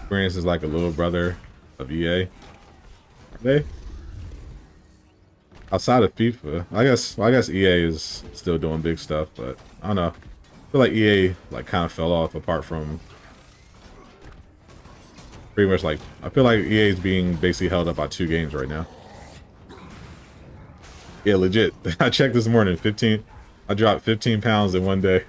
Experience is like a little brother of EA. Are they? Outside of FIFA, I guess EA is still doing big stuff, but I don't know. I feel like EA like kind of fell off apart from pretty much like I feel like EA is being basically held up by 2 games right now. Yeah, legit. I checked this morning. I dropped 15 pounds in one day.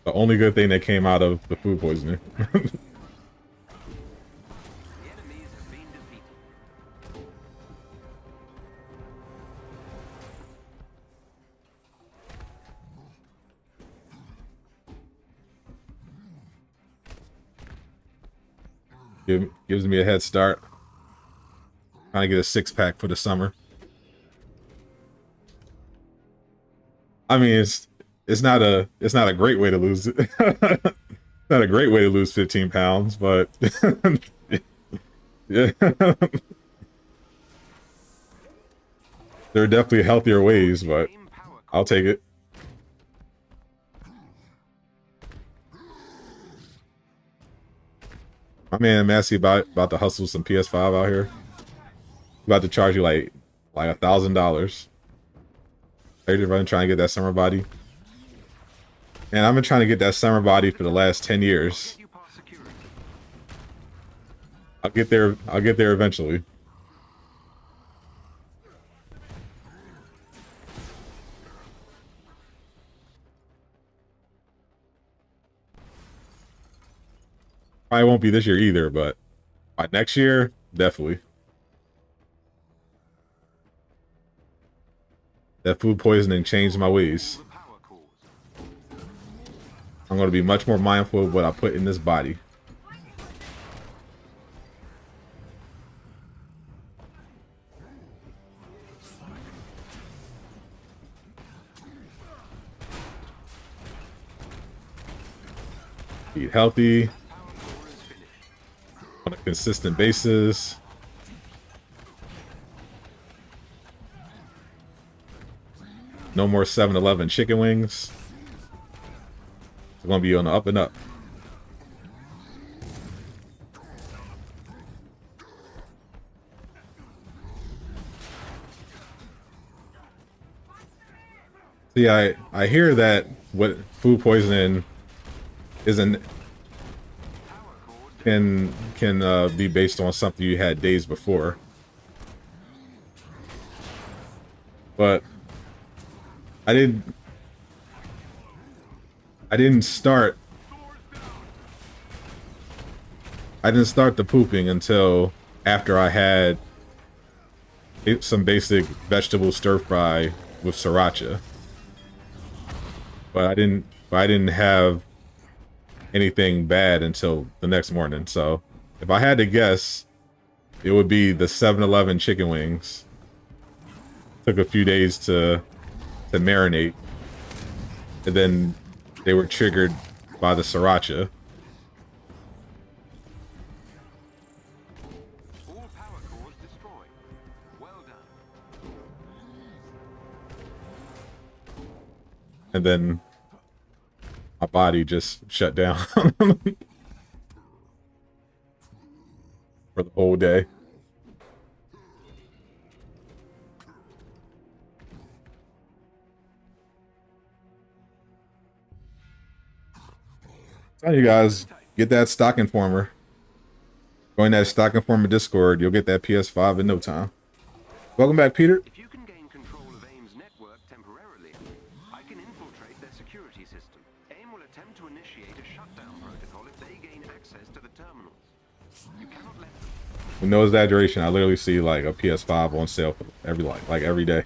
The only good thing that came out of the food poisoning. Gives me a head start. Trying to get a 6-pack for the summer. I mean, it's not a great way to lose it. Not a great way to lose 15 pounds, but yeah. There are definitely healthier ways, but I'll take it. My man Massey about to hustle some PS5 out here. About to charge you like $1,000. Ready to trying to get that summer body. And I've been trying to get that summer body for the last 10 years. I'll get there eventually. Probably won't be this year either, but by next year, definitely. That food poisoning changed my ways. I'm going to be much more mindful of what I put in this body. Eat healthy on a consistent basis. No more 7-Eleven chicken wings. It's going to be on the up and up. See, I hear that what food poisoning isn't can be based on something you had days before, but I didn't start the pooping until after I had some basic vegetable stir fry with sriracha. But I didn't have anything bad until the next morning. So if I had to guess, it would be the 7-Eleven chicken wings. Took a few days to marinate, and then they were triggered by the sriracha. All power cores destroyed. Well done. And then my body just shut down for the whole day. So you guys get that stock informer. Join that stock informer Discord. You'll get that PS5 in no time. Welcome back, Peter. If you can gain control of AIM's network temporarily, I can infiltrate their security system. AIM will attempt to initiate a shutdown protocol if they gain access to the terminals. You cannot let them. With no exaggeration, I literally see like a PS5 on sale for every day.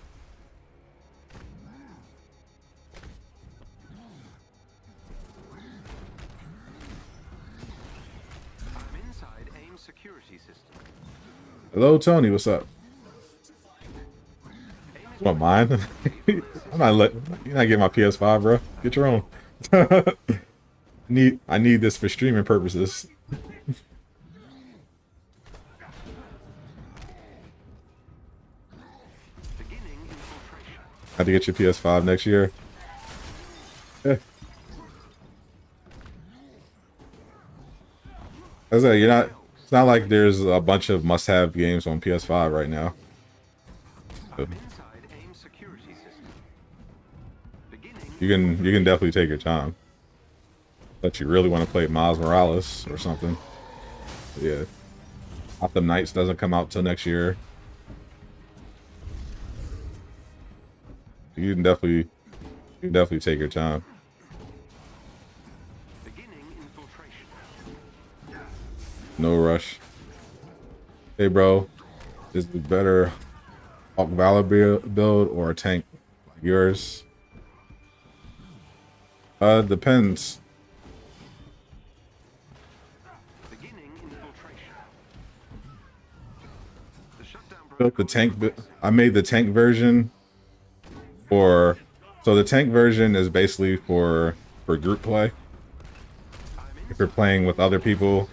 I'm inside AIM's security system. Hello, Tony. What's up? You want mine? You're not getting my PS5, bro. Get your own. I need this for streaming purposes. The Had to get your PS5 next year. Yeah. As I say, you're not. It's not like there's a bunch of must-have games on PS5 right now. So you can definitely take your time. But you really want to play Miles Morales or something. But yeah. Gotham Knights doesn't come out till next year. You can definitely take your time. No rush. Hey bro, is the better Hawk Valor build or a tank like yours? Depends. Built the tank. I made the tank version for. So the tank version is basically for group play. If you're playing with other people.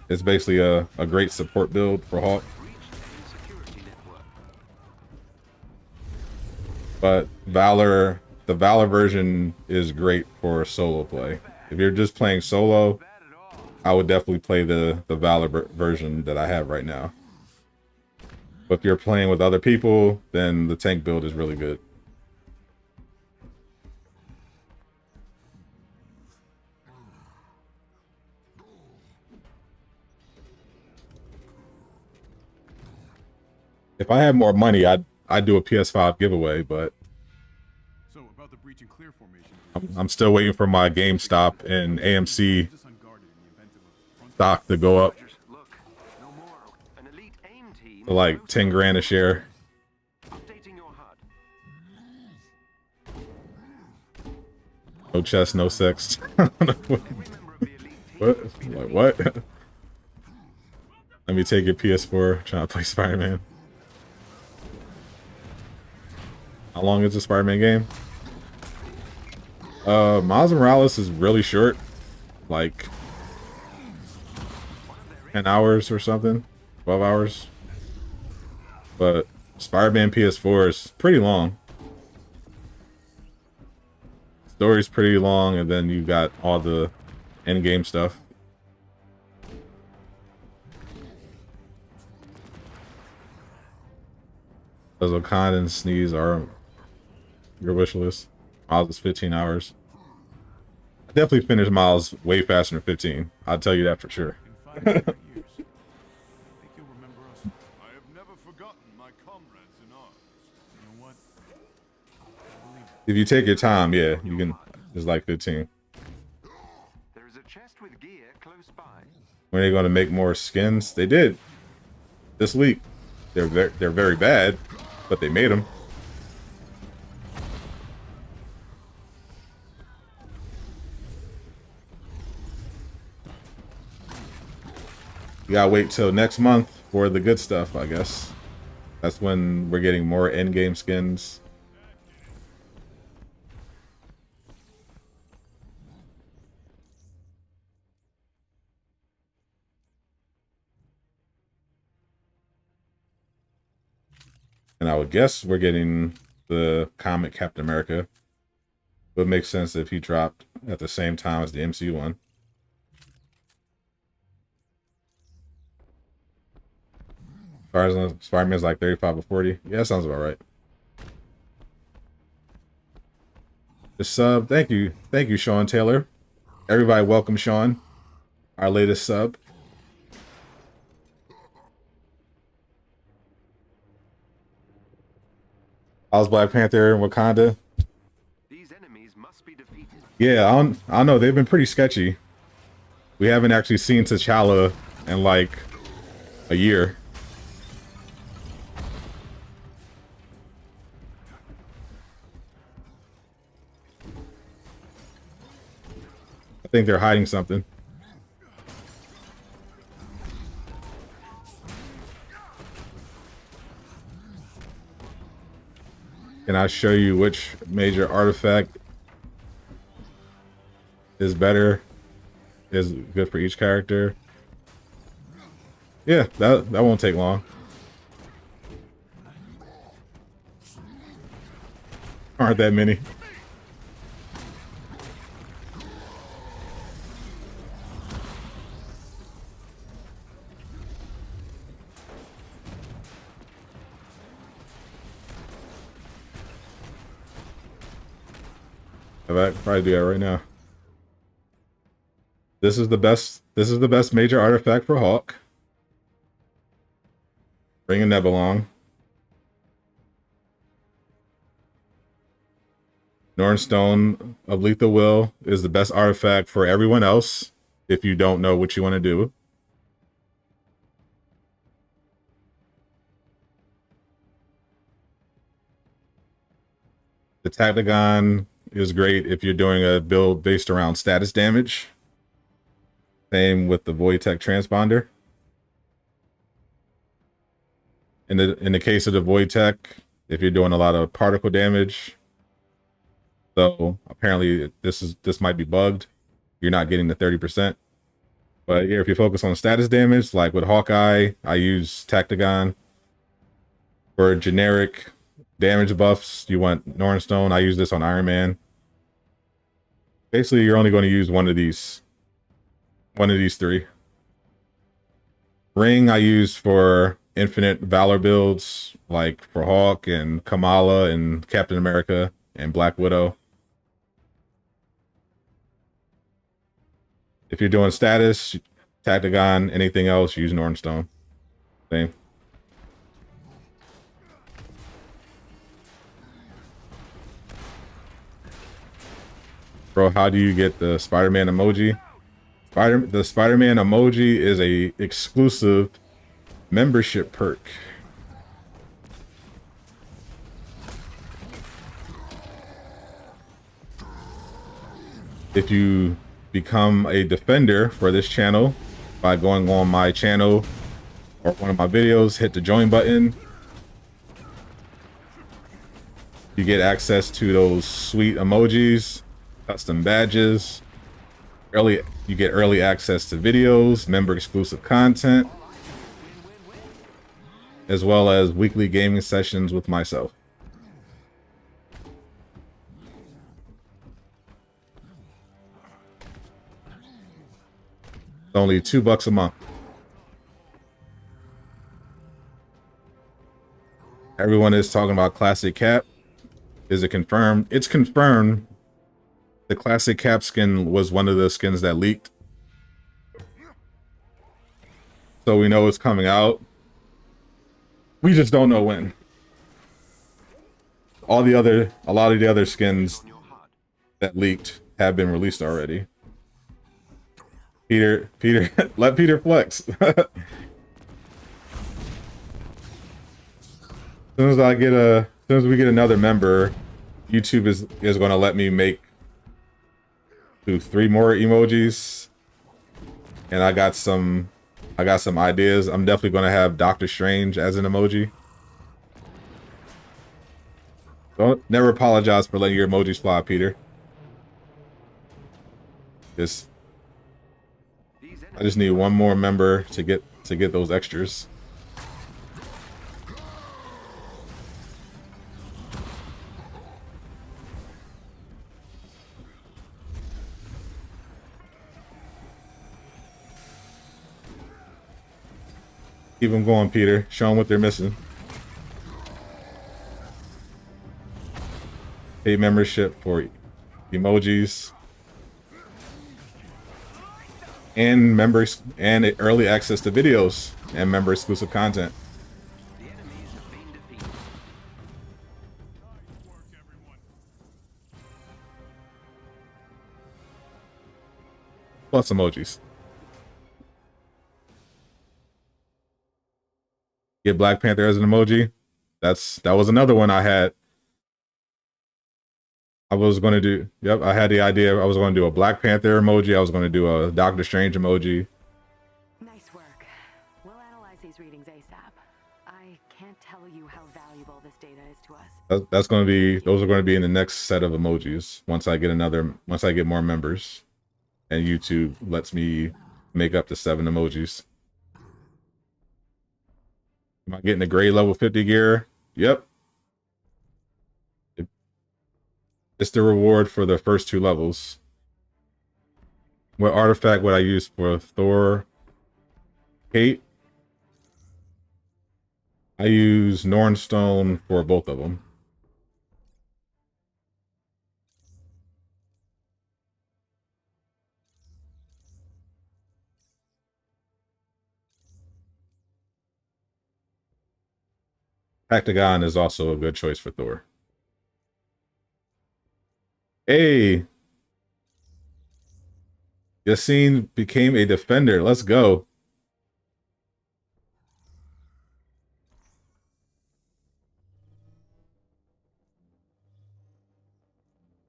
It's basically a great support build for Hawk. But Valor, the Valor version is great for solo play. If you're just playing solo, I would definitely play the Valor version that I have right now. But if you're playing with other people, then the tank build is really good. If I had more money, I'd do a PS5 giveaway, but So about the breach and clear formation. I'm still waiting for my GameStop and AMC stock to go up to like 10 grand a share. No chest, no sex. What? Like what? Let me take your PS4. Trying to play Spider-Man. How long is the Spider-Man game? Miles Morales is really short. Like 10 hours or something. 12 hours. But Spider-Man PS4 is pretty long. Story's pretty long, and then you got all the end-game stuff. Does Wakanda and Sneeze are your wish list? Miles is 15 hours. I definitely finished Miles way faster than 15. I'll tell you that for sure. If you take your time, yeah, you can. It's like 15. There's a chest with gear close by. When are they going to make more skins? They did this week. They're very bad, but they made them. You gotta wait till next month for the good stuff, I guess. That's when we're getting more endgame skins. And I would guess we're getting the comic Captain America. Would make sense if he dropped at the same time as the MCU one. Spider-Man's like 35 or 40. Yeah, that sounds about right. The sub, thank you, Sean Taylor. Everybody, welcome Sean, our latest sub. How's Black Panther and Wakanda? These enemies must be defeated. Yeah, I don't know. They've been pretty sketchy. We haven't actually seen T'Challa in like a year. I think they're hiding something. Can I show you which major artifact is better, is good for each character? Yeah, that won't take long. Aren't that many? I could probably do that right now. This is the best. This is the best major artifact for Hawk. Bring a Nebelong. Nornstone of Lethal Will is the best artifact for everyone else if you don't know what you want to do. The Tactagon is great if you're doing a build based around status damage. Same with the Void Tech Transponder. In the case of the Void Tech, if you're doing a lot of particle damage, so apparently this might be bugged. You're not getting the 30%. But yeah, if you focus on status damage, like with Hawkeye, I use Tactagon. For generic damage buffs, you want Nornstone. I use this on Iron Man. Basically, you're only going to use one of these three. Ring I use for infinite Valor builds, like for Hawk and Kamala and Captain America and Black Widow. If you're doing status, Tactagon, anything else, use Nornstone. Same. Bro, how do you get the Spider-Man emoji? The Spider-Man emoji is a exclusive membership perk. If you become a defender for this channel by going on my channel or one of my videos, hit the join button. You get access to those sweet emojis, custom badges. You get early access to videos, member exclusive content, as well as weekly gaming sessions with myself. It's only $2 a month. Everyone is talking about Classic Cap. Is it confirmed? It's confirmed. The Classic Cap skin was one of the skins that leaked. So we know it's coming out. We just don't know when. A lot of the other skins that leaked have been released already. Peter, let Peter flex. As soon as we get another member, YouTube is going to let me make 3 more emojis, and I got some ideas. I'm definitely going to have Doctor Strange as an emoji. Don't never apologize for letting your emojis fly, Peter. I just need one more member to get those extras. Keep them going, Peter. Show them what they're missing. Pay membership for emojis and members and early access to videos and member exclusive content. Plus emojis. Get Black Panther as an emoji. That was another one I had. I was going to do, yep, I had the idea. I was going to do a Black Panther emoji. I was going to do a Doctor Strange emoji. Nice work. We'll analyze these readings ASAP. I can't tell you how valuable this data is to us. Those are going to be in the next set of emojis once I get more members and YouTube lets me make up to 7 emojis. Am I getting a grade level 50 gear? Yep. It's the reward for the first 2 levels. What artifact would I use for Thor? Kate? I use Nornstone for both of them. Pactagon is also a good choice for Thor. Hey! Yassine became a defender. Let's go.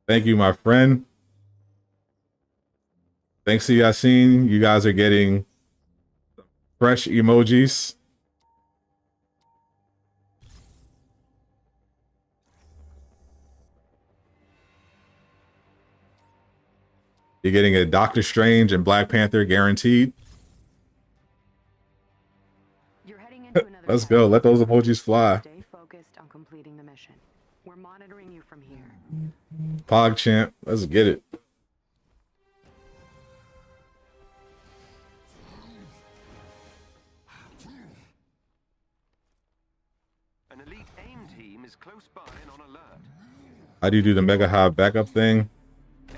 Thank you, my friend. Thanks to Yassine. You guys are getting fresh emojis. You're getting a Doctor Strange and Black Panther guaranteed. You're heading into another Let's go. Let those emojis fly. Stay focused on completing the mission. We're monitoring you from here. PogChamp. Let's get it. An elite AIM team is close by and on alert. How do you do the Mega Hive backup thing?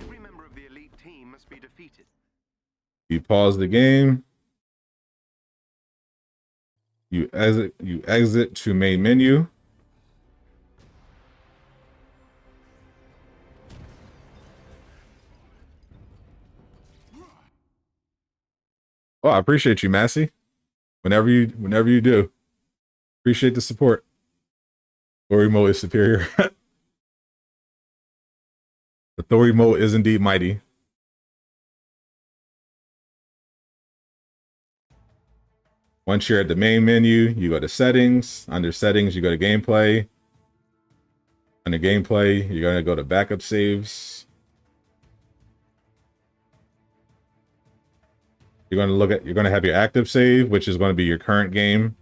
Every member of the elite team must be defeated. You pause the game. You exit to main menu. Oh, I appreciate you, Massey. Whenever you do. Appreciate the support. Thor emote is superior. The Thor emote is indeed mighty. Once you're at the main menu, you go to settings. Under settings, you go to gameplay. Under gameplay, you're going to go to backup saves. You're going to have your active save, which is going to be your current game.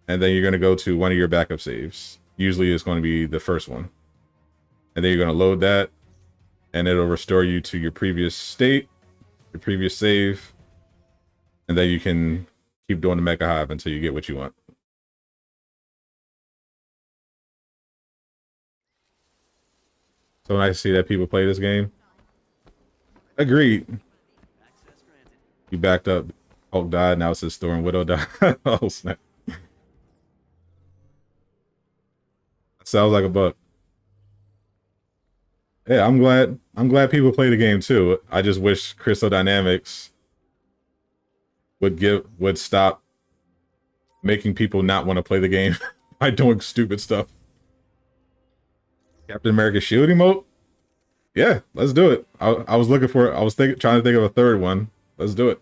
And then you're going to go to one of your backup saves. Usually it's going to be the first one. And then you're going to load that. And it'll restore you to your previous state, your previous save. And then you can keep doing the Mega Hive until you get what you want. So nice to see that people play this game. Agreed. You backed up. Hulk died. Now it says Thor and Widow died. Oh, snap. Sounds like a bug. Yeah, I'm glad people play the game too. I just wish Crystal Dynamics would stop making people not want to play the game by doing stupid stuff. Captain America Shield emote? Yeah, let's do it. I was looking for trying to think of a third one. Let's do it.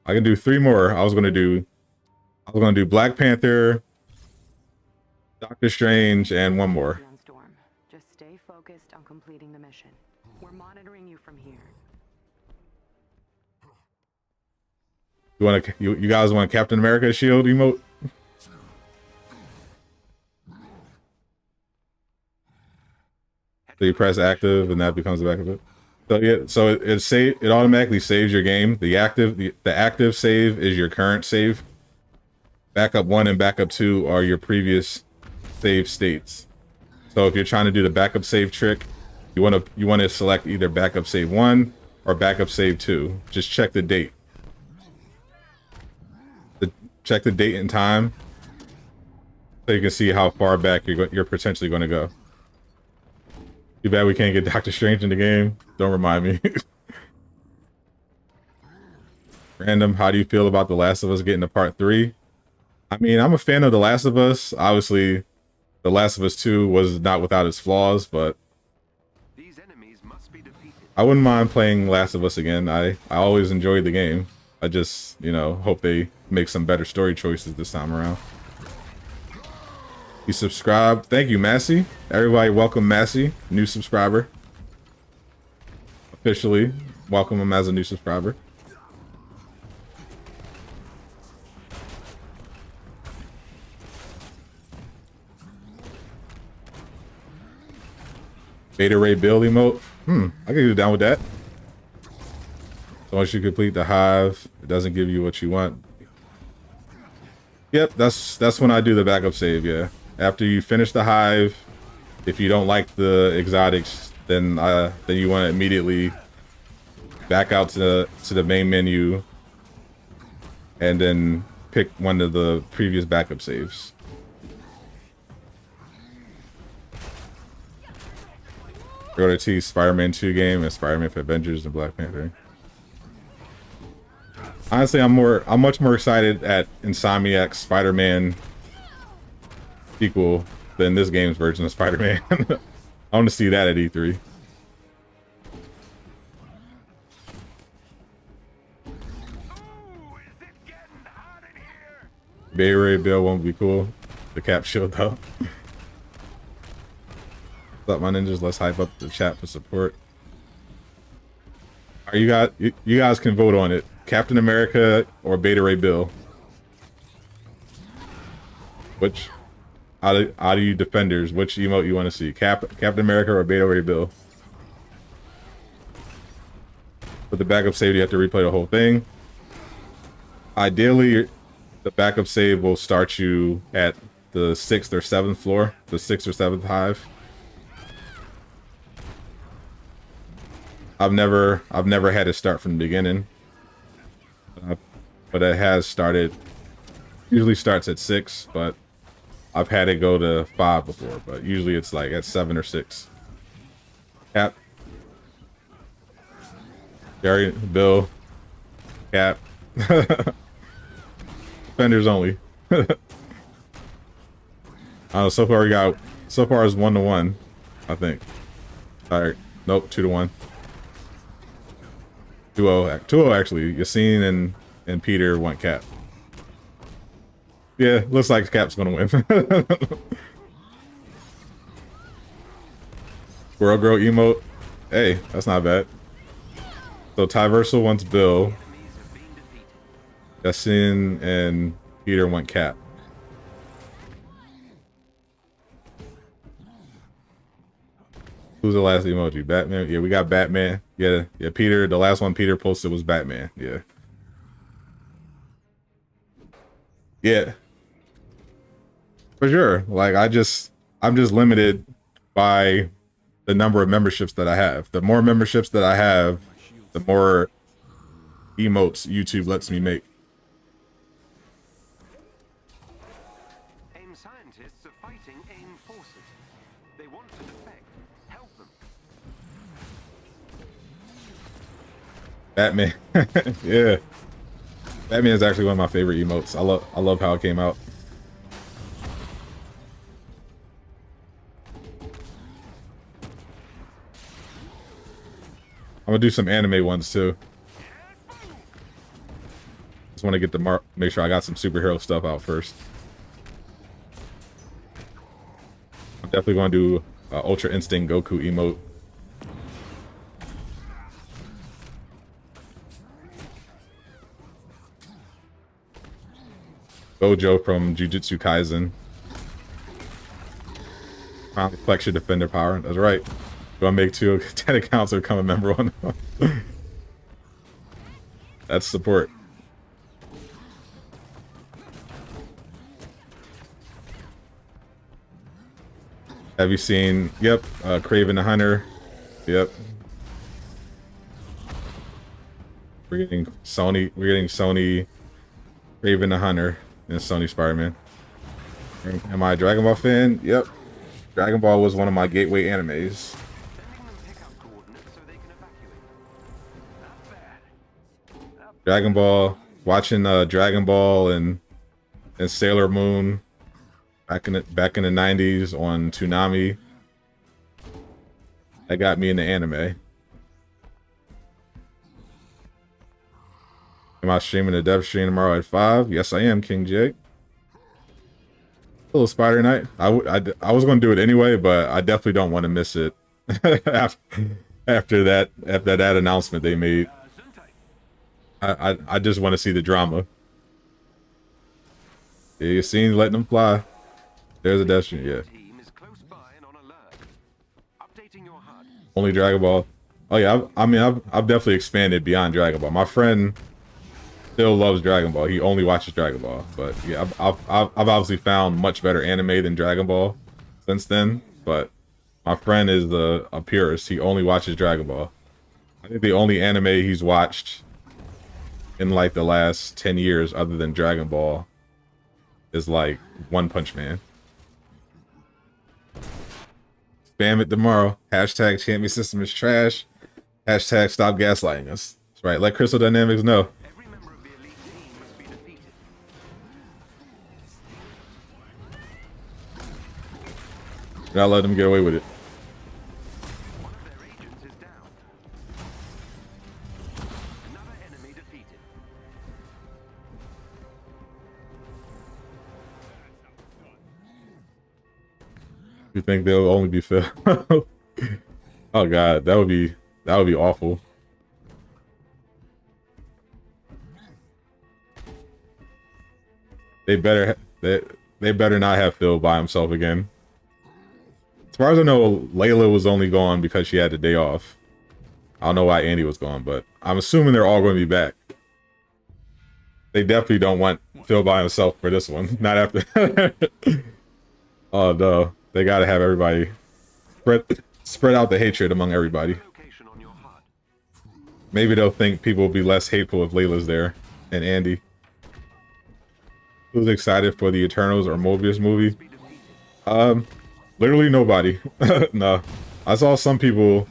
I can do 3 more. I was gonna do Black Panther, Doctor Strange, and one more. Just stay focused on completing the mission. We're monitoring you from here. You guys want Captain America Shield emote? So you press active and that becomes the back of it. So yeah, so it automatically saves your game. The active save is your current save. Backup 1 and backup 2 are your previous save states. So if you're trying to do the backup save trick, you want to select either backup save 1 or backup save 2. Just check the date. Check the date and time, so you can see how far back you're potentially going to go. Too bad we can't get Doctor Strange in the game. Don't remind me. Random, how do you feel about The Last of Us getting to part 3? I mean, I'm a fan of The Last of Us. Obviously, The Last of Us 2 was not without its flaws, but These enemies must be defeated. I wouldn't mind playing Last of Us again. I always enjoyed the game. I just, hope they make some better story choices this time around. You subscribed. Thank you, Massey. Everybody welcome Massey, new subscriber. Officially welcome him as a new subscriber. Beta Ray Bill emote. I can get down with that. So once you complete the Hive, it doesn't give you what you want. Yep, that's when I do the backup save, yeah. After you finish the Hive, if you don't like the exotics, then you want to immediately back out to the main menu and then pick one of the previous backup saves. Go to Spider-Man 2 game and Spider-Man for Avengers and Black Panther. Honestly, I'm much more excited at Insomniac's Spider-Man sequel than this game's version of Spider-Man. I want to see that at E3. Bay Ray Bill won't be cool. The cap shield though. What's up, my ninjas? Let's hype up the chat for support. Are you guys can vote on it. Captain America or Beta Ray Bill? Which out of you defenders, which emote you want to see? Captain America or Beta Ray Bill? For the backup save, you have to replay the whole thing. Ideally, the backup save will start you at the 6th or 7th floor, the 6th or 7th Hive. I've never had it start from the beginning, but it has started. Usually starts at 6, but I've had it go to 5 before. But usually it's like at 7 or 6. Cap, Gary, Bill, Cap, defenders only. So far it's 1-1, I think. All right, nope, 2-1. 2-0 actually. Yassine and Peter want Cap. Yeah, looks like Cap's gonna win. Squirrel Girl emote. Hey, that's not bad. So Tyversal wants Bill. Yassine and Peter want Cap. Who's the last emoji? Batman? Yeah, we got Batman. Yeah, Peter, the last one Peter posted was Batman. Yeah. Yeah. For sure. Like I'm just limited by the number of memberships that I have. The more memberships that I have, the more emotes YouTube lets me make. AIM scientists are fighting AIM forces. They want to defect. Help them. Batman. Yeah. Batman is actually one of my favorite emotes. I love how it came out. I'm gonna do some anime ones too. Just want to get the make sure I got some superhero stuff out first. I'm definitely going to do Ultra Instinct Goku emote. Gojo from Jujutsu Kaisen. Finally flex your defender power. That's right. Do I make 10 accounts or become a member on them? That's support. Have you seen? Yep. Kraven the Hunter. Yep. We're getting Sony. Kraven the Hunter and Sony Spider-Man. Am I a Dragon Ball fan? Yep. Dragon Ball was one of my gateway animes. Dragon Ball, watching Dragon Ball and Sailor Moon back in the 90s on Toonami. That got me into anime. Am I streaming the dev stream tomorrow at 5? Yes, I am, King Jake. Little Spider Night. I was going to do it anyway, but I definitely don't want to miss it after that announcement they made. I just want to see the drama. Yeah, you seen letting them fly. There's a dev stream, yeah. Team is close by and on alert. Updating your HUD. Only Dragon Ball. Oh yeah, I've definitely expanded beyond Dragon Ball. My friend still loves Dragon Ball. He only watches Dragon Ball. But yeah, I've obviously found much better anime than Dragon Ball since then. But my friend is a purist. He only watches Dragon Ball. I think the only anime he's watched in like the last 10 years other than Dragon Ball is like One Punch Man. Spam it tomorrow. Hashtag champion system is trash. Hashtag stop gaslighting us. That's right. Let Crystal Dynamics know. Every member of the elite team must be defeated. Not let them get away with it. One of their agents is down. Another enemy defeated. You think they'll only be Phil? Oh god, that would be awful. They better not have Phil by himself again. As far as I know, Layla was only gone because she had the day off. I don't know why Andy was gone, but I'm assuming they're all going to be back. They definitely don't want Phil by himself for this one. Not after. Oh no, they got to have everybody spread out the hatred among everybody. Location on your HUD. Maybe they'll think people will be less hateful if Layla's there and Andy. Who's excited for the Eternals or Mobius movie? Literally nobody. No. I saw some people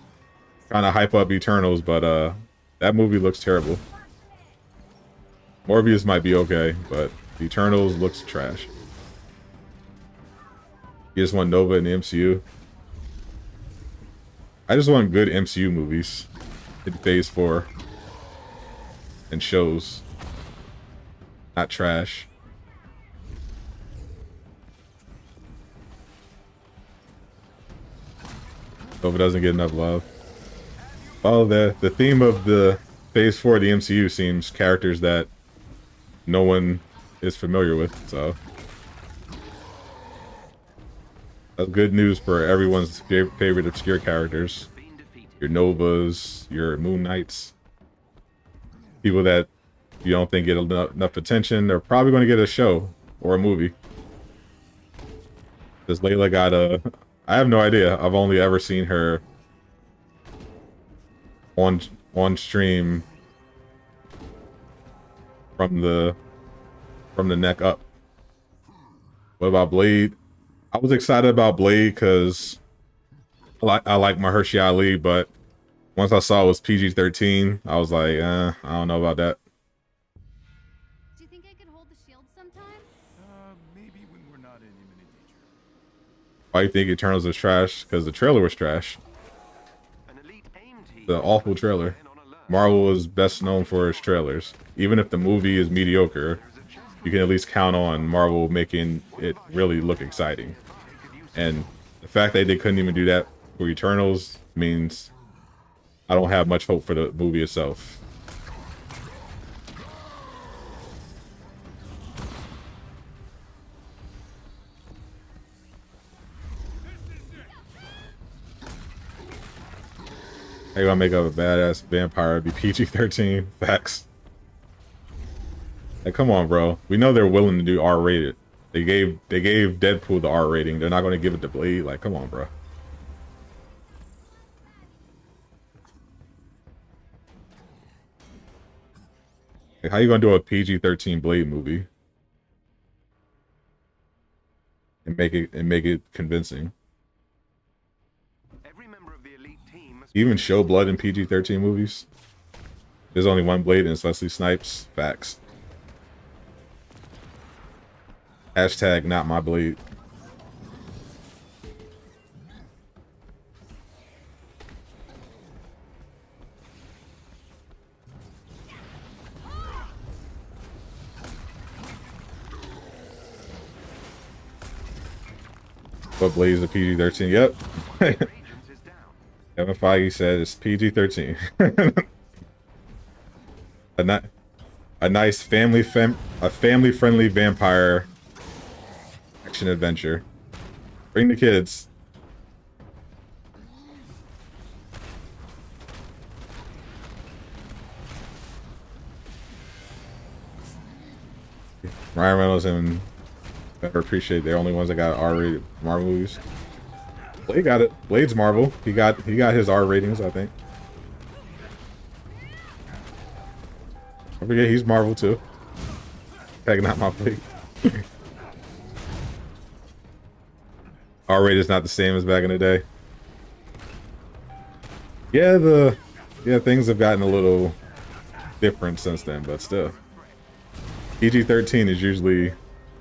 kind of hype up Eternals, but that movie looks terrible. Morbius might be okay, but Eternals looks trash. You just want Nova in the MCU? I just want good MCU movies in Phase 4 and shows. Not trash. Nova doesn't get enough love. Well, the theme of the Phase 4 of the MCU seems characters that no one is familiar with, so that's good news for everyone's favorite obscure characters. Your Novas, your Moon Knights. People that you don't think get enough attention, they're probably going to get a show or a movie. Does Layla got a... I have no idea. I've only ever seen her on stream from the neck up. What about Blade? I was excited about Blade because I like Mahershala Ali, but once I saw it was PG-13, I was like, I don't know about that. Do you think I could hold the shield sometime? Maybe when we're not in imminent danger. Why do you think Eternals is trash? Because the trailer was trash. An elite aim team. The awful trailer. Marvel is best known for its trailers. Even if the movie is mediocre, you can at least count on Marvel making it really look exciting. And the fact that they couldn't even do that for Eternals means I don't have much hope for the movie itself. How you gonna make up a badass vampire be PG-13? Facts. Like, come on, bro. We know they're willing to do R-rated. They gave Deadpool the R rating. They're not gonna give it to Blade. Like, come on, bro. Like, how you gonna do a PG-13 Blade movie and make it convincing? Every member of the elite team must Even show blood in PG-13 movies. There's only one Blade and it's Wesley Snipes. Facts. Hashtag not my Blade. But Blade is a PG-13. Yep. Kevin Feige said it's PG-13. A nice family-friendly vampire action adventure. Bring the kids. Ryan Reynolds and better appreciate they're only ones that got R-rated Marvel movies. Blade got it. Blade's Marvel. He got his R ratings, I think. Don't forget he's Marvel too. Tagging out my Blade. R rated is not the same as back in the day. Yeah, things have gotten a little different since then, but still. PG-13 is usually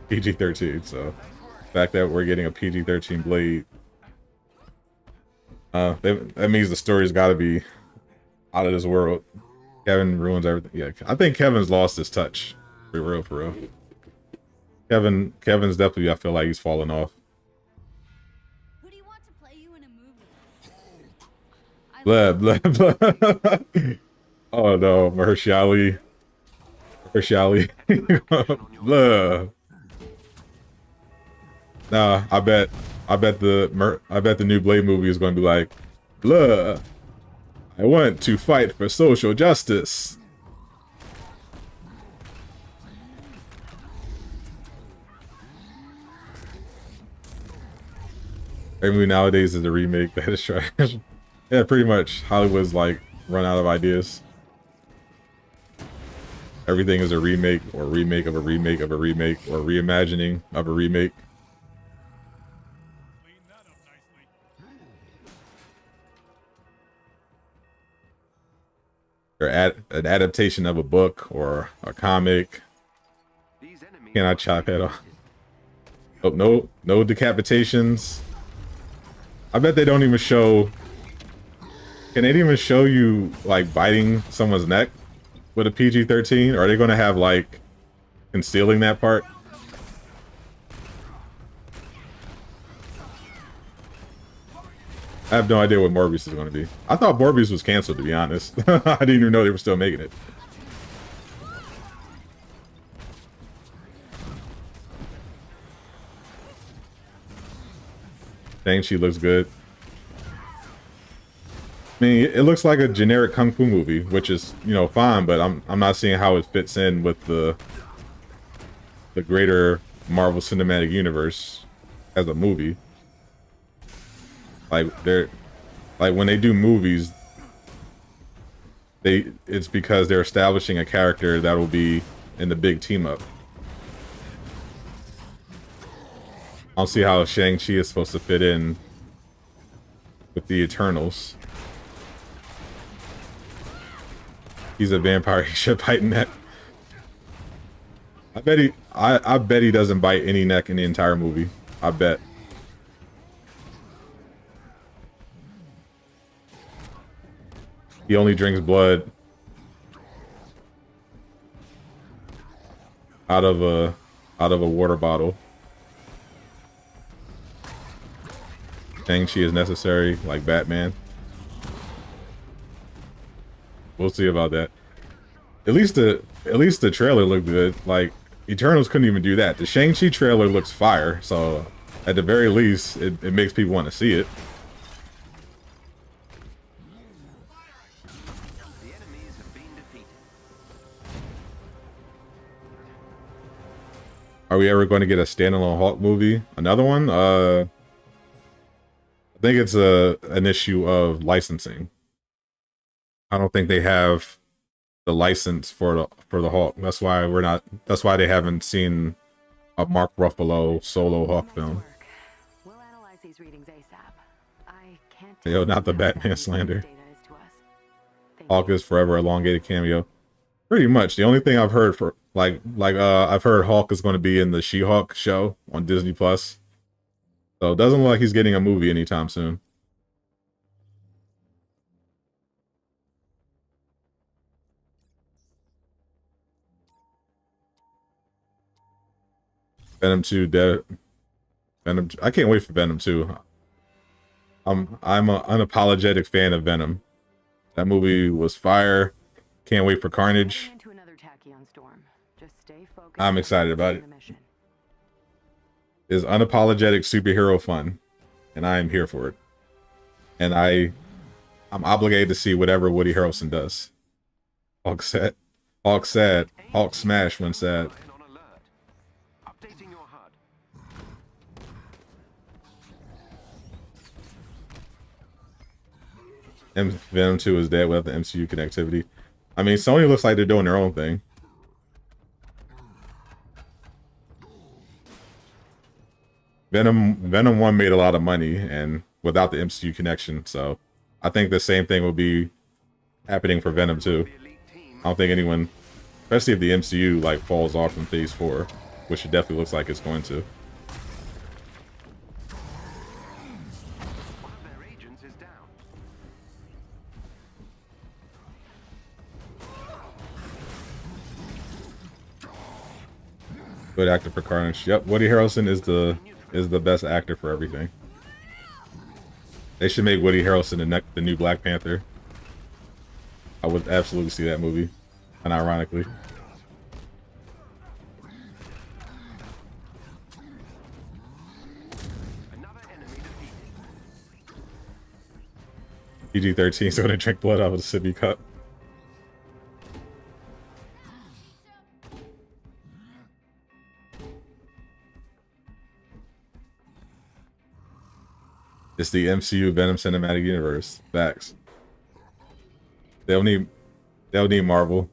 PG-13, so the fact that we're getting a PG-13 Blade, that means the story's got to be out of this world. Kevin ruins everything. Yeah, I think Kevin's lost his touch. For real. Kevin's definitely, I feel like he's fallen off. Who do you want to play you in a movie? Blah. Oh no, Mahershala Blah. Nah, I bet the new Blade movie is going to be like, blah. I want to fight for social justice. Every movie nowadays is a remake. That is trash. Yeah, pretty much. Hollywood's like run out of ideas. Everything is a remake or remake of a remake of a remake or reimagining of a remake. Or an adaptation of a book or a comic. Can I chop head off? Oh, no decapitations. I bet they don't even show. Can they even show you like biting someone's neck with a PG-13? Or are they going to have like concealing that part? I have no idea what Morbius is going to be. I thought Morbius was canceled, to be honest. I didn't even know they were still making it. Shang-Chi looks good. I mean, it looks like a generic kung fu movie, which is, you know, fine, but I'm not seeing how it fits in with the greater Marvel Cinematic Universe as a movie. Like when they do movies, it's because they're establishing a character that will be in the big team up. I don't see how Shang-Chi is supposed to fit in with the Eternals. He's a vampire. He should bite neck. I bet he doesn't bite any neck in the entire movie. I bet. He only drinks blood out of a water bottle. Shang-Chi is necessary, like Batman. We'll see about that. At least the trailer looked good. Like Eternals couldn't even do that. The Shang-Chi trailer looks fire, so at the very least, it makes people want to see it. Are we ever going to get a standalone Hulk movie? Another one? I think it's an issue of licensing. I don't think they have the license for the Hulk. That's why they haven't seen a Mark Ruffalo solo Hulk film. We'll analyze these readings ASAP. I can't Yo, not the Batman slander. Hulk is forever elongated cameo. Pretty much. The only thing I've heard for I've heard Hulk is going to be in the She-Hulk show on Disney Plus. So it doesn't look like he's getting a movie anytime soon. Venom 2 Venom. I can't wait for Venom 2. I'm an unapologetic fan of Venom. That movie was fire. Can't wait for Carnage. I'm excited about it. It's unapologetic superhero fun, and I am here for it. And I'm obligated to see whatever Woody Harrelson does. Hulk sad. Hulk smash when sad. Venom 2 is dead without the MCU connectivity. I mean, Sony looks like they're doing their own thing. Venom 1 made a lot of money and without the MCU connection, so I think the same thing will be happening for Venom 2. I don't think anyone, especially if the MCU like falls off in Phase 4, which it definitely looks like it's going to. One of their agents is down. Good actor for Carnage. Yep, Woody Harrelson is the best actor for everything. They should make Woody Harrelson the new Black Panther. I would absolutely see that movie, unironically. Another enemy defeated. PG-13 is going to drink blood out of the sippy cup. It's the MCU Venom Cinematic Universe. Facts. They'll need Marvel.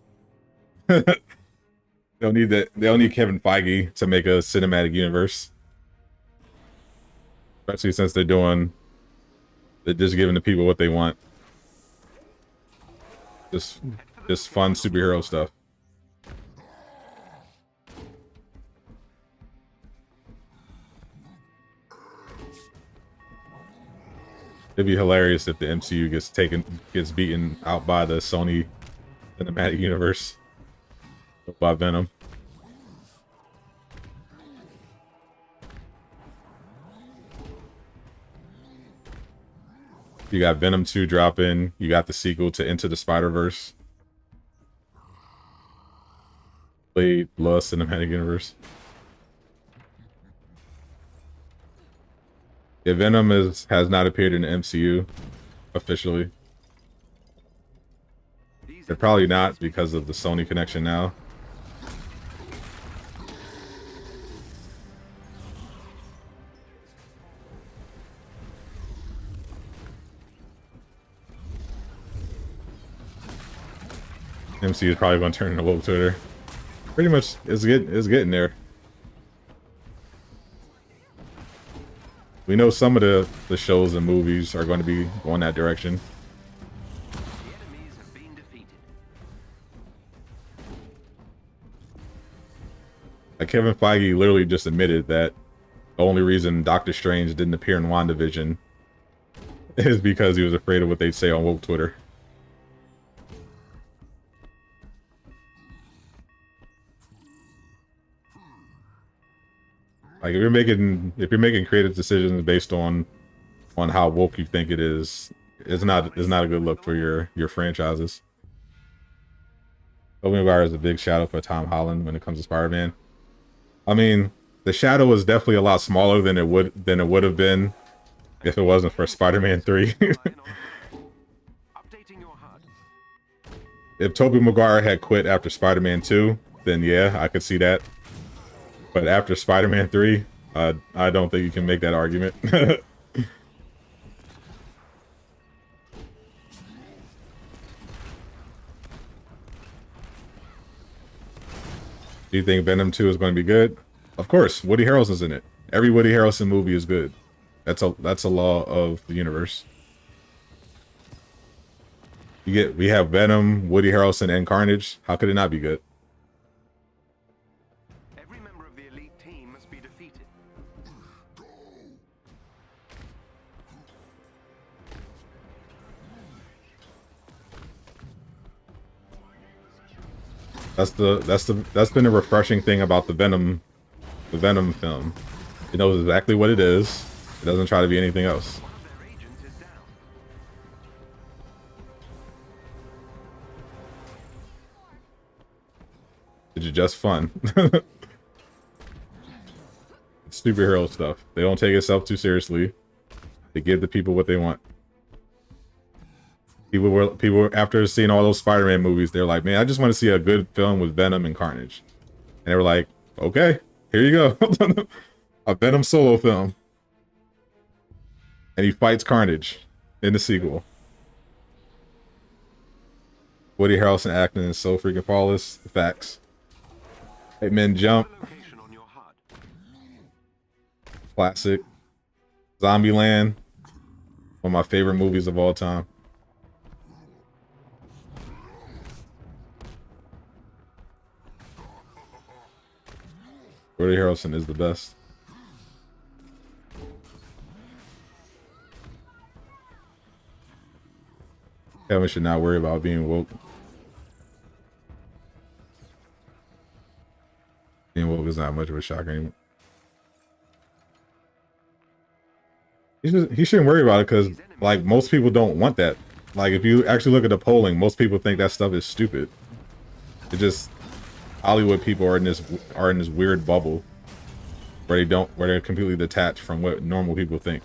They'll need Kevin Feige to make a cinematic universe. Especially since they're just giving the people what they want. Just fun superhero stuff. It'd be hilarious if the MCU gets beaten out by the Sony Cinematic Universe by Venom. You got Venom 2 dropping. You got the sequel to Into the Spider-Verse. Blade Plus Cinematic Universe. Yeah, Venom has not appeared in the MCU officially. They're probably not because of the Sony connection now. MCU is probably going to turn into woke Twitter. Pretty much, it's getting there. We know some of the shows and movies are going to be going that direction. The enemies have been defeated. Like Kevin Feige literally just admitted that the only reason Doctor Strange didn't appear in WandaVision is because he was afraid of what they'd say on woke Twitter. Like if you're making creative decisions based on how woke you think it is, it's not a good look for your franchises. Tobey Maguire is a big shadow for Tom Holland when it comes to Spider-Man. I mean, the shadow was definitely a lot smaller than it would have been if it wasn't for Spider-Man 3. Updating your HUD. If Tobey Maguire had quit after Spider-Man 2, then yeah, I could see that. But after Spider-Man 3, I don't think you can make that argument. Do you think Venom 2 is going to be good? Of course, Woody Harrelson's in it. Every Woody Harrelson movie is good. That's a law of the universe. We have Venom, Woody Harrelson, and Carnage. How could it not be good? Every member of the elite team must be defeated. That's been a refreshing thing about the Venom film. It knows exactly what it is. It doesn't try to be anything else. One of their agents is down. It's just fun. It's superhero stuff. They don't take itself too seriously. They give the people what they want. People after seeing all those Spider-Man movies, they're like, man, I just want to see a good film with Venom and Carnage. And they were like, okay, here you go. A Venom solo film. And he fights Carnage in the sequel. Woody Harrelson acting is so freaking flawless. Facts. Hey men, Jump. Location on your HUD. Classic. Zombieland. One of my favorite movies of all time. Woody Harrelson is the best. Kevin should not worry about being woke. Being woke is not much of a shock anymore. He shouldn't worry about it because, like, most people don't want that. Like, if you actually look at the polling, most people think that stuff is stupid. It just Hollywood people are in this weird bubble where they're completely detached from what normal people think.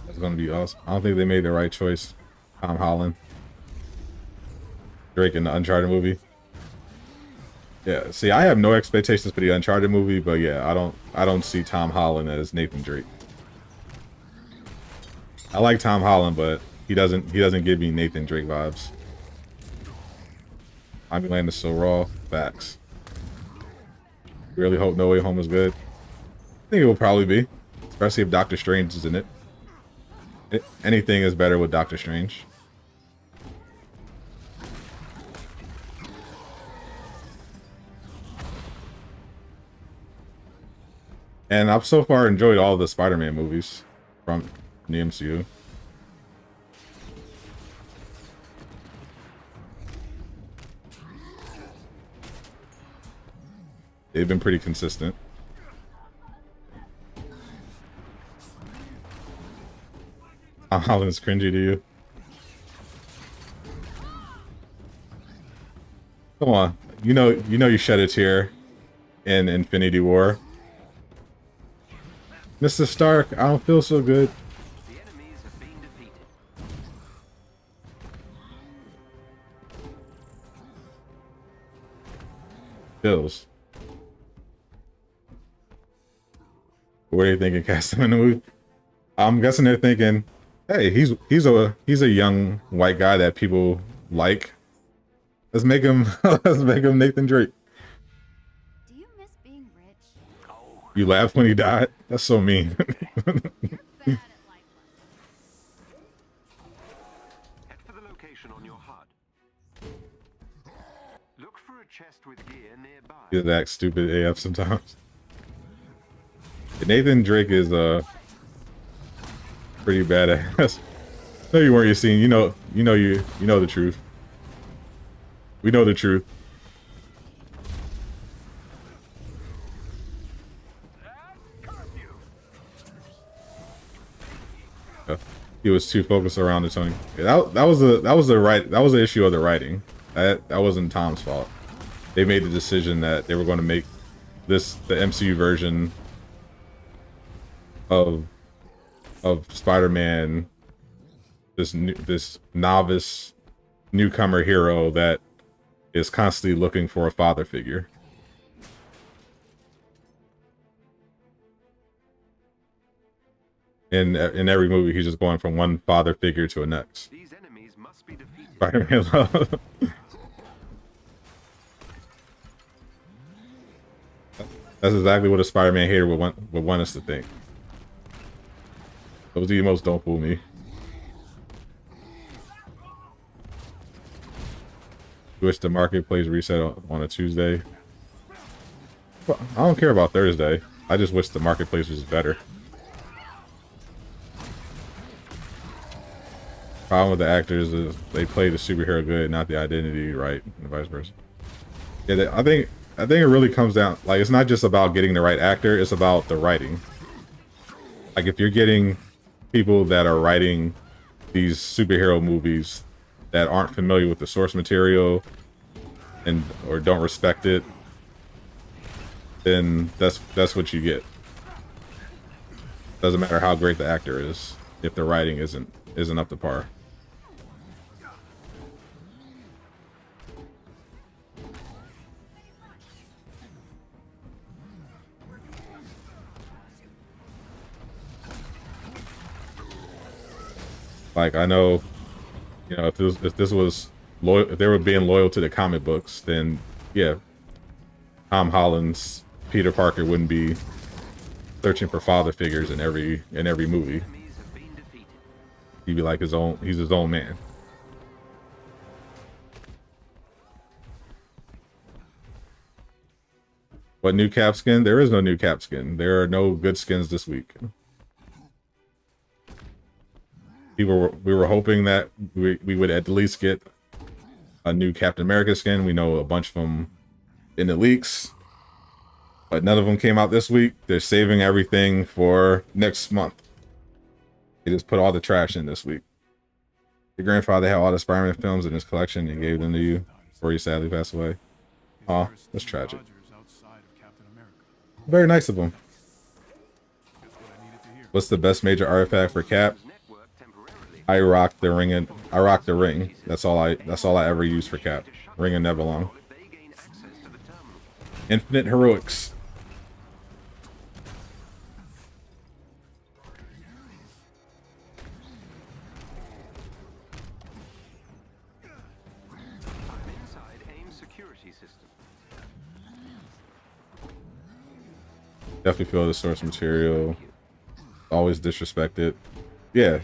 That's gonna be awesome. I don't think they made the right choice. Tom Holland, Drake in the Uncharted movie. Yeah, see, I have no expectations for the Uncharted movie, but yeah, I don't see Tom Holland as Nathan Drake. I like Tom Holland, but he doesn't give me Nathan Drake vibes. Zombieland is so raw. Facts. Really hope No Way Home is good. I think it will probably be, especially if Doctor Strange is in it. Anything is better with Doctor Strange. And I've so far enjoyed all the Spider-Man movies from the MCU. They've been pretty consistent. Tom Holland's cringy to you. Come on, you know you shed a tear in Infinity War. Mr. Stark, I don't feel so good. The enemies have been defeated. Bills. What are you thinking, cast him in the movie? I'm guessing they're thinking, hey, he's a young white guy that people like. Let's make him Nathan Drake. Do you miss being rich? You laughed when he died? That's so mean. You're bad at life lessons. Head for the location on your HUD. Look for a chest with gear nearby. You act stupid AF sometimes. Nathan Drake is pretty badass. No, you weren't. You seen. You know the truth. We know the truth. He was too focused around the Tony. Yeah, that was the issue of the writing. That wasn't Tom's fault. They made the decision that they were going to make the MCU version of Spider-Man this novice newcomer hero that is constantly looking for a father figure. In every movie, he's just going from one father figure to the next. These enemies must be defeated. Spider-Man love. That's exactly what a Spider-Man hater would want us to think. Those emos don't fool me. Wish the marketplace reset on a Tuesday. Well, I don't care about Thursday. I just wish the marketplace was better. Problem with the actors is they play the superhero good, not the identity right, and vice versa. Yeah, I think it really comes down, like, it's not just about getting the right actor, it's about the writing. Like, if you're getting people that are writing these superhero movies that aren't familiar with the source material or don't respect it, then that's what you get. Doesn't matter how great the actor is if the writing isn't up to par. Like I know, you know, if this was loyal, if they were being loyal to the comic books, then yeah, Tom Holland's Peter Parker wouldn't be searching for father figures in every movie. He'd be like he's his own man. What new Cap skin? There is no new Cap skin. There are no good skins this week. We were hoping that we would at least get a new Captain America skin. We know a bunch of them in the leaks, but none of them came out this week. They're saving everything for next month. They just put all the trash in this week. Your grandfather had all the Spider-Man films in his collection and gave them to you before he sadly passed away. Oh, that's tragic. Very nice of him. What's the best major artifact for Cap? I rock the ring. I rock the ring. That's all I ever use for Cap. Ring of Nebelong. Infinite heroics. Definitely feel the source material. Always disrespected. Yeah.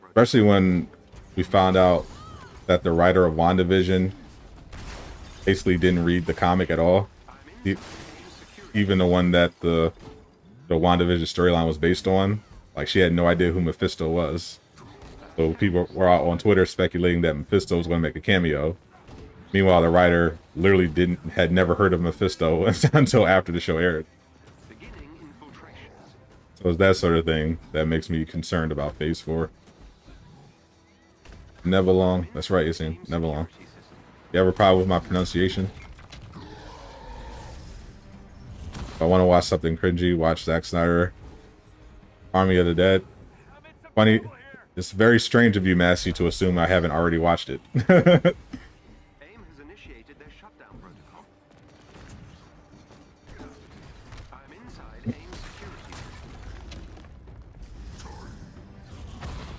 Especially when we found out that the writer of WandaVision basically didn't read the comic at all. Even the one that the WandaVision storyline was based on. Like, she had no idea who Mephisto was. So people were out on Twitter speculating that Mephisto was going to make a cameo. Meanwhile, the writer literally had never heard of Mephisto until after the show aired. So it's that sort of thing that makes me concerned about Phase 4. Nebelong. That's right, Yasin. Nebelong. You have a problem with my pronunciation? If I want to watch something cringy, watch Zack Snyder, Army of the Dead. Funny. It's very strange of you, Massey, to assume I haven't already watched it.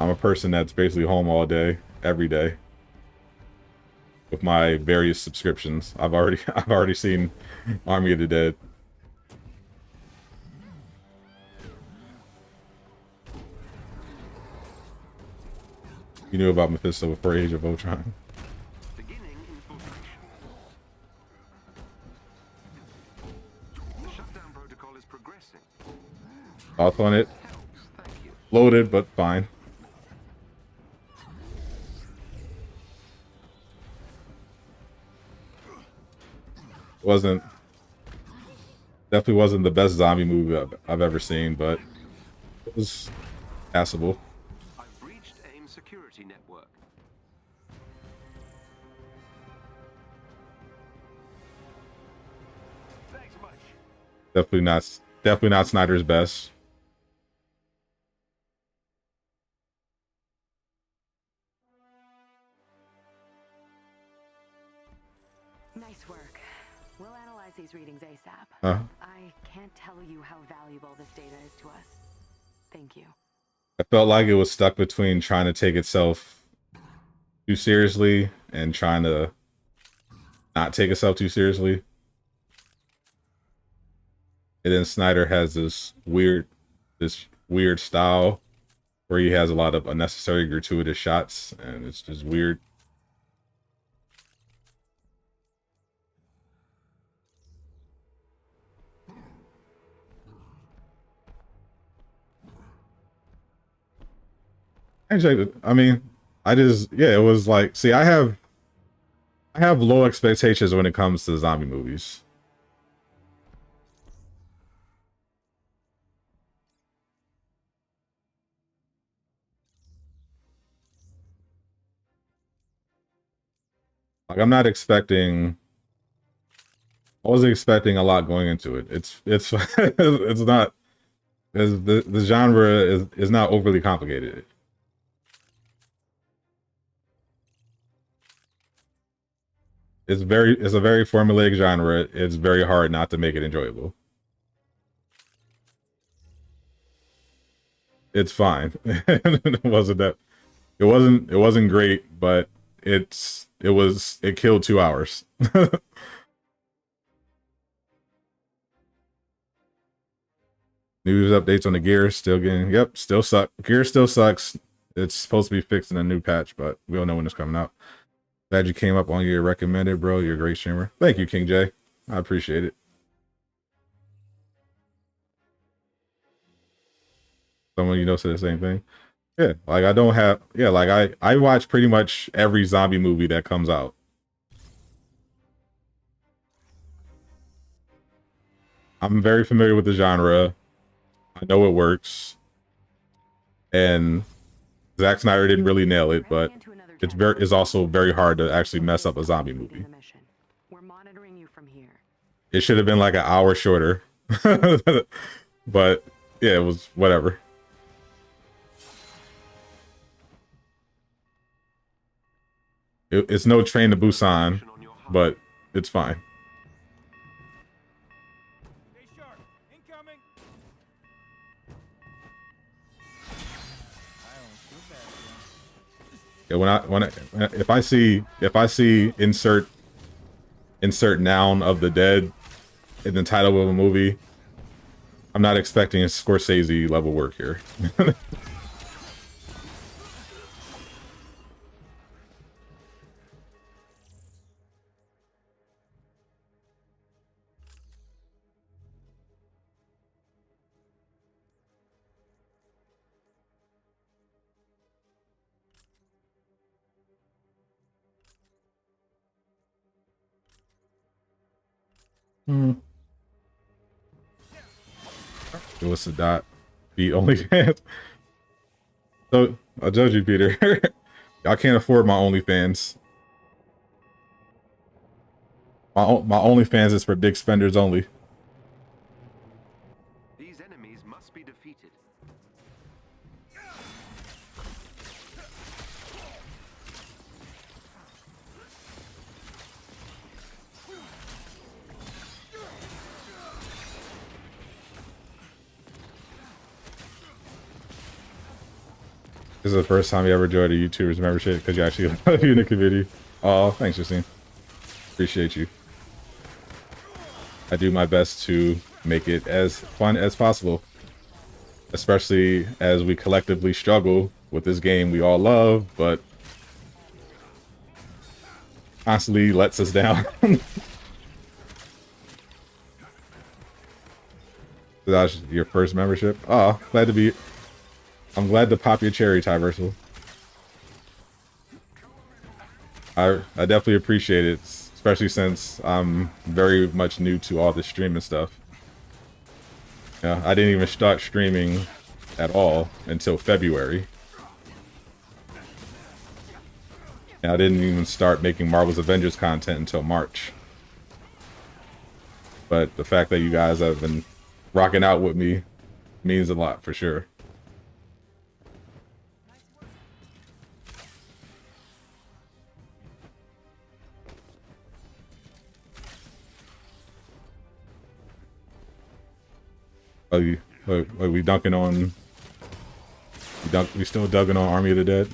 I'm a person that's basically home all day, every day, with my various subscriptions. I've already seen Army of the Dead. You knew about Mephisto before Age of Ultron. Thoughts on it? Loaded, but fine. Definitely wasn't the best zombie movie I've ever seen, but it was passable. I've breached AIM security network. Thanks much. Definitely not Snyder's best. Nice work. We'll analyze these readings ASAP. I can't tell you how valuable this data is to us. Thank you. I felt like it was stuck between trying to take itself too seriously and trying to not take itself too seriously. And then Snyder has this weird style where he has a lot of unnecessary gratuitous shots, and it's just weird. I mean, it was like, see, I have low expectations when it comes to zombie movies. Like, I wasn't expecting a lot going into it. It's it's not, the genre is not overly complicated. It's a very formulaic genre. It's very hard not to make it enjoyable. it's fine. It wasn't that. It wasn't great, but it killed 2 hours. News updates on the gear still getting. Yep, still suck. Gear still sucks. It's supposed to be fixed in a new patch, but we don't know when it's coming out. Glad you came up on your recommended, bro. You're a great streamer. Thank you, King J. I appreciate it. Someone you know said the same thing. Yeah, like I don't have. Yeah, like I watch pretty much every zombie movie that comes out. I'm very familiar with the genre. I know it works. And Zack Snyder didn't really nail it, but it's also very hard to actually mess up a zombie movie. It should have been like an hour shorter. But yeah, it was whatever. It's no Train to Busan, but it's fine. Yeah, if I see insert noun of the dead in the title of a movie, I'm not expecting a Scorsese level work here. It was Sadat beat OnlyFans. So I'll judge you, Peter. I can't afford my OnlyFans. My OnlyFans is for big spenders only. These enemies must be defeated. This is the first time you ever joined a YouTuber's membership because you actually love you in the community. Oh, thanks, Justine. Appreciate you. I do my best to make it as fun as possible, especially as we collectively struggle with this game we all love, but constantly lets us down. That's your first membership. Oh, I'm glad to pop your cherry, Tyversal. I definitely appreciate it, especially since I'm very much new to all this streaming stuff. Yeah, I didn't even start streaming at all until February. And I didn't even start making Marvel's Avengers content until March. But the fact that you guys have been rocking out with me means a lot for sure. Are we dunking on? We still dugging on Army of the Dead?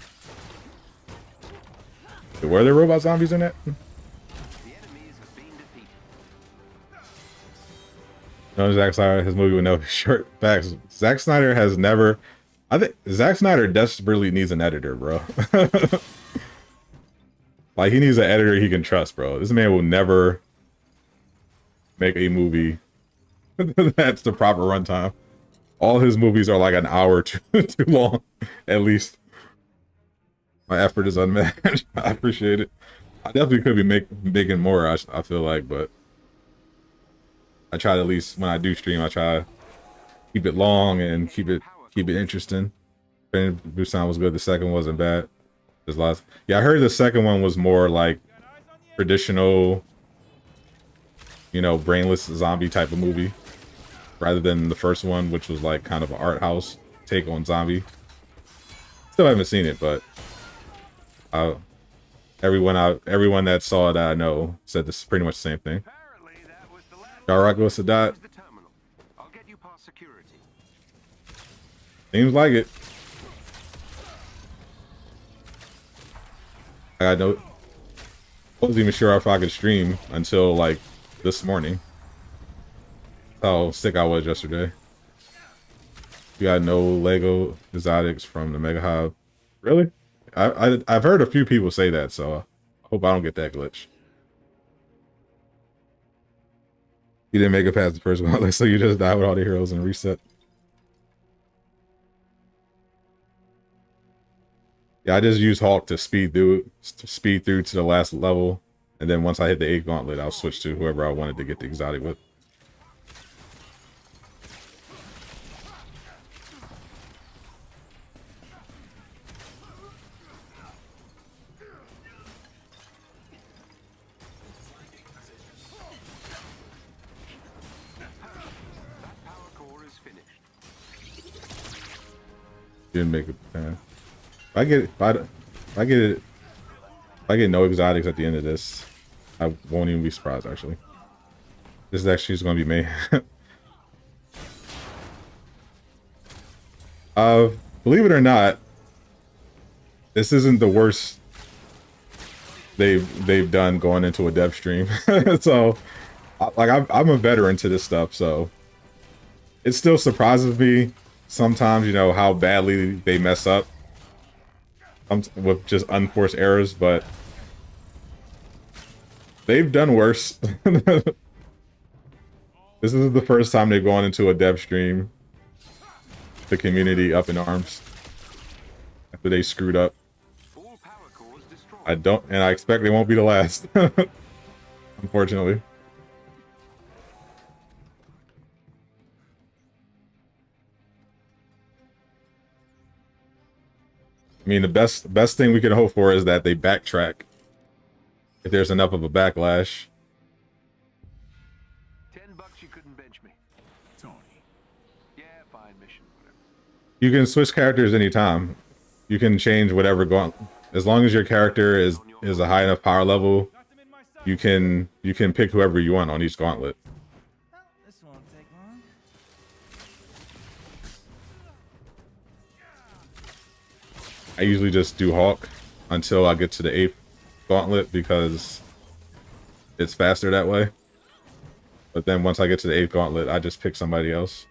Were there robot zombies in it? No, Zack Snyder, his movie with no short facts. Zack Snyder has never. I think Zack Snyder desperately needs an editor, bro. Like, he needs an editor he can trust, bro. This man will never make a movie that's the proper runtime. All his movies are like an hour too long, at least. My effort is unmatched. I appreciate it. I definitely could be making more, I feel like, but I try to, at least when I do stream, I try to keep it long and keep it interesting. Busan was good. The second wasn't bad. Yeah, I heard the second one was more like traditional, you know, brainless zombie type of movie, rather than the first one, which was like kind of an art house take on zombie. Still haven't seen it, but everyone that saw it I know said this is pretty much the same thing. Y'all rock with Sadat? I'll get you past security. Seems like it. I know. Wasn't even sure if I could stream until like this morning. How sick I was yesterday. You got no Lego exotics from the Mega Hive. Really? I've heard a few people say that, so I hope I don't get that glitch. You didn't make it past the first one, so you just died with all the heroes and reset. Yeah, I just use Hawk to speed through to the last level, and then once I hit the 8th gauntlet, I'll switch to whoever I wanted to get the exotic with. Didn't make it. If I get no exotics at the end of this, I won't even be surprised. Actually, this is actually just gonna be me. Believe it or not, this isn't the worst they've done going into a dev stream. So, like, I'm a veteran to this stuff, so it still surprises me sometimes, you know, how badly they mess up with just unforced errors, but they've done worse. This is the first time they've gone into a dev stream, the community up in arms after they screwed up. And I expect they won't be the last. Unfortunately. I mean, the best thing we can hope for is that they backtrack if there's enough of a backlash. $10 you couldn't bench me. Tony. Yeah, fine, mission, whatever. You can switch characters anytime. You can change whatever as long as your character is a high enough power level, you can pick whoever you want on each gauntlet. This won't take long. I usually just do Hawk until I get to the 8th gauntlet because it's faster that way. But then once I get to the 8th gauntlet, I just pick somebody else.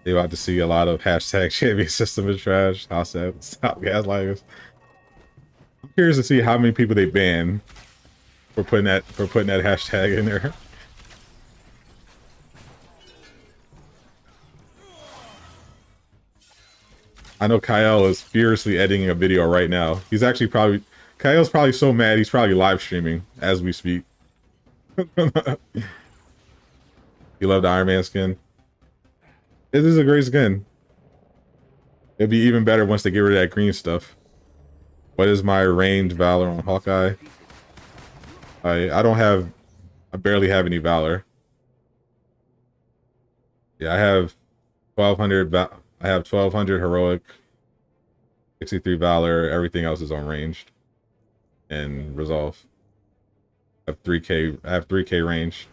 You're about to see a lot of hashtag champion system is trash. Stop gaslighters. I'm curious to see how many people they ban for putting that hashtag in there. I know Kyle is furiously editing a video right now. He's actually Kyle's probably so mad he's probably live streaming as we speak. You love the Iron Man skin? This is a great skin. It'd be even better once they get rid of that green stuff. What is my ranged valor on Hawkeye? I barely have any valor. Yeah, I have 1200 I have 1200 heroic, 63 valor, everything else is on ranged and resolve. I have 3k range.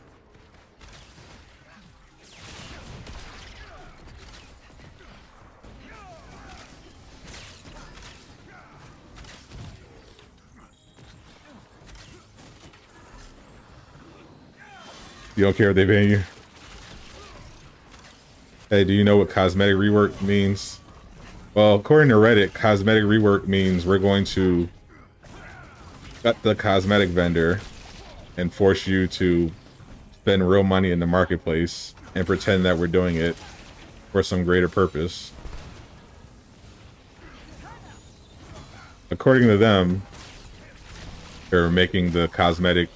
You don't care if they ban you? Hey, do you know what cosmetic rework means? Well, according to Reddit, cosmetic rework means we're going to cut the cosmetic vendor and force you to spend real money in the marketplace and pretend that we're doing it for some greater purpose. According to them, they're making the cosmetic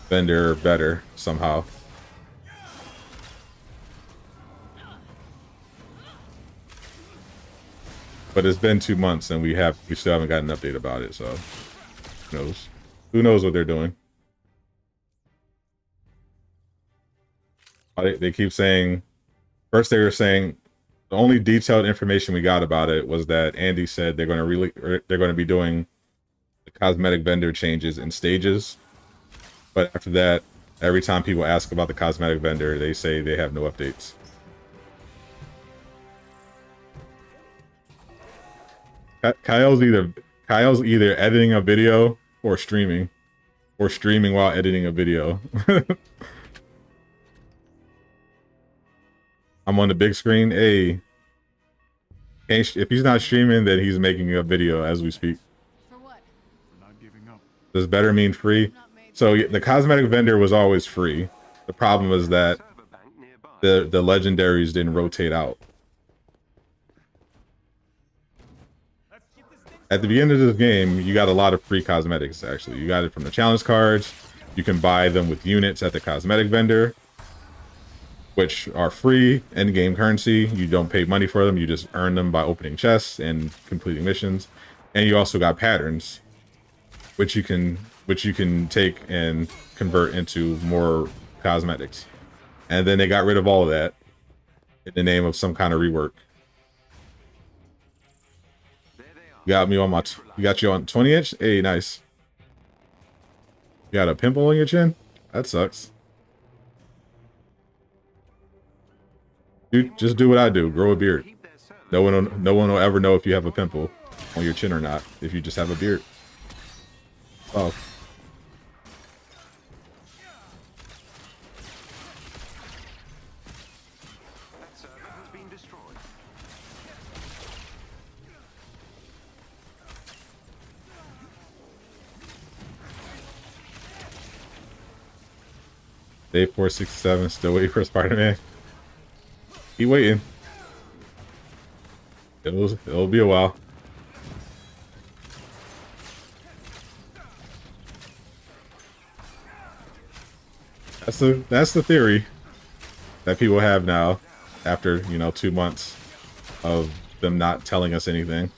vendor better somehow. But it's been 2 months and we still haven't got an update about it, so who knows what they're doing. They keep saying, first they were saying the only detailed information we got about it was that Andy said they're going to be doing the cosmetic vendor changes in stages. But after that, every time people ask about the cosmetic vendor, they say they have no updates. Kyle's either editing a video or streaming while editing a video. I'm on the big screen. Hey, if he's not streaming, then he's making a video as we speak. For what? For not giving up. Does better mean free? So the cosmetic vendor was always free. The problem is that the legendaries didn't rotate out. At the beginning of this game, you got a lot of free cosmetics, actually. You got it from the challenge cards. You can buy them with units at the cosmetic vendor, which are free in-game currency. You don't pay money for them. You just earn them by opening chests and completing missions. And you also got patterns, which you can take and convert into more cosmetics. And then they got rid of all of that in the name of some kind of rework. You got me on my, you got you on 20 inch? Hey, nice. You got a pimple on your chin? That sucks. Dude, just do what I do. Grow a beard. No one will ever know if you have a pimple on your chin or not if you just have a beard. Oh. Day 467, still waiting for Spider-Man. Keep waiting. It'll be a while. That's the theory that people have now after, 2 months of them not telling us anything.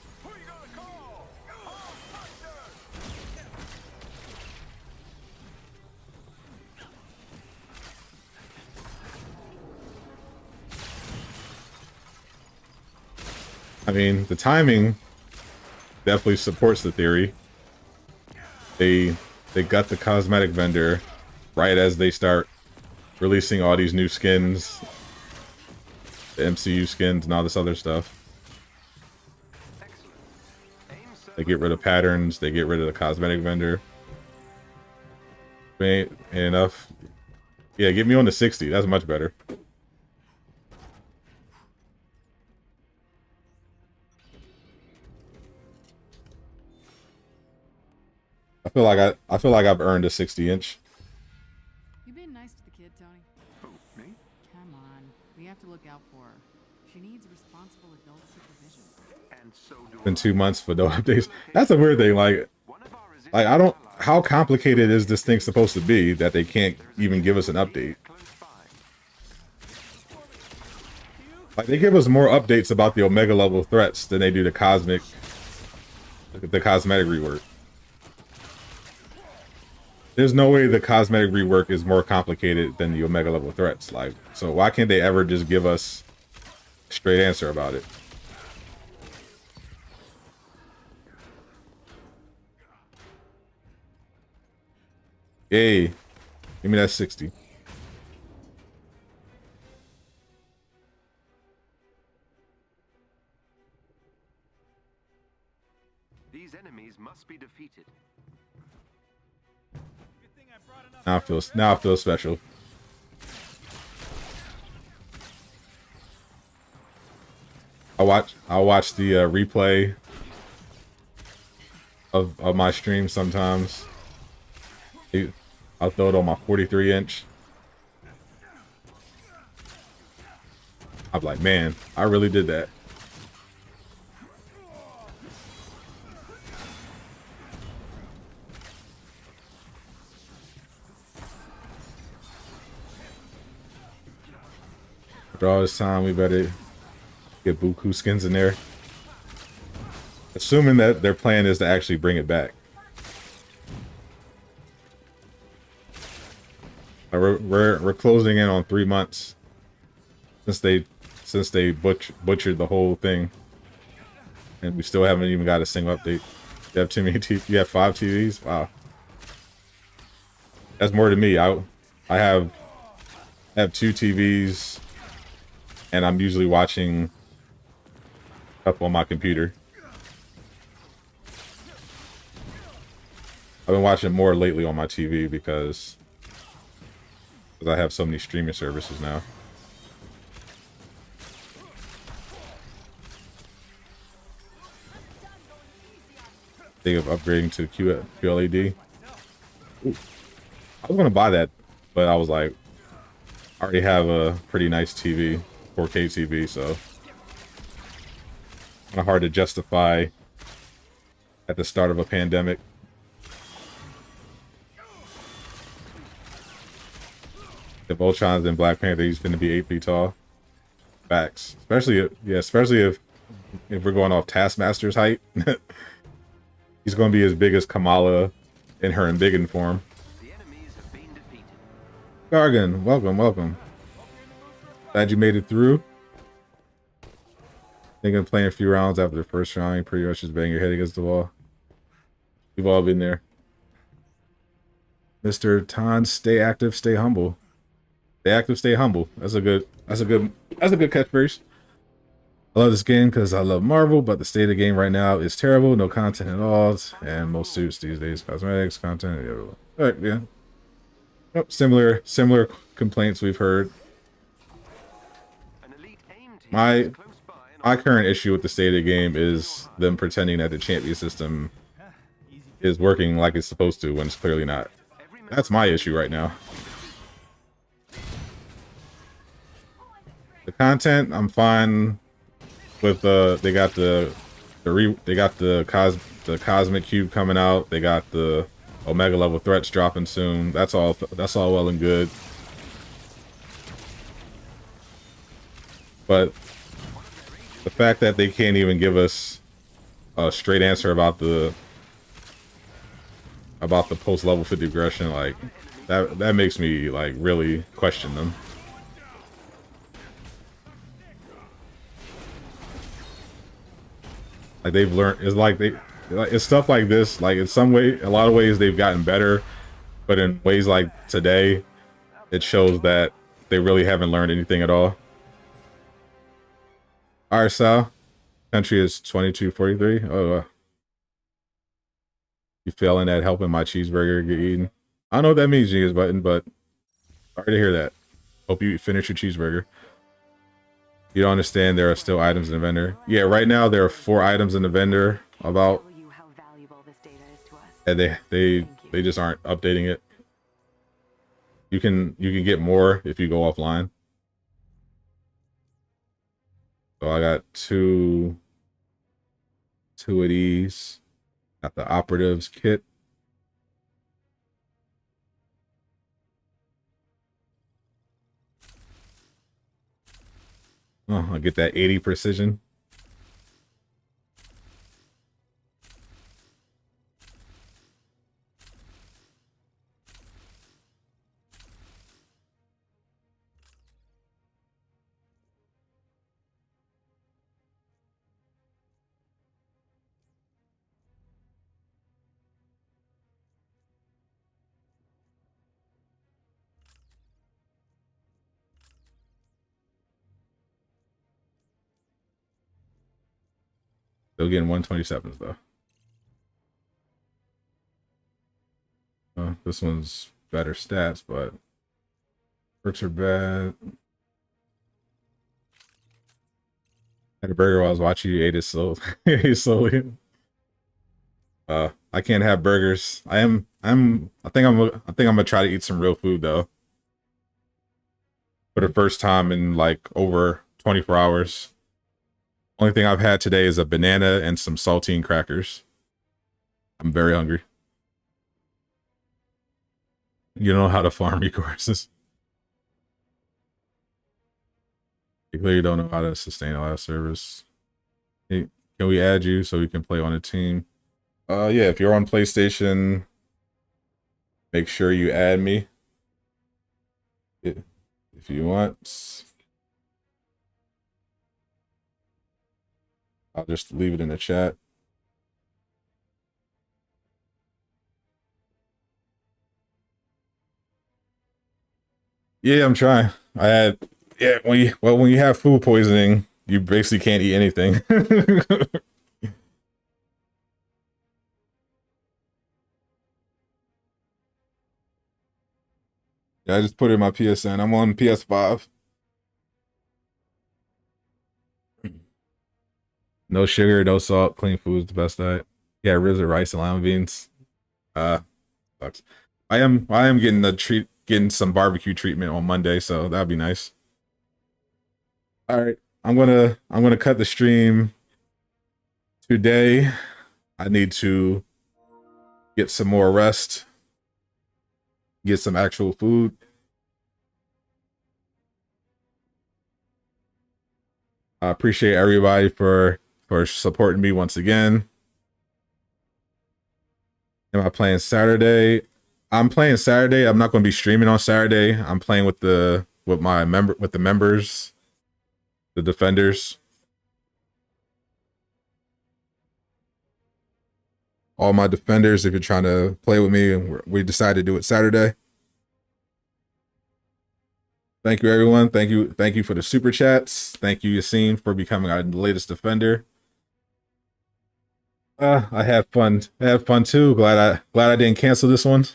I mean, the timing definitely supports the theory. They got the cosmetic vendor right as they start releasing all these new skins, the MCU skins and all this other stuff. They get rid of patterns, they get rid of the cosmetic vendor. Ain't enough. Yeah, get me on to 60. That's much better. I feel like I've earned a 60 inch. You being nice to the kid, Tony? Who, me? Come on. We have to look out for her. She needs responsible adult supervision. And so do Been 2 months for no updates. That's a weird thing. Like I don't. How complicated is this thing supposed to be that they can't even give us an update? Like they give us more updates about the Omega level threats than they do the cosmetic rework. There's no way the cosmetic rework is more complicated than the Omega level threats. Like, so why can't they ever just give us a straight answer about it? Yay. Give me that 60. These enemies must be defeated. Now I feel special. I'll watch the replay of my stream sometimes. I'll throw it on my 43 inch. I'm like, man, I really did that. After all this time, we better get Buku skins in there. Assuming that their plan is to actually bring it back. We're closing in on 3 months since they butchered the whole thing, and we still haven't even got a single update. You have too many. You have 5 TVs. Wow. That's more to me. I have two TVs, and I'm usually watching up on my computer. I've been watching more lately on my TV because I have so many streaming services now. Think of upgrading to QLED. Ooh. I was gonna buy that, but I was like, I already have a pretty nice TV, 4K TV, so kind of hard to justify at the start of a pandemic. If Ultron's in Black Panther, he's going to be 8 feet tall. Facts, especially if we're going off Taskmaster's height. He's going to be as big as Kamala in her embiggen form. Gargan, welcome. Glad you made it through. Thinking of playing a few rounds after the first round. You pretty much just bang your head against the wall. We've all been there. Mr. Tan, stay active, stay humble. Stay active, stay humble. That's a good catchphrase. I love this game because I love Marvel, but the state of the game right now is terrible. No content at all, and most suits these days, cosmetics, content, yeah. Yep, similar complaints we've heard. My current issue with the state of the game is them pretending that the champion system is working like it's supposed to when it's clearly not. That's my issue right now. The content, I'm fine with. They got the cosmic cube coming out. They got the Omega level threats dropping soon. That's all well and good. But the fact that they can't even give us a straight answer about the post level 50 aggression, like that makes me like really question them. Like they've learned, it's stuff like this. Like in a lot of ways they've gotten better, but in ways like today, it shows that they really haven't learned anything at all. All right, Sal. Country is 2243. Oh, you failing at helping my cheeseburger get eaten? I don't know what that means, Genius Button, but sorry to hear that. Hope you finish your cheeseburger. You don't understand there are still items in the vendor. Yeah, right now there are 4 items in the vendor about, and they just aren't updating it. You can get more if you go offline. So I got two of these. Got the operatives kit. Oh, I'll get that 80 precision. Still getting 127s though. This one's better stats, but perks are bad. Had a burger while I was watching you. Ate it slowly. I can't have burgers. I think I'm gonna try to eat some real food though. For the first time in like over 24 hours. Only thing I've had today is a banana and some saltine crackers. I'm very hungry. You know how to farm resources. You clearly don't know how to sustain a live service. Hey, can we add you so we can play on a team? Yeah, if you're on PlayStation, make sure you add me. If you want. I'll just leave it in the chat. Yeah, I'm trying. I had when you have food poisoning, you basically can't eat anything. Yeah, I just put it in my PSN. I'm on PS5. No sugar, no salt, clean food is the best diet. Yeah, ribs with rice and lima beans. Uh, sucks. I am getting getting some barbecue treatment on Monday, so that'd be nice. All right, I'm gonna cut the stream today. I need to get some more rest, get some actual food. I appreciate everybody for supporting me once again. Am I playing Saturday? I'm playing Saturday. I'm not going to be streaming on Saturday. I'm playing with the members, the defenders. All my defenders, if you're trying to play with me, and we decided to do it Saturday. Thank you, everyone. Thank you for the super chats. Thank you, Yassine, for becoming our latest defender. I had fun. I had fun too. Glad I didn't cancel this one.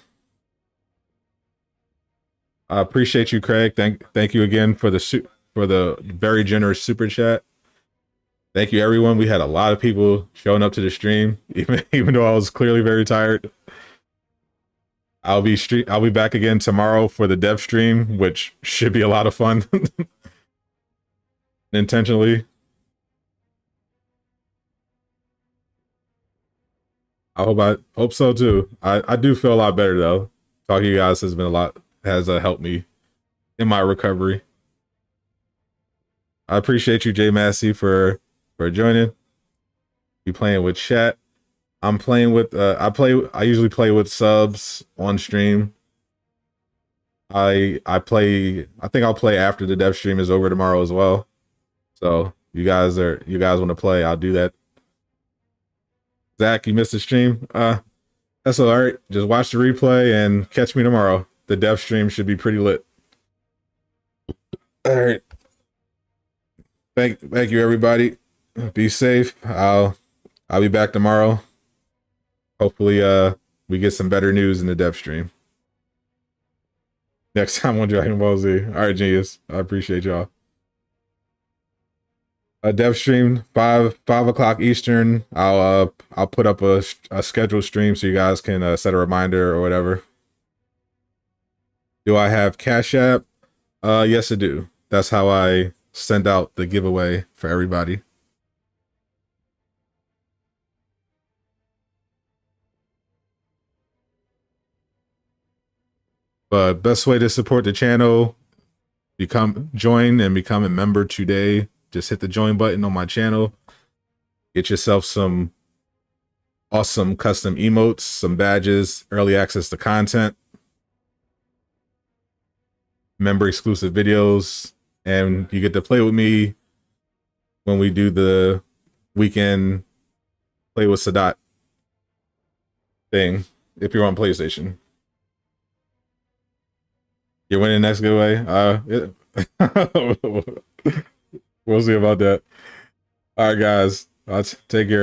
I appreciate you, Craig. Thank you again for the very generous super chat. Thank you, everyone. We had a lot of people showing up to the stream, even though I was clearly very tired. I'll be back again tomorrow for the dev stream, which should be a lot of fun. Intentionally. I hope so too. I do feel a lot better though. Talking to you guys has helped me in my recovery. I appreciate you, Jay Massey, for joining. You playing with chat. I'm playing with I usually play with subs on stream. I think I'll play after the dev stream is over tomorrow as well. So you guys want to play, I'll do that. Zach, you missed the stream? That's all right. Just watch the replay and catch me tomorrow. The dev stream should be pretty lit. All right. Thank you, everybody. Be safe. I'll be back tomorrow. Hopefully, we get some better news in the dev stream. Next time on Dragon Ball Z. All right, genius. I appreciate y'all. A dev stream 5 o'clock Eastern. I'll put up a scheduled stream so you guys can set a reminder or whatever. Do I have Cash App? Yes, I do. That's how I send out the giveaway for everybody. But best way to support the channel, join and become a member today. Just hit the join button on my channel. Get yourself some awesome custom emotes, some badges, early access to content, member exclusive videos, and you get to play with me when we do the weekend play with Sadat thing if you're on PlayStation. You're winning next giveaway. We'll see about that. All right, guys. Take care.